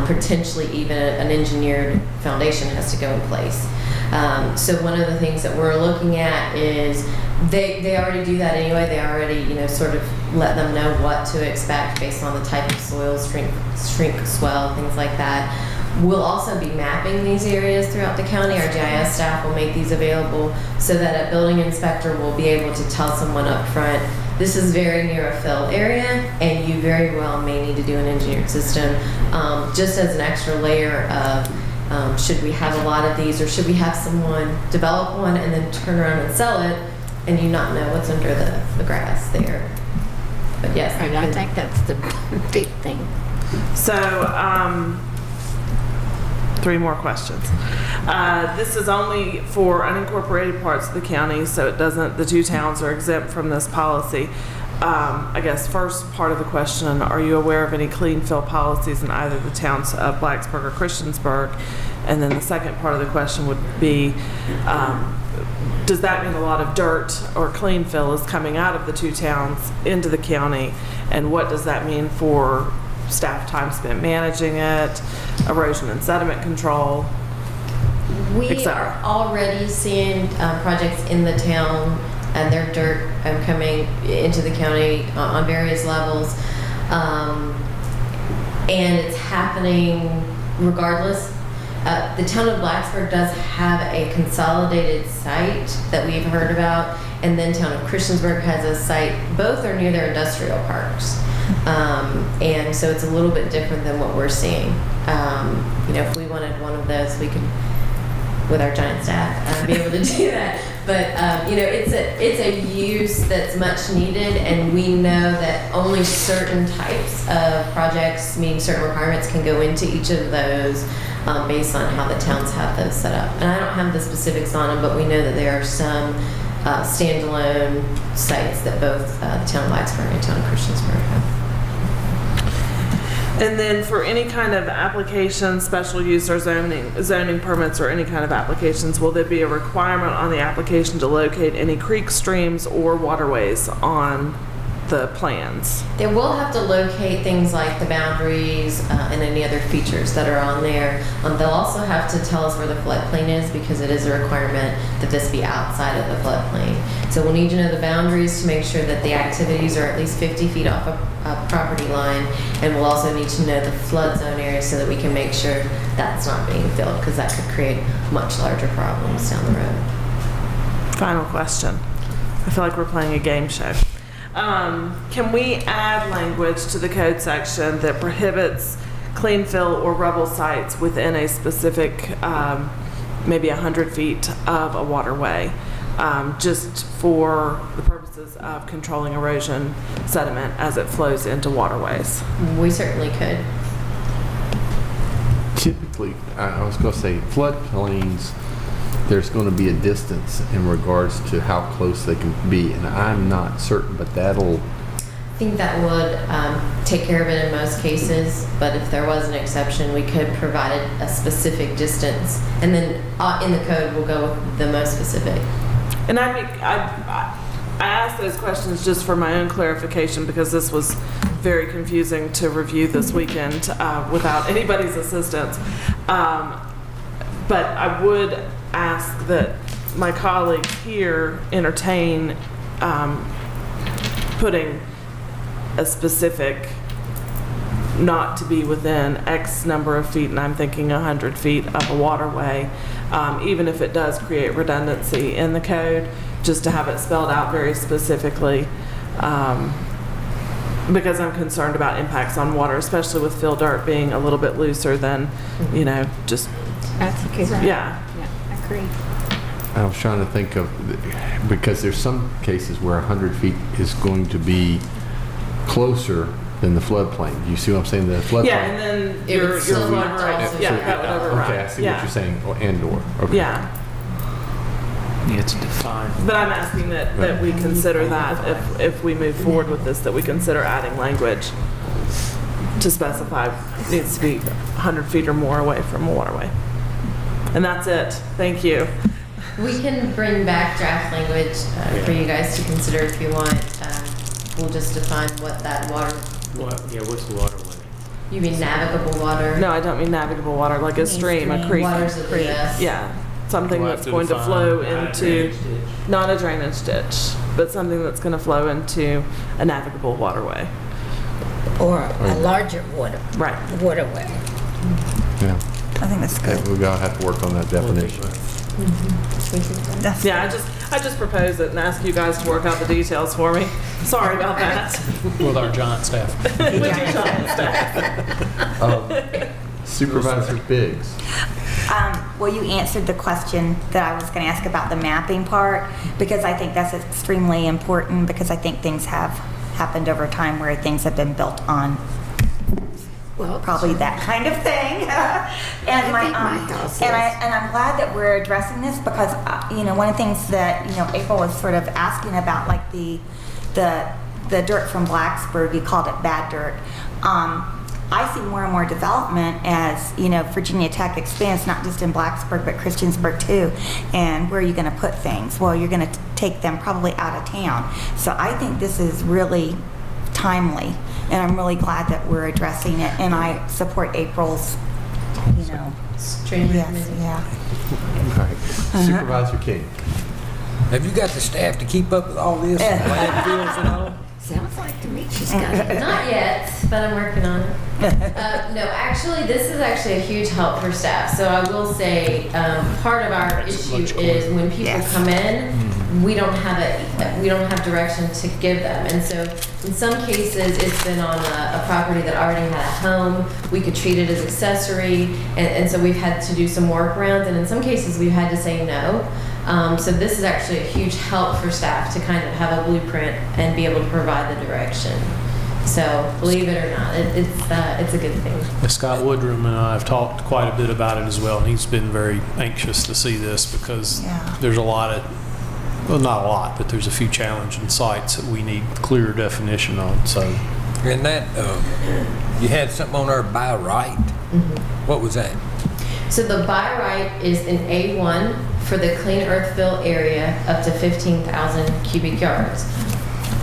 Potentially even an engineered foundation has to go in place. So one of the things that we're looking at is they already do that anyway. They already, sort of let them know what to expect based on the type of soil, shrink, swell, things like that. We'll also be mapping these areas throughout the county. Our GIS staff will make these available so that a building inspector will be able to tell someone up front, this is very near a fill area, and you very well may need to do an engineered system, just as an extra layer of should we have a lot of these, or should we have someone develop one and then turn around and sell it, and you not know what's under the grass there. But yes, And I think that's the big thing. So, 3 more questions. This is only for unincorporated parts of the county, so it doesn't, the 2 towns are exempt from this policy. I guess first part of the question, are you aware of any clean fill policies in either the towns of Blacksburg or Christiansburg? And then the second part of the question would be, does that mean a lot of dirt or clean fill is coming out of the 2 towns into the county? And what does that mean for staff time spent managing it, erosion and sediment control, we etc.? are already seeing projects in the town and their dirt coming into the county on various levels. And it's happening regardless. The town of Blacksburg does have a consolidated site that we've heard about, and then town of Christiansburg has a site. Both are near their industrial parks. And so it's a little bit different than what we're seeing. If we wanted one of those, we could, with our giant staff, be able to do that. But it's a use that's much needed, and we know that only certain types of projects, meaning certain requirements, can go into each of those based on how the towns have those set up. And I don't have the specifics on them, but we know that there are some standalone sites that both the town of Blacksburg and town of Christiansburg have. And then for any kind of application, special use or zoning permits or any kind of applications, will there be a requirement on the application to locate any creeks, streams, or waterways on the plans? They will have to locate things like the boundaries and any other features that are on there. They'll also have to tell us where the floodplain is, because it is a requirement that this be outside of the floodplain. So we'll need to know the boundaries to make sure that the activities are at least 50 feet off a property line, and we'll also need to know the flood zone area so that we can make sure that's not being filled, because that could create much larger problems down the road. Final question. I feel like we're playing a game show. Can we add language to the code section that prohibits clean fill or rubble sites within a specific, maybe 100 feet of a waterway, just for the purposes of controlling erosion sediment as it flows into waterways? We certainly could. Typically, I was going to say floodplains, there's going to be a distance in regards to how close they can be, and I'm not certain, but that'll... I think that would take care of it in most cases, but if there was an exception, we could provide a specific distance, and then in the code we'll go with the most specific. And I asked those questions just for my own clarification, because this was very confusing to review this weekend without anybody's assistance. But I would ask that my colleagues here entertain putting a specific not to be within X number of feet, and I'm thinking 100 feet of a waterway, even if it does create redundancy in the code, just to have it spelled out very specifically, because I'm concerned about impacts on water, especially with fill dirt being a little bit looser than, just... That's okay. Yeah. I agree. I was trying to think of, because there's some cases where 100 feet is going to be closer than the floodplain. You see what I'm saying? The floodplain. Yeah, and then your still flood have to rate, also yeah, figure that would override. Okay, I see Yeah. what you're saying. And/or. Okay. Yeah. It's defined. But I'm asking that we consider that if we move forward with this, that we consider adding language to specify it needs to be 100 feet or more away from a waterway. And that's it. Thank you. We can bring back draft language for you guys to consider if you want. We'll just define what that water... What's the waterway? You mean navigable water? No, I don't mean navigable water, like a stream, a creek. Waters of the best. Yeah, something We'll that's have to going to define flow not a into, drainage ditch. not a drainage ditch, but something that's going to flow into a navigable waterway. Or a larger waterway. Yeah. I think that's good. We're going to have to work on that definition. That's Yeah, I just propose it and ask you guys to work out the details for me. Sorry about that. With our giant staff. With your giant staff. Supervisor Biggs. Well, you answered the question that I was going to ask about the mapping part, because I think that's extremely important, because I think things have happened over time where things have been built on probably that kind of thing. And my house and is. I'm glad that we're addressing this because one of the things that April was sort of asking about, like the dirt from Blacksburg, you called it bad dirt. I see more and more development as Virginia Tech expands, not just in Blacksburg but Christiansburg too. And where are you going to put things? Well, you're going to take them probably out of town. So I think this is really timely, and I'm really glad that we're addressing it. And I support April's, Training yes, committee. yeah. All right. Supervisor King. Have you got the staff to keep up with all this? Landfills and all? Sounds like to me she's got it. Not yet, but I'm working on it. No, actually, this is actually a huge help for staff. So I will say, part of our issue is when people come in, we don't have direction to give them. And so in some cases, it's been on a property that already had a home. We could treat it as accessory, and so we've had to do some workarounds. And in some cases, we've had to say no. So this is actually a huge help for staff to kind of have a blueprint and be able to provide the direction. So believe it or not, it's a good thing. Scott Woodrum and I have talked quite a bit about it as well, and he's been very anxious to see this because there's a lot of, well, not a lot, but there's a few challenging sites that we need clearer definition on. So, And that, you had something on there by right. What was that? So the by right is an A1 for the clean earthville area up to 15,000 cubic yards.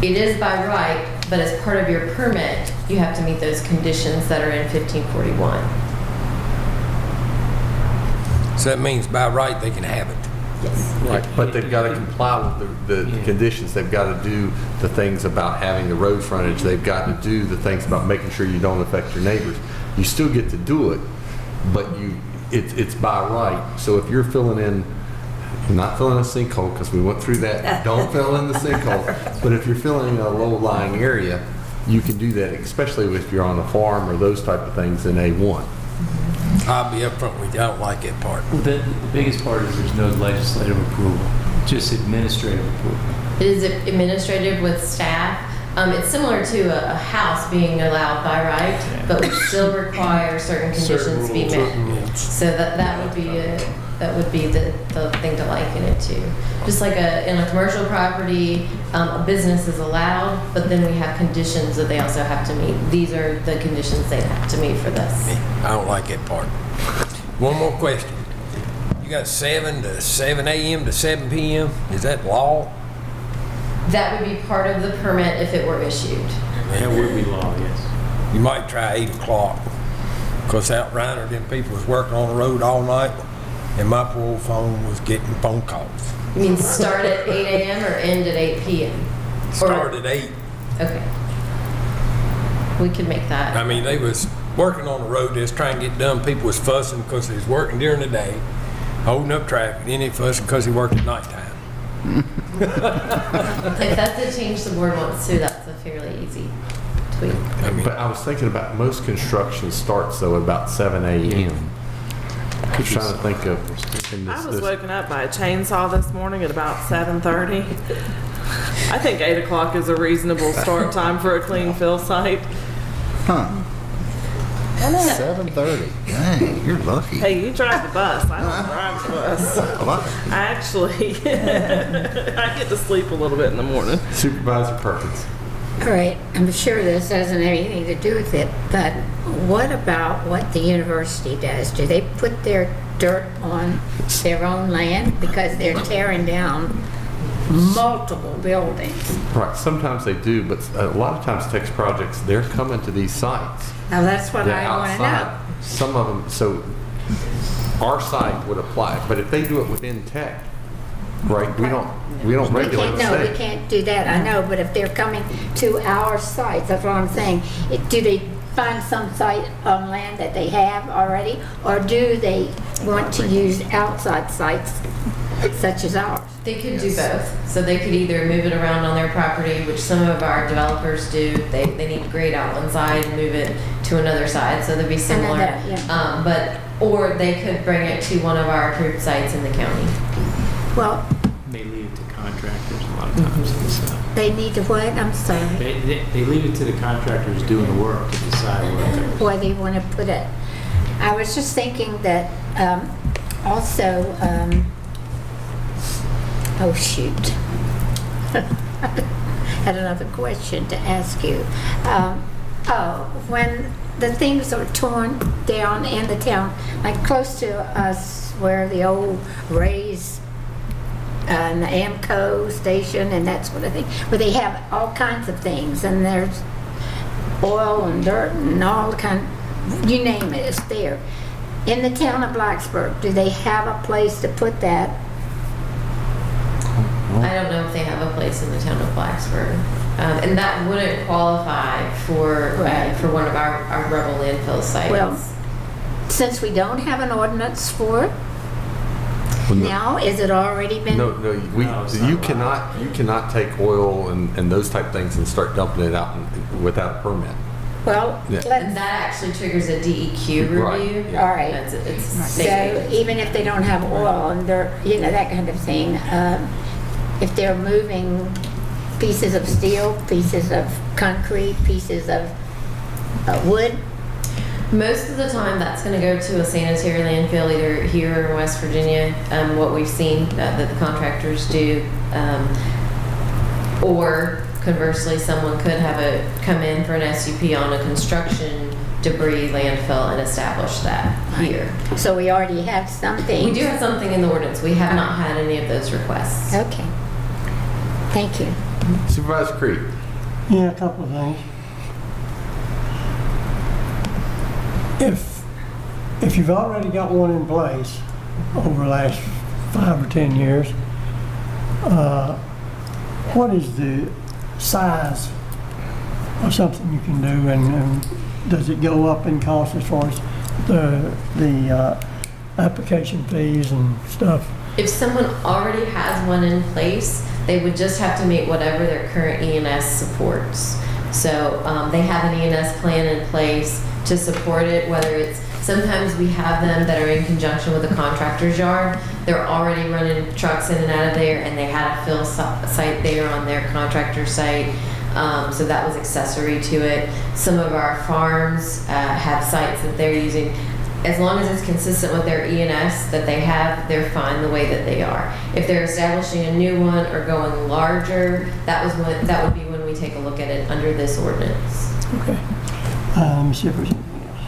It is by right, but as part of your permit, you have to meet those conditions that are in 1541. So that means by right they can have it. Yes. Right, but they've got to comply with the conditions. They've got to do the things about having the road frontage. They've got to do the things about making sure you don't affect your neighbors. You still get to do it, but it's by right. So if you're filling in, not filling a sinkhole, because we went through that, don't fill in the sinkhole, but if you're filling in a low-lying area, you can do that, especially if you're on a farm or those type of things in A1. I'll be upfront with you, I don't like that part. Well, the biggest part is there's no legislative approval, just administrative approval. It is administrative with staff. It's similar to a house being allowed by right, but we still require certain conditions to be met. So that would be the thing to liken it to. Just like in a commercial property, a business is allowed, but then we have conditions that they also have to meet. These are the conditions they have to meet for this. I don't like that part. One more question. You got 7 a.m. to 7 p.m. Is that law? That would be part of the permit if it were issued. That would be law, yes. You might try 8 o'clock. Because out Reiner, them people was working on the road all night, and my poor old phone was getting phone calls. You mean start at 8 a.m. or end at 8 p.m.? Start at 8. Okay. We could make that. I mean, they was working on the road, they was trying to get done. People was fussing because they was working during the day, holding up traffic, then they fussing because he worked at nighttime. If that's a change the board wants to, that's a fairly easy tweak. But I was thinking about most construction starts though about 7 a.m. I'm trying to think of. I was woken up by a chainsaw this morning at about 7:30. I think 8 o'clock is a reasonable start time for a clean fill site. Huh. 7:30. Dang, you're lucky. Hey, you drive the bus. I don't drive the bus. I actually, I get to sleep a little bit in the morning. Supervisor Perkins. All right, I'm sure this doesn't have anything to do with it, but what about what the university does? Do they put their dirt on their own land? Because they're tearing down multiple buildings. Right, sometimes they do, but a lot of times text projects, they're coming to these sites. Now, that's what They're I want to know. outside. Some of them, so our site would apply, but if they do it within tech, right, we don't regulate the No, we state. can't do that, I know, but if they're coming to our sites, that's what I'm saying. Do they find some site on land that they have already, or do they want to use outside sites such as ours? They could do both. So they could either move it around on their property, which some of our developers do. They need to grade out one side and move it to another side, so they'd be similar. Or they could bring it to one of our approved sites in the county. Well, May lead to contract. contractors a lot of times and stuff. They need to what? I'm sorry. They leave it to the contractors doing the work to decide Where they want to put it. I was just thinking that also, oh shoot. Had another question to ask you. When the things are torn down in the town, like close to us where the old Ray's and the Amco station and that sort of thing, where they have all kinds of things, and there's oil and dirt and all kind, you name it, it's there. In the town of Blacksburg, do they have a place to put that? I don't know if they have a place in the town of Blacksburg. And that wouldn't qualify for one of our rebel landfill sites. Well, since we don't have an ordinance for it, now, is it already been? No, you cannot take oil and those type things and start dumping it out without a permit. Well, Yeah. And that actually triggers a DEQ Right, review. yeah. All right. It's So even if they don't have oil and dirt, that kind of thing, if they're moving pieces of steel, pieces of concrete, pieces of wood, most of the time, that's going to go to a sanitary landfill, either here or in West Virginia. What we've seen that the contractors do, or conversely, someone could have come in for an SUP on a construction debris landfill and establish that here. so we already have something. We do have something in the ordinance. We have not had any of those requests. Okay. Thank you. Supervisor Creed. Yeah, a couple of things. If you've already got one in place over the last 5 or 10 years, what is the size of something you can do, and does it go up in cost as far as the application fees and stuff? If someone already has one in place, they would just have to meet whatever their current ENS supports. So they have an ENS plan in place to support it, whether it's, sometimes we have them that are in conjunction with the contractor's yard. They're already running trucks in and out of there, and they had a fill site there on their contractor site. So that was accessory to it. Some of our farms have sites that they're using. As long as it's consistent with their ENS that they have, they're fine the way that they are. If they're establishing a new one or going larger, that would be when we take a look at it under this ordinance. Okay. Let me see if there's anything else.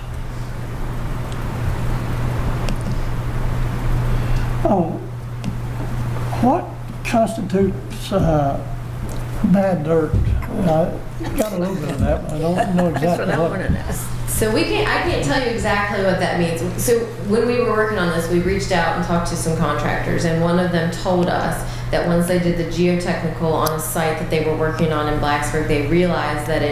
Oh, what constitutes bad dirt? Got a little bit of that, but I don't know exactly That's what I what. want to know. So I can't tell you exactly what that means. So when we were working on this, we reached out and talked to some contractors, and one of them told us that once they did the geotechnical on a site that they were working on in Blacksburg, they realized that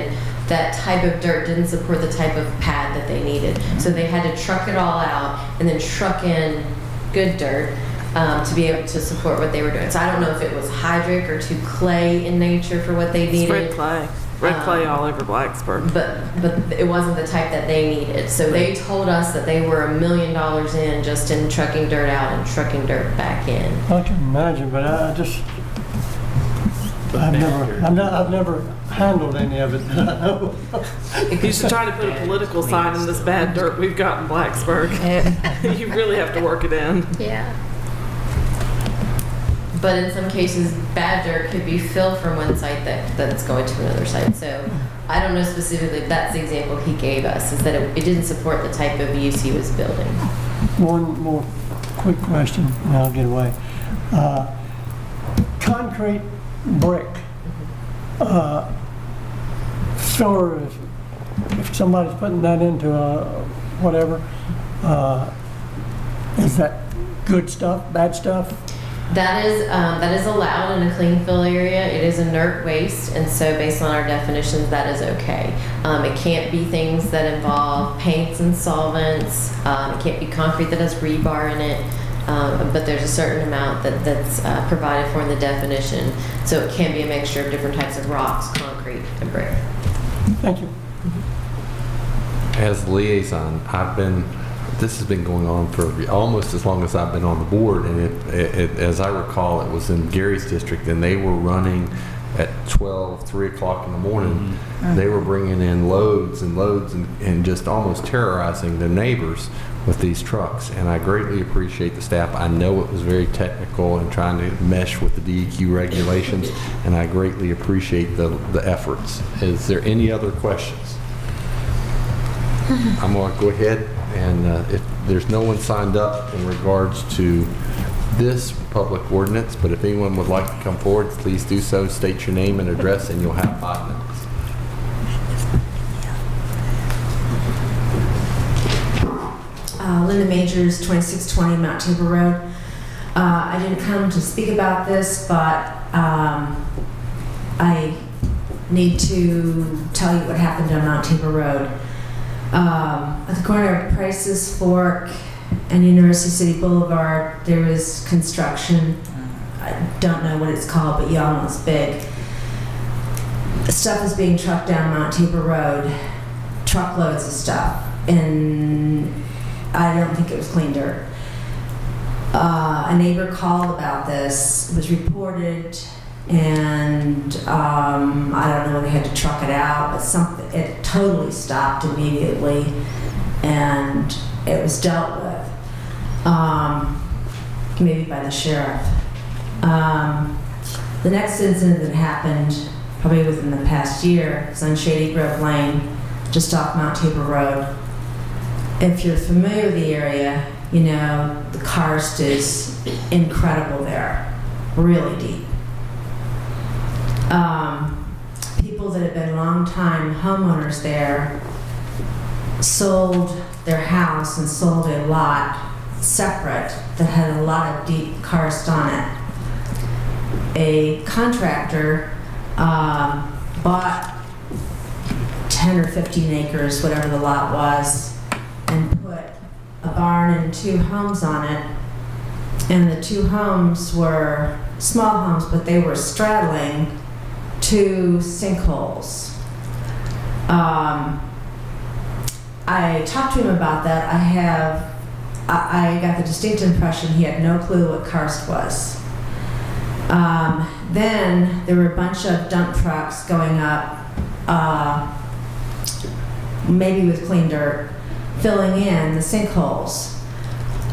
that type of dirt didn't support the type of pad that they needed. So they had to truck it all out and then truck in good dirt to be able to support what they were doing. So I don't know if it was hydric or too clay in nature for what they needed. It's red clay all over Blacksburg. But it wasn't the type that they needed. So they told us that they were $1 million in just in trucking dirt out and trucking dirt back in. I can imagine, but I've never handled any of it that I know. You should try to put a political sign in this bad dirt we've got in Blacksburg. You really have to work it in. Yeah. But in some cases, bad dirt could be fill from one site that's going to another site. So I don't know specifically, that's the example he gave us, is that it didn't support the type of use he was building. One more quick question, and I'll get away. Concrete brick. Filler, if somebody's putting that into a whatever, is that good stuff, bad stuff? That is allowed in a clean fill area. It is inert waste, and so based on our definitions, that is okay. It can't be things that involve paints and solvents. It can't be concrete that has rebar in it. But there's a certain amount that's provided for in the definition. So it can be a mixture of different types of rocks, concrete, and brick. Thank you. As liaison, I've been this has been going on for almost as long as I've been on the board, and as I recall, it was in Gary's district, and they were running at 3 o'clock in the morning. They were bringing in loads and loads and just almost terrorizing their neighbors with these trucks. And I greatly appreciate the staff. I know it was very technical and trying to mesh with the DEQ regulations, and I greatly appreciate the efforts. Is there any other questions? I'm going to go ahead, and if there's no one signed up in regards to this public ordinance, but if anyone would like to come forward, please do so. State your name and address, and you'll have 5 minutes. Linda Majors, 2620 Mount Tabor Road. I didn't come to speak about this, but I need to tell you what happened on Mount Tabor Road. At the corner of Price's Fork and University City Boulevard, there was construction. I don't know what it's called, but y'all know it's big. Stuff is being trucked down Mount Tabor Road, truckloads of stuff, and I don't think it was clean dirt. A neighbor called about this, it was reported, and I don't know when they had to truck it out, but it totally stopped immediately, and it was dealt with, maybe by the sheriff. The next incident that happened, probably within the past year, is on Shady Grove Lane, just off Mount Tabor Road. If you're familiar with the area, you know the karst is incredible there, really deep. People that have been long-time homeowners there sold their house and sold a lot separate that had a lot of deep karst on it. A contractor bought 10 or 15 acres, whatever the lot was, and put a barn and 2 homes on it. And the 2 homes were small homes, but they were straddling 2 sinkholes. I talked to him about that. I got the distinct impression he had no clue what karst was. Then there were a bunch of dump trucks going up, maybe with clean dirt, filling in the sinkholes.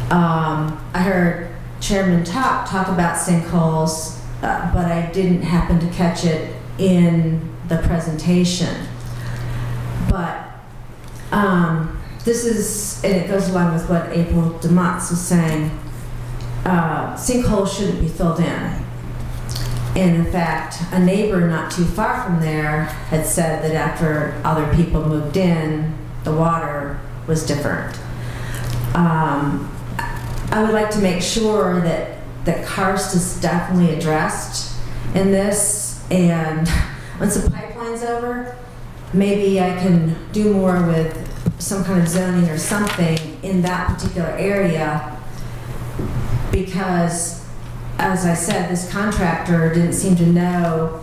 I heard Chairman talk about sinkholes, but I didn't happen to catch it in the presentation. But this is, and it goes along with what April DeMotts was saying, sinkholes shouldn't be filled in. And in fact, a neighbor not too far from there had said that after other people moved in, the water was different. I would like to make sure that karst is definitely addressed in this, and once the pipeline's over, maybe I can do more with some kind of zoning or something in that particular area, because as I said, this contractor didn't seem to know,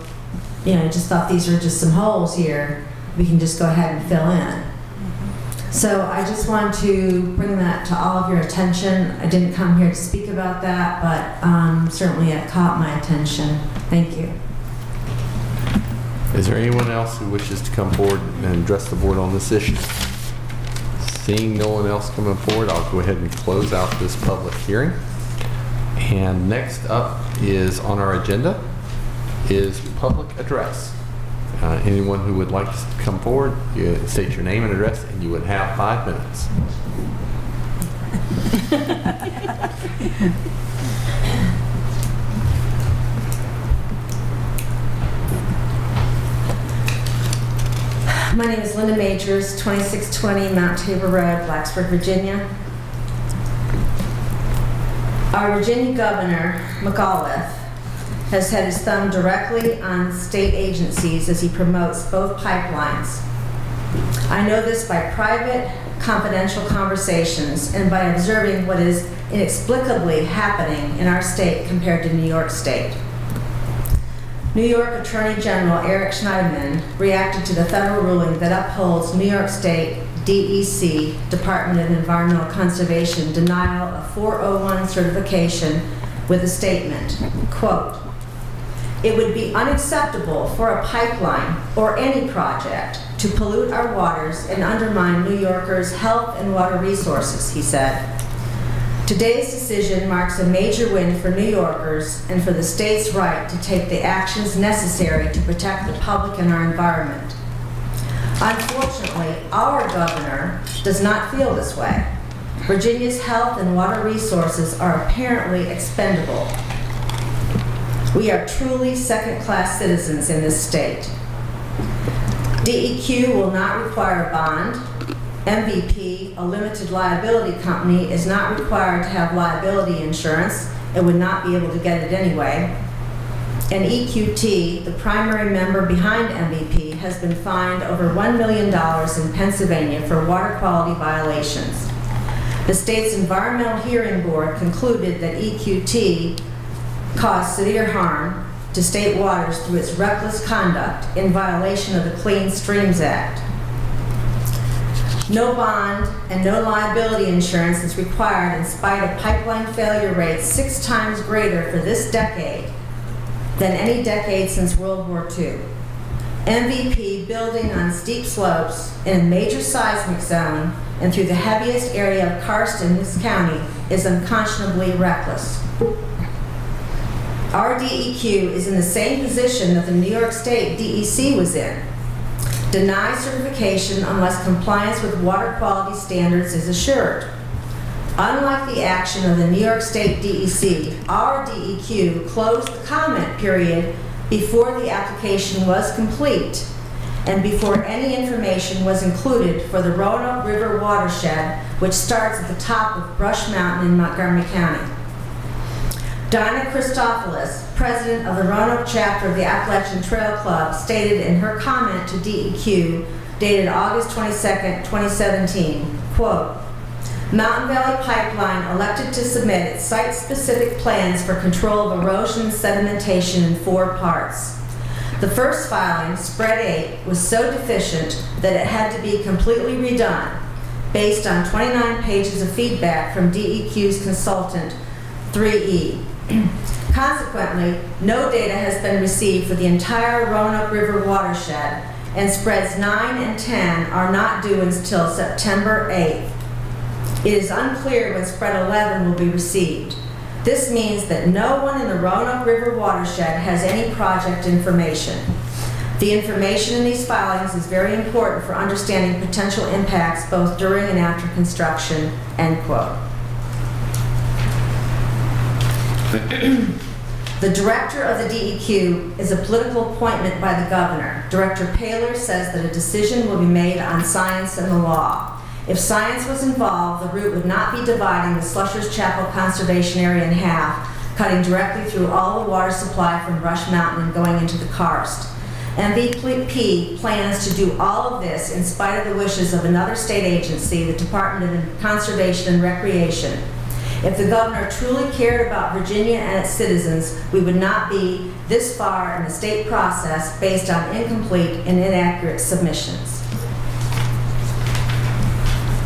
just thought these were just some holes here. We can just go ahead and fill in. So I just want to bring that to all of your attention. I didn't come here to speak about that, but certainly it caught my attention. Thank you. Is there anyone else who wishes to come forward and address the board on this issue? Seeing no one else coming forward, I'll go ahead and close out this public hearing. And next up is on our agenda is public address. Anyone who would like to come forward, you state your name and address, and you would have 5 minutes. My name is Linda Majors, 2620 Mount Tabor Road, Blacksburg, Virginia. Our Virginia Governor, McAuliffe, has had his thumb directly on state agencies as he promotes both pipelines. I know this by private, confidential conversations and by observing what is inexplicably happening in our state compared to New York State. New York Attorney General Eric Schneiderman reacted to the federal ruling that upholds New York State DEC, Department of Environmental Conservation, denial of 401 certification with a statement, quote, "It would be unacceptable for a pipeline or any project to pollute our waters and undermine New Yorkers' health and water resources," he said. "Today's decision marks a major win for New Yorkers and for the state's right to take the actions necessary to protect the public and our environment. Unfortunately, our governor does not feel this way. Virginia's health and water resources are apparently expendable. We are truly second-class citizens in this state. DEQ will not require a bond. MVP, a limited liability company, is not required to have liability insurance and would not be able to get it anyway. And EQT, the primary member behind MVP, has been fined over $1 million in Pennsylvania for water quality violations. The state's Environmental Hearing Board concluded that EQT caused severe harm to state waters through its reckless conduct in violation of the Clean Streams Act. No bond and no liability insurance is required in spite of pipeline failure rates 6 times greater for this decade than any decade since World War II. MVP, building on steep slopes in a major seismic zone and through the heaviest area of karst in this county, is unconscionably reckless. Our DEQ is in the same position that the New York State DEC was in. Deny certification unless compliance with water quality standards is assured. Unlike the action of the New York State DEC, our DEQ closed the comment period before the application was complete and before any information was included for the Roanoke River watershed, which starts at the top of Brush Mountain in Montgomery County. Dinah Christophilus, president of the Roanoke chapter of the Appalachian Trail Club, stated in her comment to DEQ, dated August 22, 2017, quote, "Mountain Valley Pipeline elected to submit its site-specific plans for control of erosion and sedimentation in 4 parts. The first filing, Spread 8, was so deficient that it had to be completely redone, based on 29 pages of feedback from DEQ's consultant, 3E. Consequently, no data has been received for the entire Roanoke River watershed, and spreads 9 and 10 are not due until September 8th. It is unclear when spread 11 will be received. This means that no one in the Roanoke River watershed has any project information. The information in these filings is very important for understanding potential impacts both during and after construction," end quote. The director of the DEQ is a political appointment by the governor. Director Paler says that a decision will be made on science and the law. If science was involved, the route would not be dividing the Slusher's Chapel Conservation Area in half, cutting directly through all the water supply from Brush Mountain and going into the karst. MVP plans to do all of this in spite of the wishes of another state agency, the Department of Conservation and Recreation. If the governor truly cared about Virginia and its citizens, we would not be this far in the state process based on incomplete and inaccurate submissions.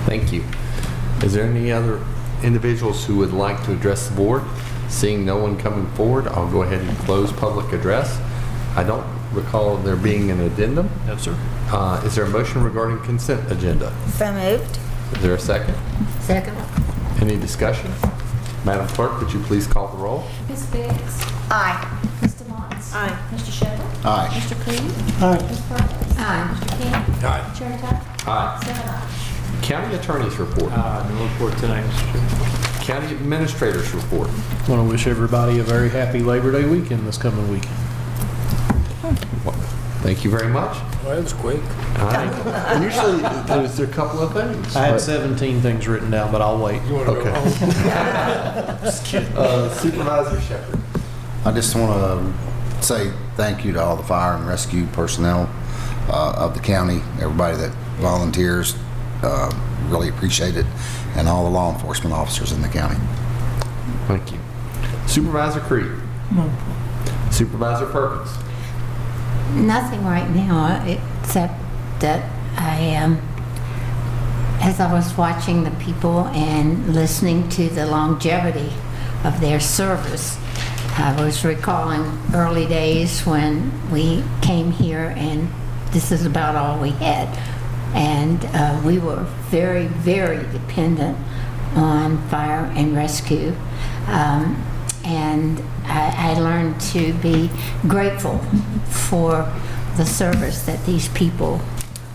Thank you. Is there any other individuals who would like to address the board? Seeing no one coming forward, I'll go ahead and close public address. I don't recall there being an addendum. No, sir. Is there a motion regarding consent agenda? So moved. Is there a second? Second. Any discussion? Madam Clerk, would you please call the roll? Ms. Biggs? Aye. Mr. Motts? Aye. Mr. Shevitz? Aye. Mr. Creed? Aye. Ms. Perkins? Aye. Mr. King? Aye. Chair Tuck? Aye. 7 ayes. County Attorney's report. No report tonight, Mr. Chairman. County Administrator's report. I want to wish everybody a very happy Labor Day weekend this coming weekend. Thank you very much. Well, it was quick. Usually there's a couple of things. I had but- 17 things written down, but I'll wait. You want to Okay. go home? Just kidding. Supervisor Shepherd. I just want to say thank you to all the fire and rescue personnel of the county, everybody that volunteers, really appreciate it, and all the law enforcement officers in the county. Thank you. Supervisor Creed. Supervisor Perkins. Nothing right now, except that I as I was watching the people and listening to the longevity of their service, I was recalling early days when we came here and this is about all we had. And we were very, very dependent on fire and rescue. And I learned to be grateful for the service that these people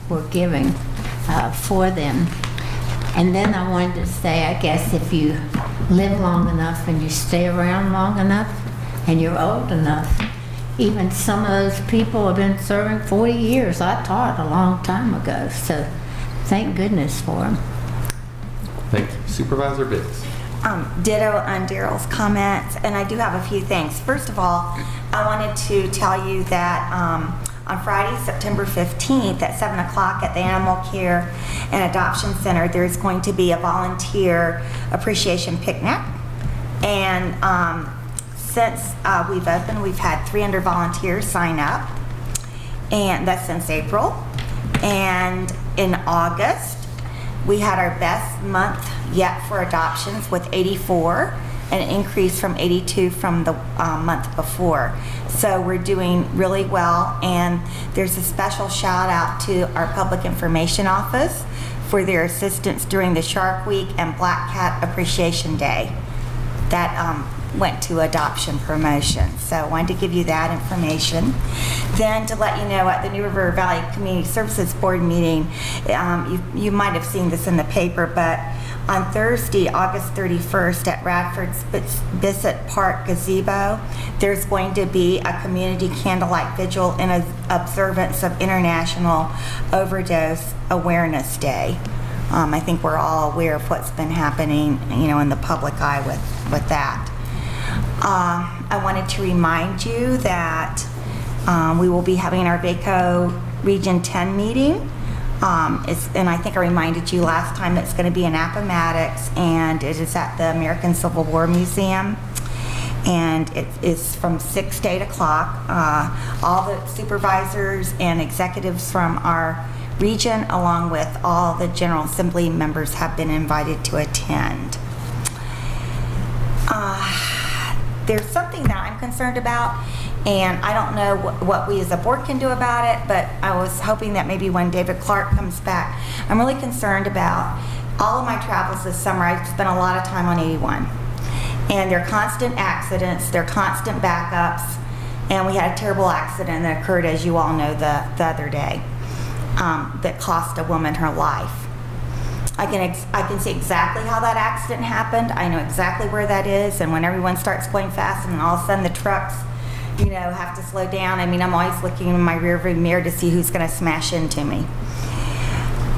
were giving for them. And then I wanted to say, I guess if you live long enough and you stay around long enough and you're old enough, even some of those people have been serving 40 years. I taught a long time ago, so thank goodness for them. Thank you. Supervisor Biggs. Ditto on Daryl's comments, and I do have a few things. First of all, I wanted to tell you that on Friday, September 15th at 7 o'clock at the Animal Care and Adoption Center, there's going to be a volunteer appreciation picnic. And since we've opened, we've had 300 volunteers sign up, and that's since April. And in August, we had our best month yet for adoptions with 84, an increase from 82 from the month before. So we're doing really well, and there's a special shout out to our Public Information Office for their assistance during the Shark Week and Black Cat Appreciation Day. That went to adoption promotion. So I wanted to give you that information. Then to let you know, at the New River Valley Community Services Board meeting, you might have seen this in the paper, but on Thursday, August 31st at Radford's Bissett Park Gazebo, there's going to be a community candlelight vigil in observance of International Overdose Awareness Day. I think we're all aware of what's been happening, in the public eye with that. I wanted to remind you that we will be having our VACO Region 10 meeting. And I think I reminded you last time, it's going to be in Appomattox, and it is at the American Civil War Museum. And it is from 6 to 8 o'clock. All the supervisors and executives from our region, along with all the General Assembly members, have been invited to attend. There's something that I'm concerned about, and I don't know what we as a board can do about it, but I was hoping that maybe when David Clark comes back, I'm really concerned about all of my travels this summer. I've spent a lot of time on 81, and there are constant accidents, there are constant backups, and we had a terrible accident that occurred, as you all know, the other day, that cost a woman her life. I can see exactly how that accident happened. I know exactly where that is, and when everyone starts going fast and all of a sudden the trucks, have to slow down. I'm always looking in my rearview mirror to see who's going to smash into me.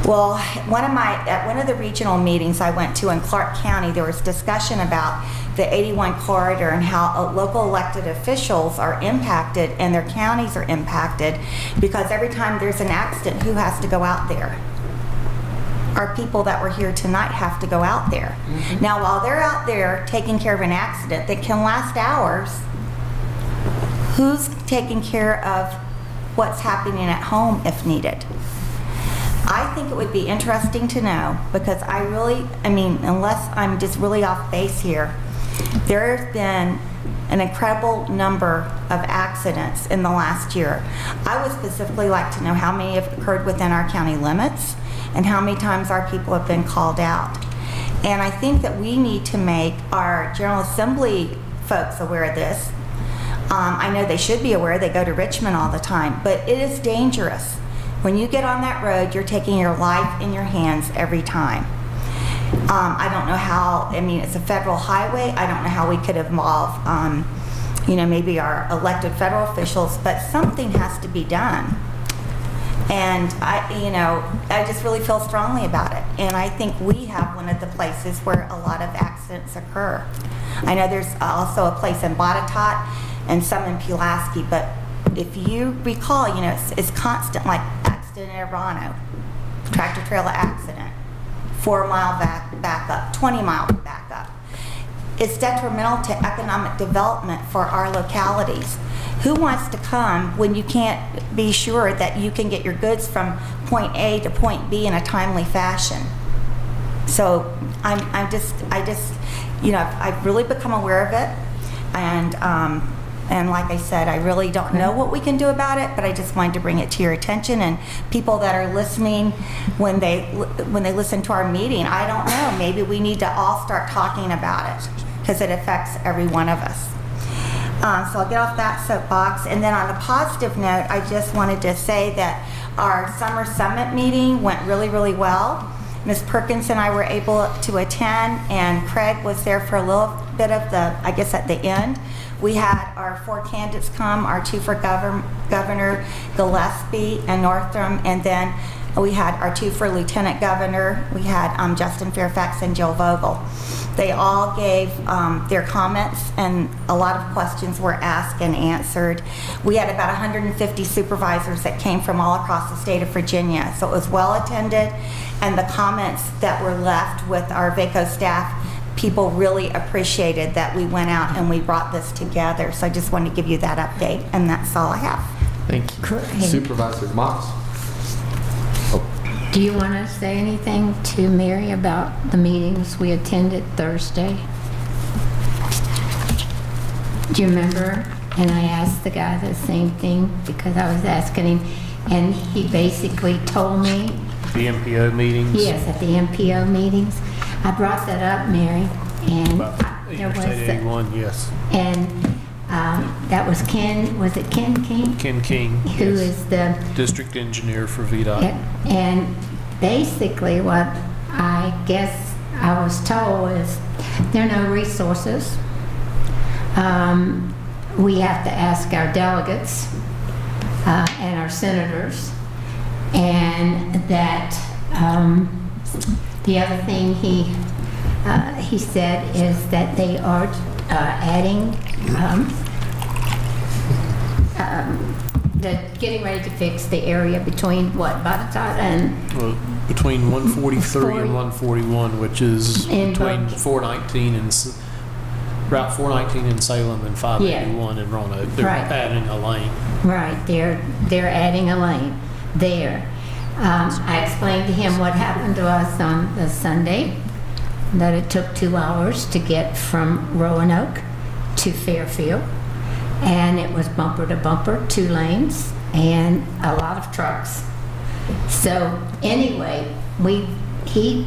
Well, at one of the regional meetings I went to in Clark County, there was discussion about the 81 corridor and how local elected officials are impacted and their counties are impacted because every time there's an accident, who has to go out there? Our people that were here tonight have to go out there. Mm-hmm. Now, while they're out there taking care of an accident that can last hours, who's taking care of what's happening at home if needed? I think it would be interesting to know, because unless I'm just really off base here, there has been an incredible number of accidents in the last year. I would specifically like to know how many have occurred within our county limits and how many times our people have been called out. And I think that we need to make our General Assembly folks aware of this. I know they should be aware. They go to Richmond all the time, but it is dangerous. When you get on that road, you're taking your life in your hands every time. I don't know how, it's a federal highway. I don't know how we could involve, maybe our elected federal officials, but something has to be done. And I just really feel strongly about it. And I think we have one of the places where a lot of accidents occur. I know there's also a place in Botetourt and some in Pulaski, but if you recall, it's constant, like accident at Roanoke, tractor trailer accident, 4-mile backup, 20-mile backup. It's detrimental to economic development for our localities. Who wants to come when you can't be sure that you can get your goods from point A to point B in a timely fashion? So I just, I've really become aware of it. And like I said, I really don't know what we can do about it, but I just wanted to bring it to your attention. And people that are listening, when they listen to our meeting, I don't know, maybe we need to all start talking about it because it affects every one of us. So I'll get off that soapbox. And then on a positive note, I just wanted to say that our summer summit meeting went really, really well. Ms. Perkins and I were able to attend, and Craig was there for a little bit of the, I guess at the end. We had our 4 candidates come, our 2 for governor, Gillespie and Northam, and then we had our 2 for lieutenant governor. We had Justin Fairfax and Jill Vogel. They all gave their comments, and a lot of questions were asked and answered. We had about 150 supervisors that came from all across the state of Virginia, so it was well attended, and the comments that were left with our VACO staff, people really appreciated that we went out and we brought this together. So I just wanted to give you that update, and that's all I have. Thank you. Great. Supervisor Motts? Do you want to say anything to Mary about the meetings we attended Thursday? Do you remember? And I asked the guy the same thing because I was asking him, and he basically told me. The MPO meetings? Yes, at the MPO meetings. I brought that up, Mary, and there was Interstate 81, yes. And that was Ken. Was it Ken King? Ken King, Who yes. is the District Engineer for VDOT. And basically what I guess I was told is there are no resources. We have to ask our delegates and our senators, and that the other thing he said is that they are adding they're getting ready to fix the area between what, Botetourt and? Well, between 143 and 141, which is In between both. 419 and Route 419 in Salem and 581 in Roanoke. They're Right. adding a lane. Right, they're adding a lane there. I explained to him what happened to us on the Sunday, that it took 2 hours to get from Roanoke to Fairfield, and it was bumper to bumper, 2 lanes, and a lot of trucks. So anyway, he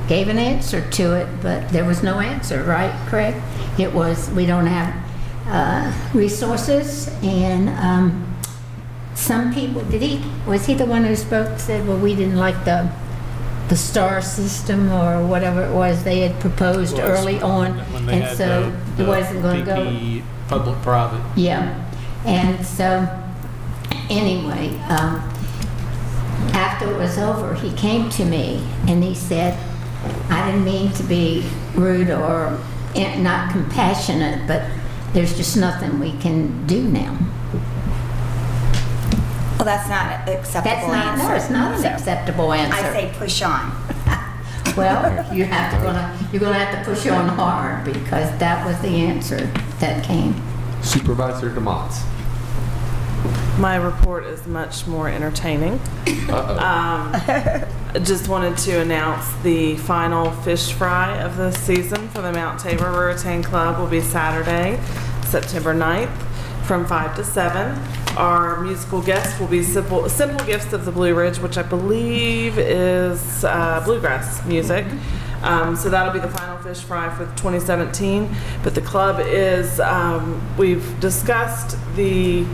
gave an answer to it, but there was no answer, right, Craig? It was, we don't have resources, and some people, was he the one who spoke, said, well, we didn't like the star system or whatever it was they had proposed early on, When they and had so the it wasn't going to go. PP public-private. Yeah, and so, anyway, after it was over, he came to me and he said, I didn't mean to be rude or not compassionate, but there's just nothing we can do now. Well, that's not an acceptable answer. No, it's not an So, acceptable answer. I say push on. Well, you're gonna have to push on hard, because that was the answer that came. Supervisor DeMotts? My report is much more entertaining. Just wanted to announce the final fish fry of the season for the Mount Tabor Ruritan Club will be Saturday, September 9th from 5 to 7. Our musical guests will be Simple Gifts of the Blue Ridge, which I believe is bluegrass music. So that'll be the final fish fry for 2017. But the club is, we've discussed the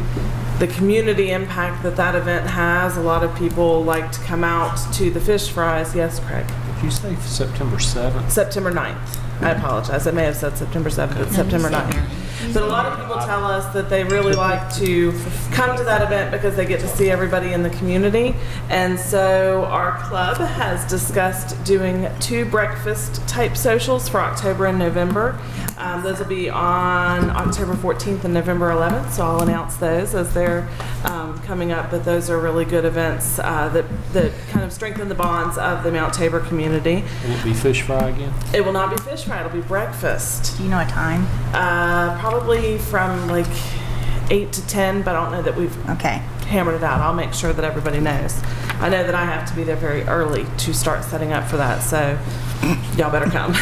community impact that event has. A lot of people like to come out to the fish fries. Yes, Craig? Did you say September 7th? September 9th. I apologize. I may have said September 7th, but September 9th. But a lot of people tell us that they really like to come to that event because they get to see everybody in the community. And so our club has discussed doing 2 breakfast type socials for October and November. Those will be on October 14th and November 11th, so I'll announce those as they're coming up. But those are really good events that kind of strengthen the bonds of the Mount Tabor community. Will it be fish fry again? It will not be fish fry, it'll be breakfast. Do you know a time? Probably from like 8 to 10, but I don't know that we've hammered it out. I'll make sure that everybody knows. I know that I have to be there very early to start setting up for that, so y'all better come.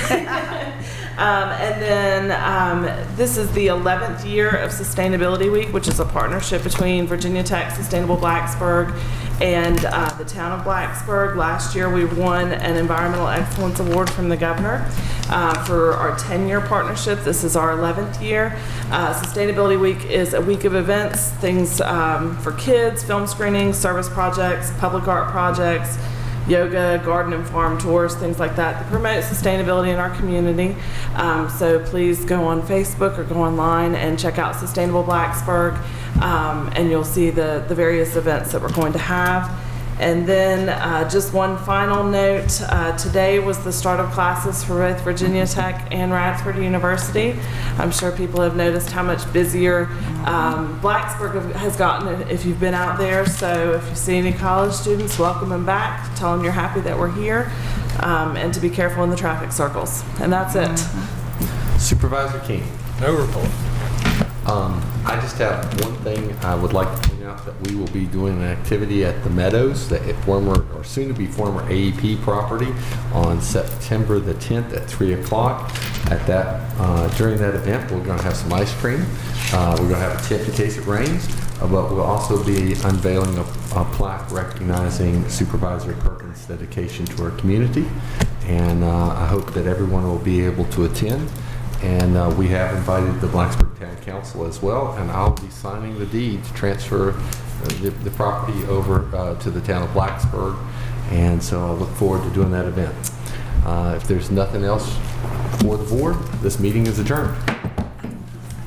And then this is the 11th year of Sustainability Week, which is a partnership between Virginia Tech, Sustainable Blacksburg, and the town of Blacksburg. Last year we won an Environmental Excellence Award from the governor for our 10-year partnership. This is our 11th year. Sustainability Week is a week of events, things for kids, film screenings, service projects, public art projects, yoga, garden and farm tours, things like that promote sustainability in our community. So please go on Facebook or go online and check out Sustainable Blacksburg, and you'll see the various events that we're going to have. And then just one final note, today was the start of classes for both Virginia Tech and Radford University. I'm sure people have noticed how much busier Blacksburg has gotten if you've been out there. So if you see any college students, welcome them back. Tell them you're happy that we're here, and to be careful in the traffic circles. And that's it. Supervisor King. No report. I just have one thing I would like to point out, that we will be doing an activity at the Meadows, the former or soon to be former AEP property, on September the 10th at 3 o'clock. At that, during that event, we're going to have some ice cream. We're going to have a tip in case it rains, but we'll also be unveiling a plaque recognizing Supervisor Perkins' dedication to our community. And I hope that everyone will be able to attend. And we have invited the Blacksburg Town Council as well, and I'll be signing the deed to transfer the property over to the town of Blacksburg. And so I look forward to doing that event. If there's nothing else for the board, this meeting is adjourned.